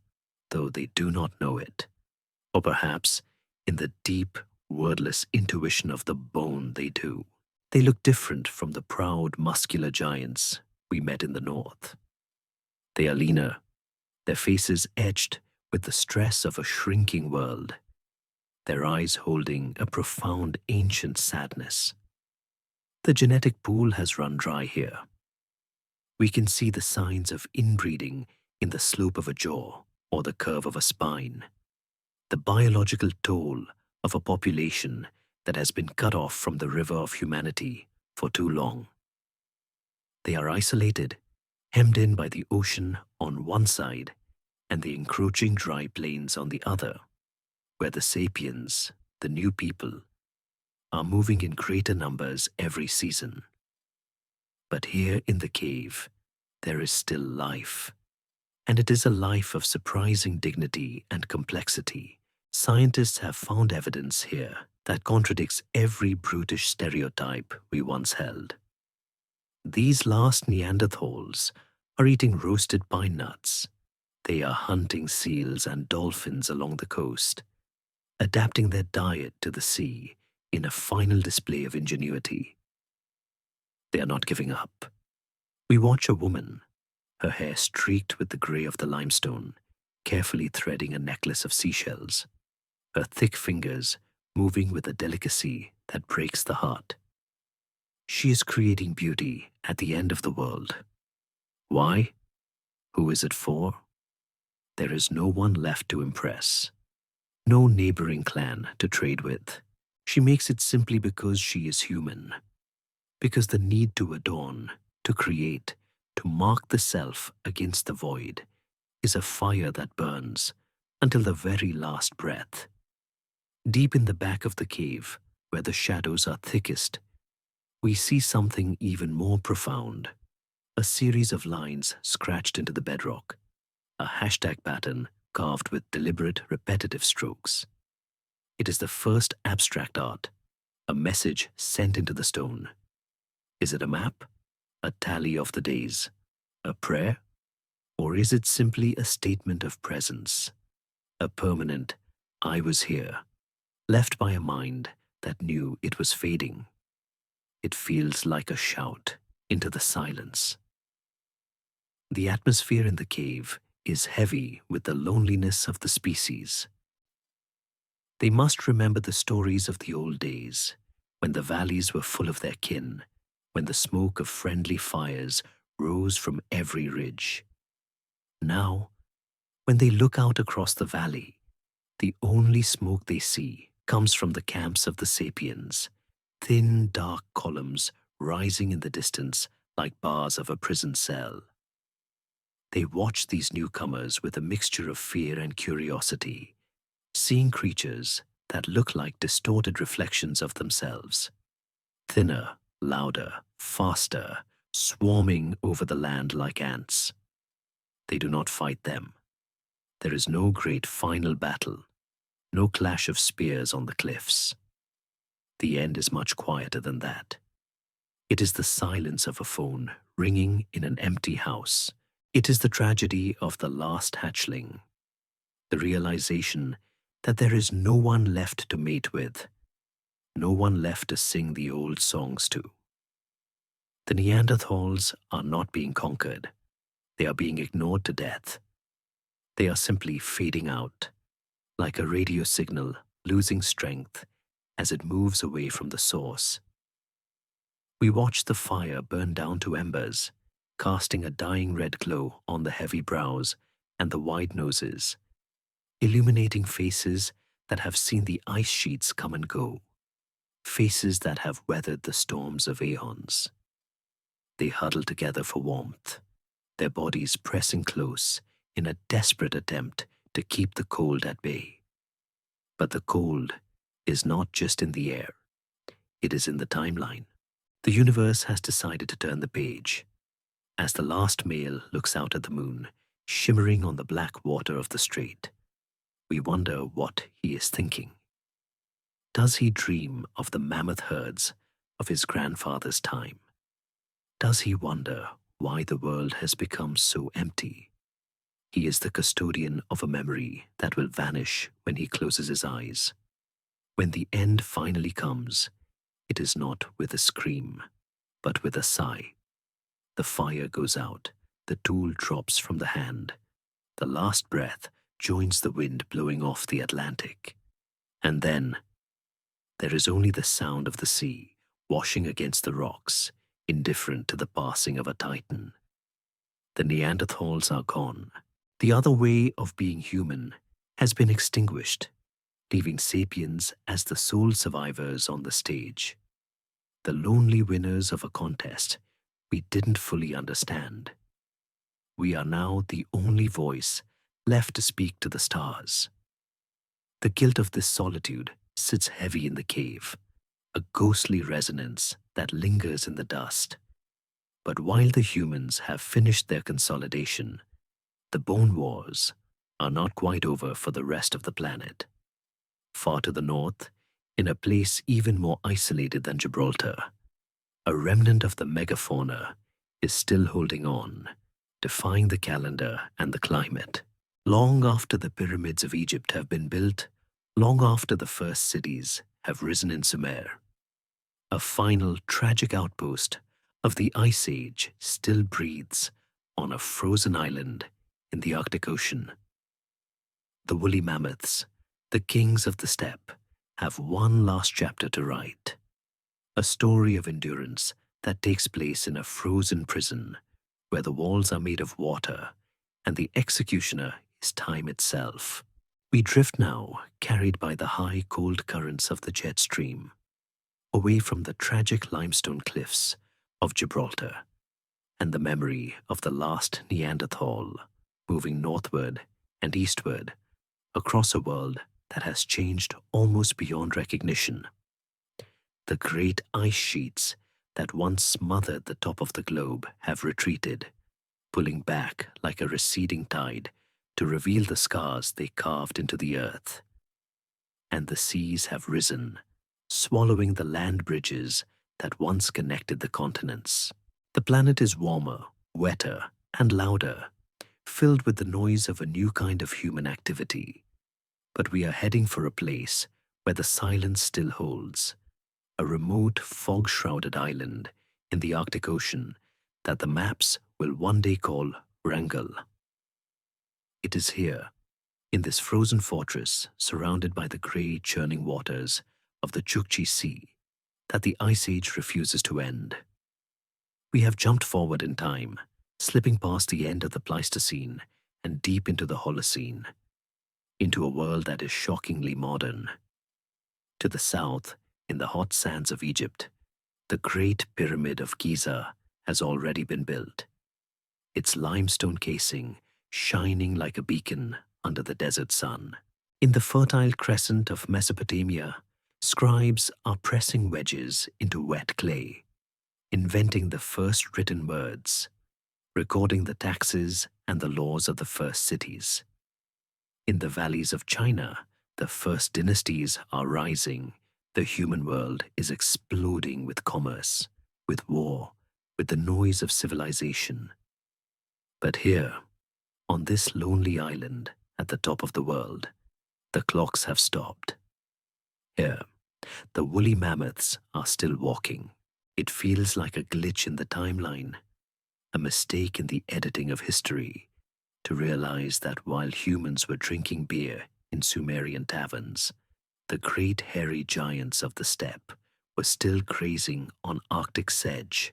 though they do not know it. Or perhaps, in the deep, wordless intuition of the bone, they do. They look different from the proud, muscular giants we met in the north. They are leaner, their faces etched with the stress of a shrinking world, their eyes holding a profound, ancient sadness. The genetic pool has run dry here. We can see the signs of inbreeding in the slope of a jaw or the curve of a spine, the biological toll of a population that has been cut off from the river of humanity for too long. They are isolated, hemmed in by the ocean on one side and the encroaching dry plains on the other, where the sapiens, the new people, are moving in greater numbers every season. But here in the cave, there is still life, and it is a life of surprising dignity and complexity. Scientists have found evidence here that contradicts every brutish stereotype we once held. These last Neanderthals are eating roasted pine nuts. They are hunting seals and dolphins along the coast, adapting their diet to the sea in a final display of ingenuity. They are not giving up. We watch a woman, her hair streaked with the grey of the limestone, carefully threading a necklace of seashells, her thick fingers moving with a delicacy that breaks the heart. She is creating beauty at the end of the world. Why? Who is it for? There is no one left to impress, no neighboring clan to trade with. She makes it simply because she is human, because the need to adorn, to create, to mark the self against the void is a fire that burns until the very last breath. Deep in the back of the cave, where the shadows are thickest, we see something even more profound, a series of lines scratched into the bedrock, a hashtag pattern carved with deliberate, repetitive strokes. It is the first abstract art, a message sent into the stone. Is it a map, a tally of the days, a prayer? Or is it simply a statement of presence, a permanent, I was here, left by a mind that knew it was fading? It feels like a shout into the silence. The atmosphere in the cave is heavy with the loneliness of the species. They must remember the stories of the old days, when the valleys were full of their kin, when the smoke of friendly fires rose from every ridge. Now, when they look out across the valley, the only smoke they see comes from the camps of the sapiens, thin, dark columns rising in the distance like bars of a prison cell. They watch these newcomers with a mixture of fear and curiosity, seeing creatures that look like distorted reflections of themselves, thinner, louder, faster, swarming over the land like ants. They do not fight them. There is no great final battle, no clash of spears on the cliffs. The end is much quieter than that. It is the silence of a phone ringing in an empty house. It is the tragedy of the last hatchling, the realization that there is no one left to mate with, no one left to sing the old songs to. The Neanderthals are not being conquered. They are being ignored to death. They are simply fading out, like a radio signal losing strength as it moves away from the source. We watch the fire burn down to embers, casting a dying red glow on the heavy brows and the wide noses, illuminating faces that have seen the ice sheets come and go, faces that have weathered the storms of aeons. They huddle together for warmth, their bodies pressing close in a desperate attempt to keep the cold at bay. But the cold is not just in the air, it is in the timeline. The universe has decided to turn the page. As the last male looks out at the moon, shimmering on the black water of the strait, we wonder what he is thinking. Does he dream of the mammoth herds of his grandfather's time? Does he wonder why the world has become so empty? He is the custodian of a memory that will vanish when he closes his eyes. When the end finally comes, it is not with a scream, but with a sigh. The fire goes out, the tool drops from the hand, the last breath joins the wind blowing off the Atlantic. And then, there is only the sound of the sea washing against the rocks, indifferent to the passing of a titan. The Neanderthals are gone. The other way of being human has been extinguished, leaving sapiens as the sole survivors on the stage. The lonely winners of a contest we didn't fully understand. We are now the only voice left to speak to the stars. The guilt of this solitude sits heavy in the cave, a ghostly resonance that lingers in the dust. But while the humans have finished their consolidation, the bone wars are not quite over for the rest of the planet. Far to the north, in a place even more isolated than Gibraltar, a remnant of the megafauna is still holding on, defying the calendar and the climate. Long after the pyramids of Egypt have been built, long after the first cities have risen in Sumer, a final tragic outpost of the Ice Age still breathes on a frozen island in the Arctic Ocean. The woolly mammoths, the kings of the steppe, have one last chapter to write. A story of endurance that takes place in a frozen prison where the walls are made of water and the executioner is time itself. We drift now, carried by the high, cold currents of the jet stream, away from the tragic limestone cliffs of Gibraltar and the memory of the last Neanderthal, moving northward and eastward across a world that has changed almost beyond recognition. The great ice sheets that once smothered the top of the globe have retreated, pulling back like a receding tide to reveal the scars they carved into the earth. And the seas have risen, swallowing the land bridges that once connected the continents. The planet is warmer, wetter, and louder, filled with the noise of a new kind of human activity. But we are heading for a place where the silence still holds, a remote, fog-shrouded island in the Arctic Ocean that the maps will one day call Wrangel. It is here, in this frozen fortress surrounded by the grey, churning waters of the Chukchi Sea, that the Ice Age refuses to end. We have jumped forward in time, slipping past the end of the Pleistocene and deep into the Holocene, into a world that is shockingly modern. To the south, in the hot sands of Egypt, the Great Pyramid of Giza has already been built, its limestone casing shining like a beacon under the desert sun. In the fertile crescent of Mesopotamia, scribes are pressing wedges into wet clay, inventing the first written words, recording the taxes and the laws of the first cities. In the valleys of China, the first dynasties are rising. The human world is exploding with commerce, with war, with the noise of civilization. But here, on this lonely island at the top of the world, the clocks have stopped. Here, the woolly mammoths are still walking. It feels like a glitch in the timeline, a mistake in the editing of history, to realize that while humans were drinking beer in Sumerian taverns, the great hairy giants of the steppe were still grazing on Arctic sedge,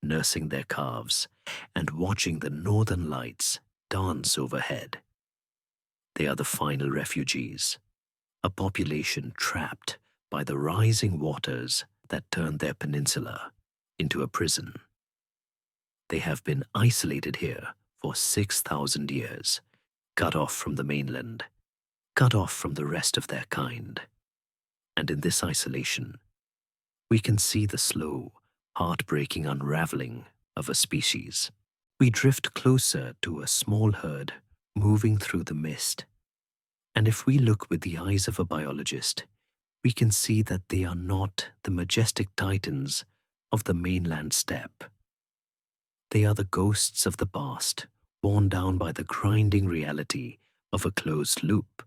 nursing their calves and watching the northern lights dance overhead. They are the final refugees, a population trapped by the rising waters that turned their peninsula into a prison. They have been isolated here for 6,000 years, cut off from the mainland, cut off from the rest of their kind. And in this isolation, we can see the slow, heartbreaking unraveling of a species. We drift closer to a small herd moving through the mist. And if we look with the eyes of a biologist, we can see that they are not the majestic titans of the mainland steppe. They are the ghosts of the past, worn down by the grinding reality of a closed loop.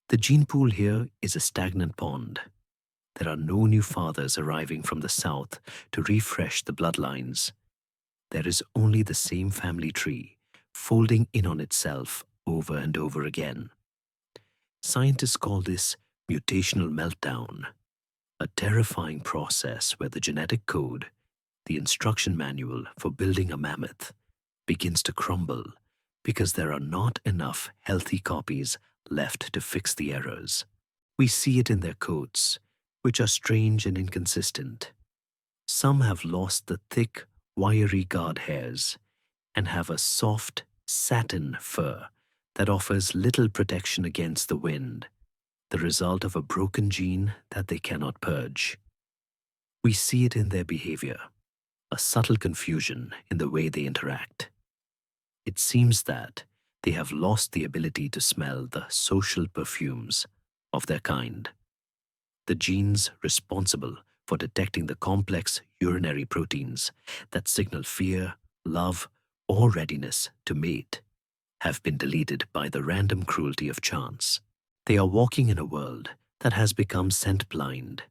The gene pool here is a stagnant pond. There are no new fathers arriving from the south to refresh the bloodlines. There is only the same family tree, folding in on itself over and over again. Scientists call this mutational meltdown, a terrifying process where the genetic code, the instruction manual for building a mammoth, begins to crumble because there are not enough healthy copies left to fix the errors. We see it in their coats, which are strange and inconsistent. Some have lost the thick, wiry guard hairs and have a soft, satin fur that offers little protection against the wind, the result of a broken gene that they cannot purge. We see it in their behavior, a subtle confusion in the way they interact. It seems that they have lost the ability to smell the social perfumes of their kind. The genes responsible for detecting the complex urinary proteins that signal fear, love, or readiness to mate have been deleted by the random cruelty of chance. They are walking in a world that has become scent blind,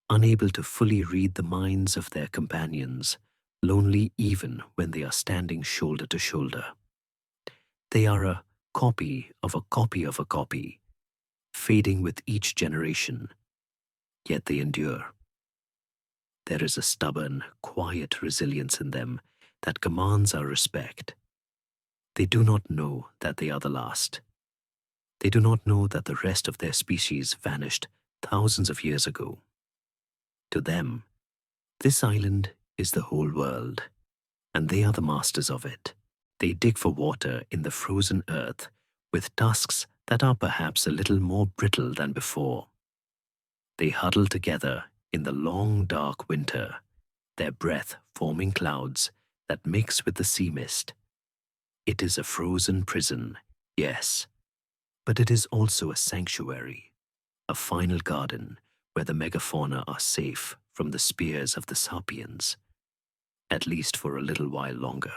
unable to fully read the minds of their companions, lonely even when they are standing shoulder to shoulder. They are a copy of a copy of a copy, fading with each generation, yet they endure. There is a stubborn, quiet resilience in them that commands our respect. They do not know that they are the last. They do not know that the rest of their species vanished thousands of years ago. To them, this island is the whole world, and they are the masters of it. They dig for water in the frozen earth with tusks that are perhaps a little more brittle than before. They huddle together in the long, dark winter, their breath forming clouds that mix with the sea mist. It is a frozen prison, yes, but it is also a sanctuary, a final garden where the megafauna are safe from the spears of the sapiens, at least for a little while longer.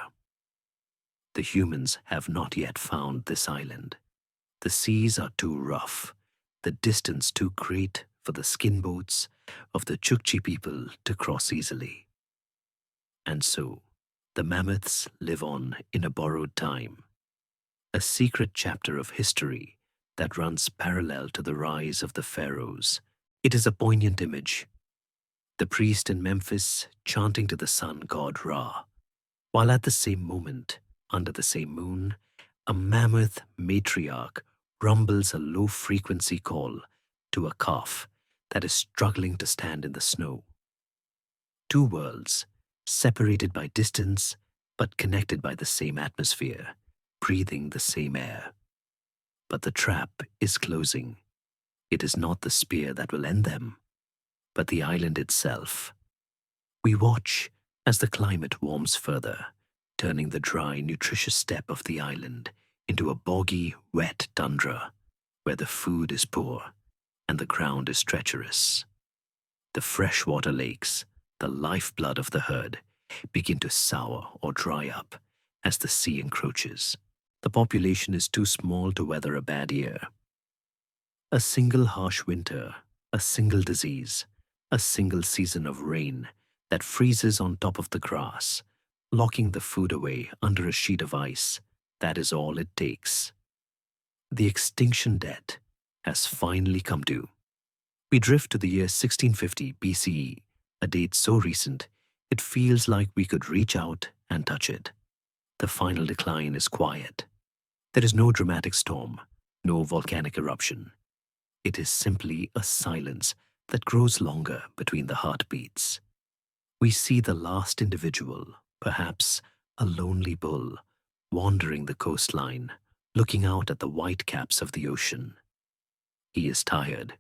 The humans have not yet found this island. The seas are too rough, the distance too great for the skin boats of the Chukchi people to cross easily. And so, the mammoths live on in a borrowed time, a secret chapter of history that runs parallel to the rise of the pharaohs. It is a poignant image. The priest in Memphis chanting to the sun god Ra, while at the same moment, under the same moon, a mammoth matriarch rumbles a low-frequency call to a calf that is struggling to stand in the snow. Two worlds, separated by distance but connected by the same atmosphere, breathing the same air. But the trap is closing. It is not the spear that will end them, but the island itself. We watch as the climate warms further, turning the dry, nutritious steppe of the island into a boggy, wet tundra where the food is poor and the ground is treacherous. The freshwater lakes, the lifeblood of the herd, begin to sour or dry up as the sea encroaches. The population is too small to weather a bad year. A single harsh winter, a single disease, a single season of rain that freezes on top of the grass, locking the food away under a sheet of ice. That is all it takes. The extinction debt has finally come due. We drift to the year 1650 BCE, a date so recent it feels like we could reach out and touch it. The final decline is quiet. There is no dramatic storm, no volcanic eruption. It is simply a silence that grows longer between the heartbeats. We see the last individual, perhaps a lonely bull, wandering the coastline, looking out at the white caps of the ocean. He is tired.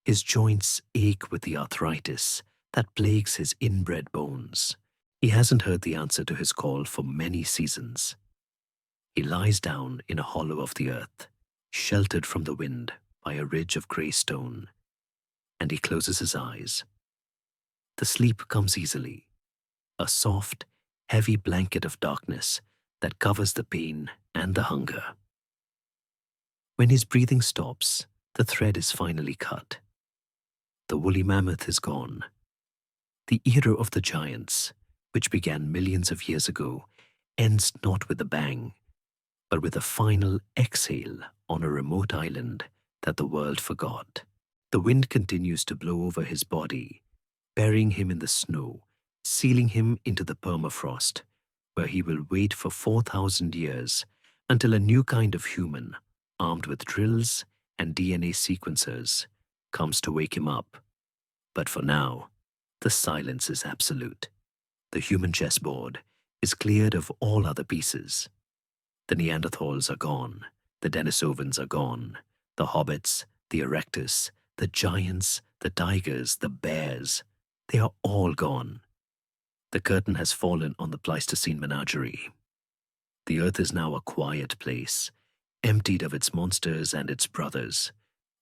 His joints ache with the arthritis that plagues his inbred bones. He hasn't heard the answer to his call for many seasons. He lies down in a hollow of the earth, sheltered from the wind by a ridge of grey stone, and he closes his eyes. The sleep comes easily, a soft, heavy blanket of darkness that covers the pain and the hunger. When his breathing stops, the thread is finally cut. The woolly mammoth is gone. The era of the giants, which began millions of years ago, ends not with a bang, but with a final exhale on a remote island that the world forgot. The wind continues to blow over his body, burying him in the snow, sealing him into the permafrost, where he will wait for 4,000 years until a new kind of human, armed with drills and DNA sequencers, comes to wake him up. But for now, the silence is absolute. The human chessboard is cleared of all other pieces. The Neanderthals are gone, the Denisovans are gone, the hobbits, the erectus, the giants, the tigers, the bears, they are all gone. The curtain has fallen on the Pleistocene menagerie. The earth is now a quiet place, emptied of its monsters and its brothers,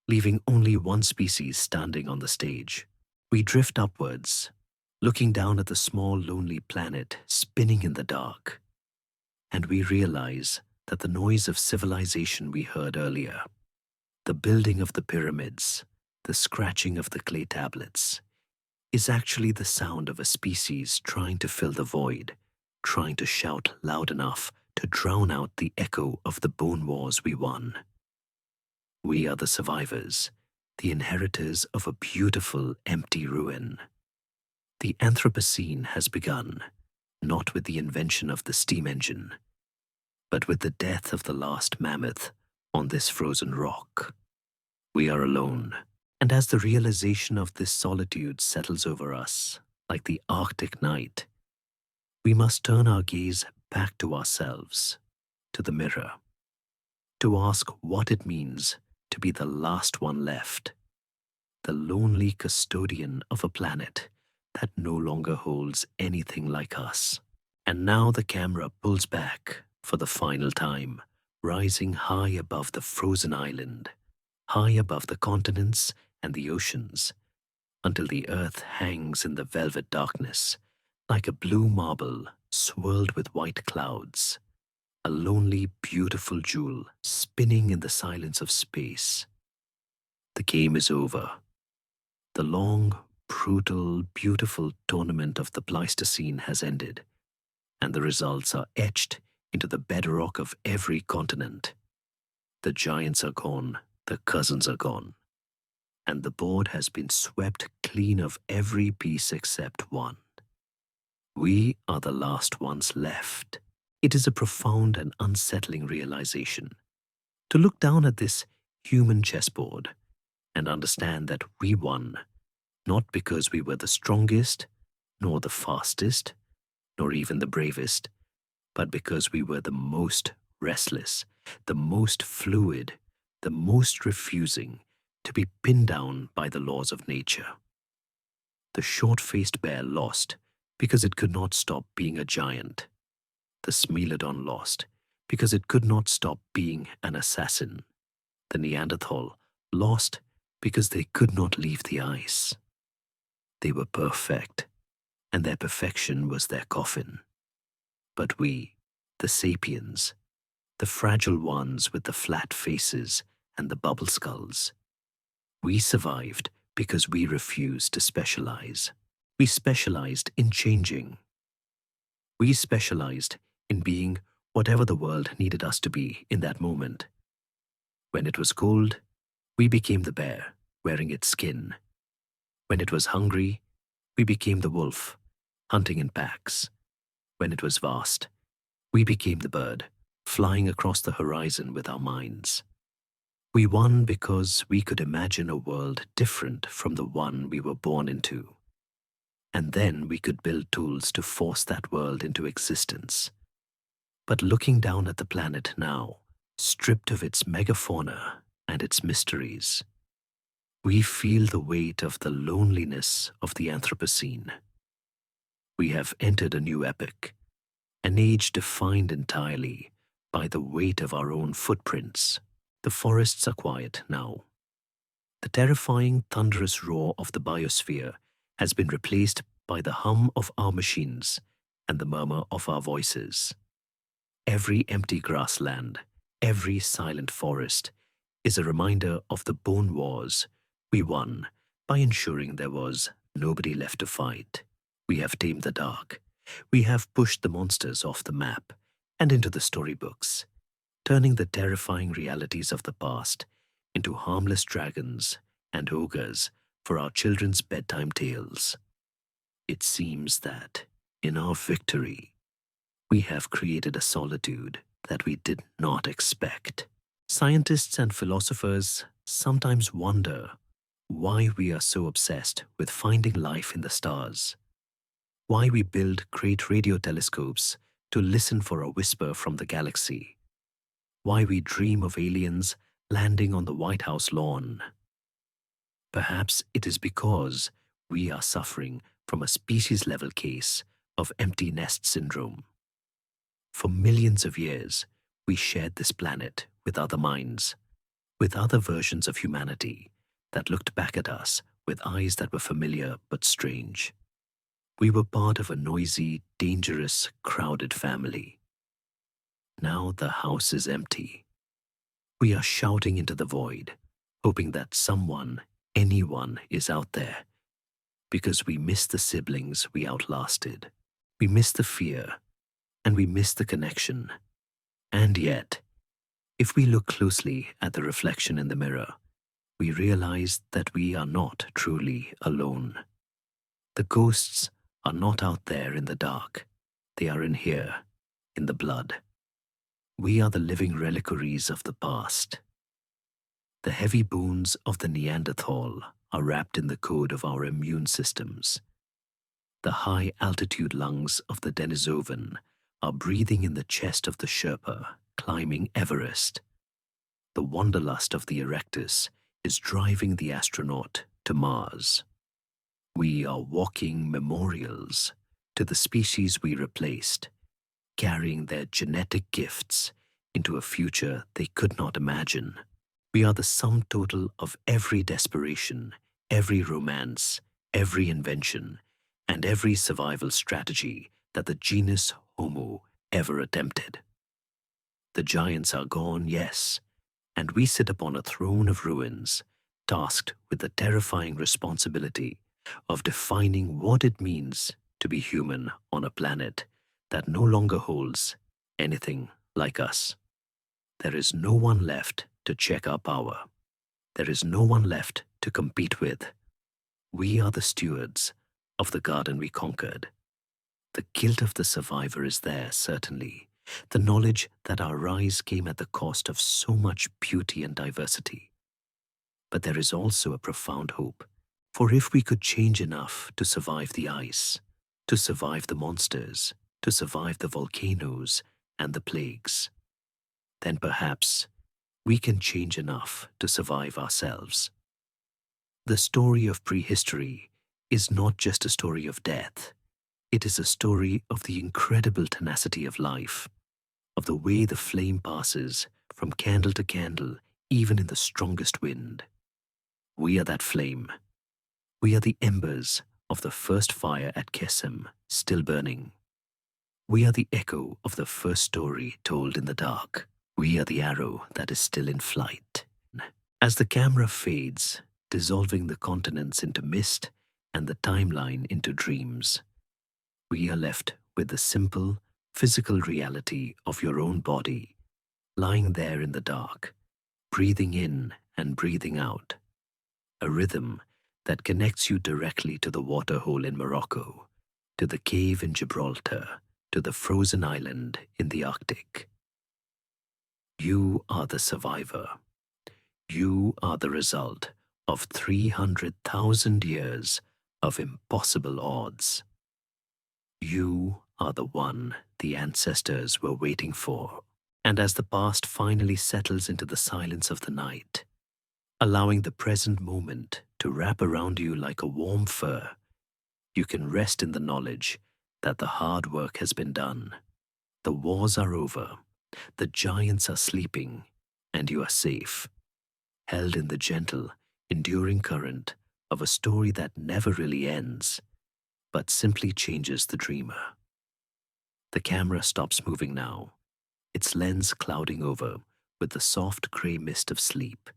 leaving only one species standing on the stage. We drift upwards, looking down at the small, lonely planet spinning in the dark, and we realize that the noise of civilization we heard earlier, the building of the pyramids, the scratching of the clay tablets, is actually the sound of a species trying to fill the void, trying to shout loud enough to drown out the echo of the bone wars we won. We are the survivors, the inheritors of a beautiful, empty ruin. The Anthropocene has begun, not with the invention of the steam engine, but with the death of the last mammoth on this frozen rock. We are alone, and as the realization of this solitude settles over us, like the Arctic night, we must turn our gaze back to ourselves, to the mirror, to ask what it means to be the last one left, the lonely custodian of a planet that no longer holds anything like us. And now the camera pulls back for the final time, rising high above the frozen island, high above the continents and the oceans, until the earth hangs in the velvet darkness, like a blue marble swirled with white clouds, a lonely, beautiful jewel spinning in the silence of space. The game is over. The long, brutal, beautiful tournament of the Pleistocene has ended, and the results are etched into the bedrock of every continent. The giants are gone, the cousins are gone, and the board has been swept clean of every piece except one. We are the last ones left. It is a profound and unsettling realization to look down at this human chessboard and understand that we won, not because we were the strongest, nor the fastest, nor even the bravest, but because we were the most restless, the most fluid, the most refusing to be pinned down by the laws of nature. The short-faced bear lost because it could not stop being a giant. The Smilodon lost because it could not stop being an assassin. The Neanderthal lost because they could not leave the ice. They were perfect, and their perfection was their coffin. But we, the sapiens, the fragile ones with the flat faces and the bubble skulls, we survived because we refused to specialize. We specialized in changing. We specialized in being whatever the world needed us to be in that moment. When it was cold, we became the bear, wearing its skin. When it was hungry, we became the wolf, hunting in packs. When it was vast, we became the bird, flying across the horizon with our minds. We won because we could imagine a world different from the one we were born into. And then we could build tools to force that world into existence. But looking down at the planet now, stripped of its megafauna and its mysteries, we feel the weight of the loneliness of the Anthropocene. We have entered a new epoch, an age defined entirely by the weight of our own footprints. The forests are quiet now. The terrifying, thunderous roar of the biosphere has been replaced by the hum of our machines and the murmur of our voices. Every empty grassland, every silent forest is a reminder of the bone wars we won by ensuring there was nobody left to fight. We have tamed the dark. We have pushed the monsters off the map and into the storybooks, turning the terrifying realities of the past into harmless dragons and ogres for our children's bedtime tales. It seems that, in our victory, we have created a solitude that we did not expect. Scientists and philosophers sometimes wonder why we are so obsessed with finding life in the stars, why we build great radio telescopes to listen for a whisper from the galaxy, why we dream of aliens landing on the White House lawn. Perhaps it is because we are suffering from a species-level case of empty nest syndrome. For millions of years, we shared this planet with other minds, with other versions of humanity that looked back at us with eyes that were familiar but strange. We were part of a noisy, dangerous, crowded family. Now the house is empty. We are shouting into the void, hoping that someone, anyone, is out there, because we miss the siblings we outlasted. We miss the fear, and we miss the connection. And yet, if we look closely at the reflection in the mirror, we realize that we are not truly alone. The ghosts are not out there in the dark. They are in here, in the blood. We are the living reliquaries of the past. The heavy bones of the Neanderthal are wrapped in the code of our immune systems. The high-altitude lungs of the Denisovan are breathing in the chest of the Sherpa climbing Everest. The wanderlust of the Erectus is driving the astronaut to Mars. We are walking memorials to the species we replaced, carrying their genetic gifts into a future they could not imagine. We are the sum total of every desperation, every romance, every invention, and every survival strategy that the genus Homo ever attempted. The giants are gone, yes, and we sit upon a throne of ruins, tasked with the terrifying responsibility of defining what it means to be human on a planet that no longer holds anything like us. There is no one left to check our power. There is no one left to compete with. We are the stewards of the garden we conquered. The guilt of the survivor is there, certainly. The knowledge that our rise came at the cost of so much beauty and diversity. But there is also a profound hope. For if we could change enough to survive the ice, to survive the monsters, to survive the volcanoes and the plagues, then perhaps we can change enough to survive ourselves. The story of prehistory is not just a story of death. It is a story of the incredible tenacity of life, of the way the flame passes from candle to candle, even in the strongest wind. We are that flame. We are the embers of the first fire at Kesem, still burning. We are the echo of the first story told in the dark. We are the arrow that is still in flight. As the camera fades, dissolving the continents into mist and the timeline into dreams, we are left with the simple, physical reality of your own body, lying there in the dark, breathing in and breathing out, a rhythm that connects you directly to the waterhole in Morocco, to the cave in Gibraltar, to the frozen island in the Arctic. You are the survivor. You are the result of 300,000 years of impossible odds. You are the one the ancestors were waiting for. And as the past finally settles into the silence of the night, allowing the present moment to wrap around you like a warm fur, you can rest in the knowledge that the hard work has been done. The wars are over, the giants are sleeping, and you are safe, held in the gentle, enduring current of a story that never really ends, but simply changes the dreamer. The camera stops moving now, its lens clouding over with the soft grey mist of sleep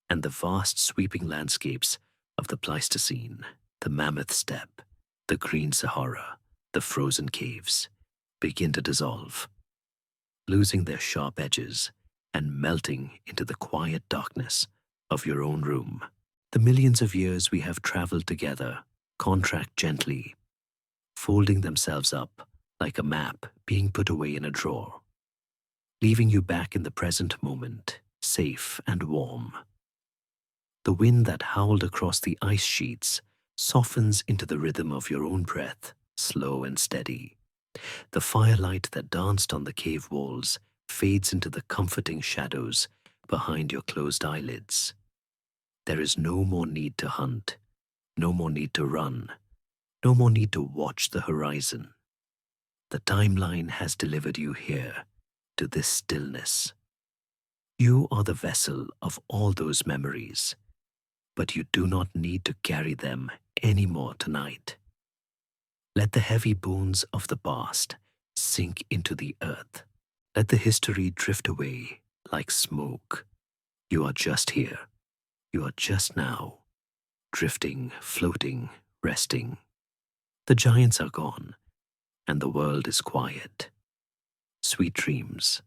and the vast sweeping landscapes of the Pleistocene, the Mammoth Steppe, the Green Sahara, the frozen caves, begin to dissolve, losing their sharp edges and melting into the quiet darkness of your own room. The millions of years we have traveled together contract gently, folding themselves up like a map being put away in a drawer, leaving you back in the present moment, safe and warm. The wind that howled across the ice sheets softens into the rhythm of your own breath, slow and steady. The firelight that danced on the cave walls fades into the comforting shadows behind your closed eyelids. There is no more need to hunt, no more need to run, no more need to watch the horizon. The timeline has delivered you here, to this stillness. You are the vessel of all those memories, but you do not need to carry them anymore tonight. Let the heavy bones of the past sink into the earth. Let the history drift away like smoke. You are just here. You are just now, drifting, floating, resting. The giants are gone, and the world is quiet. Sweet dreams.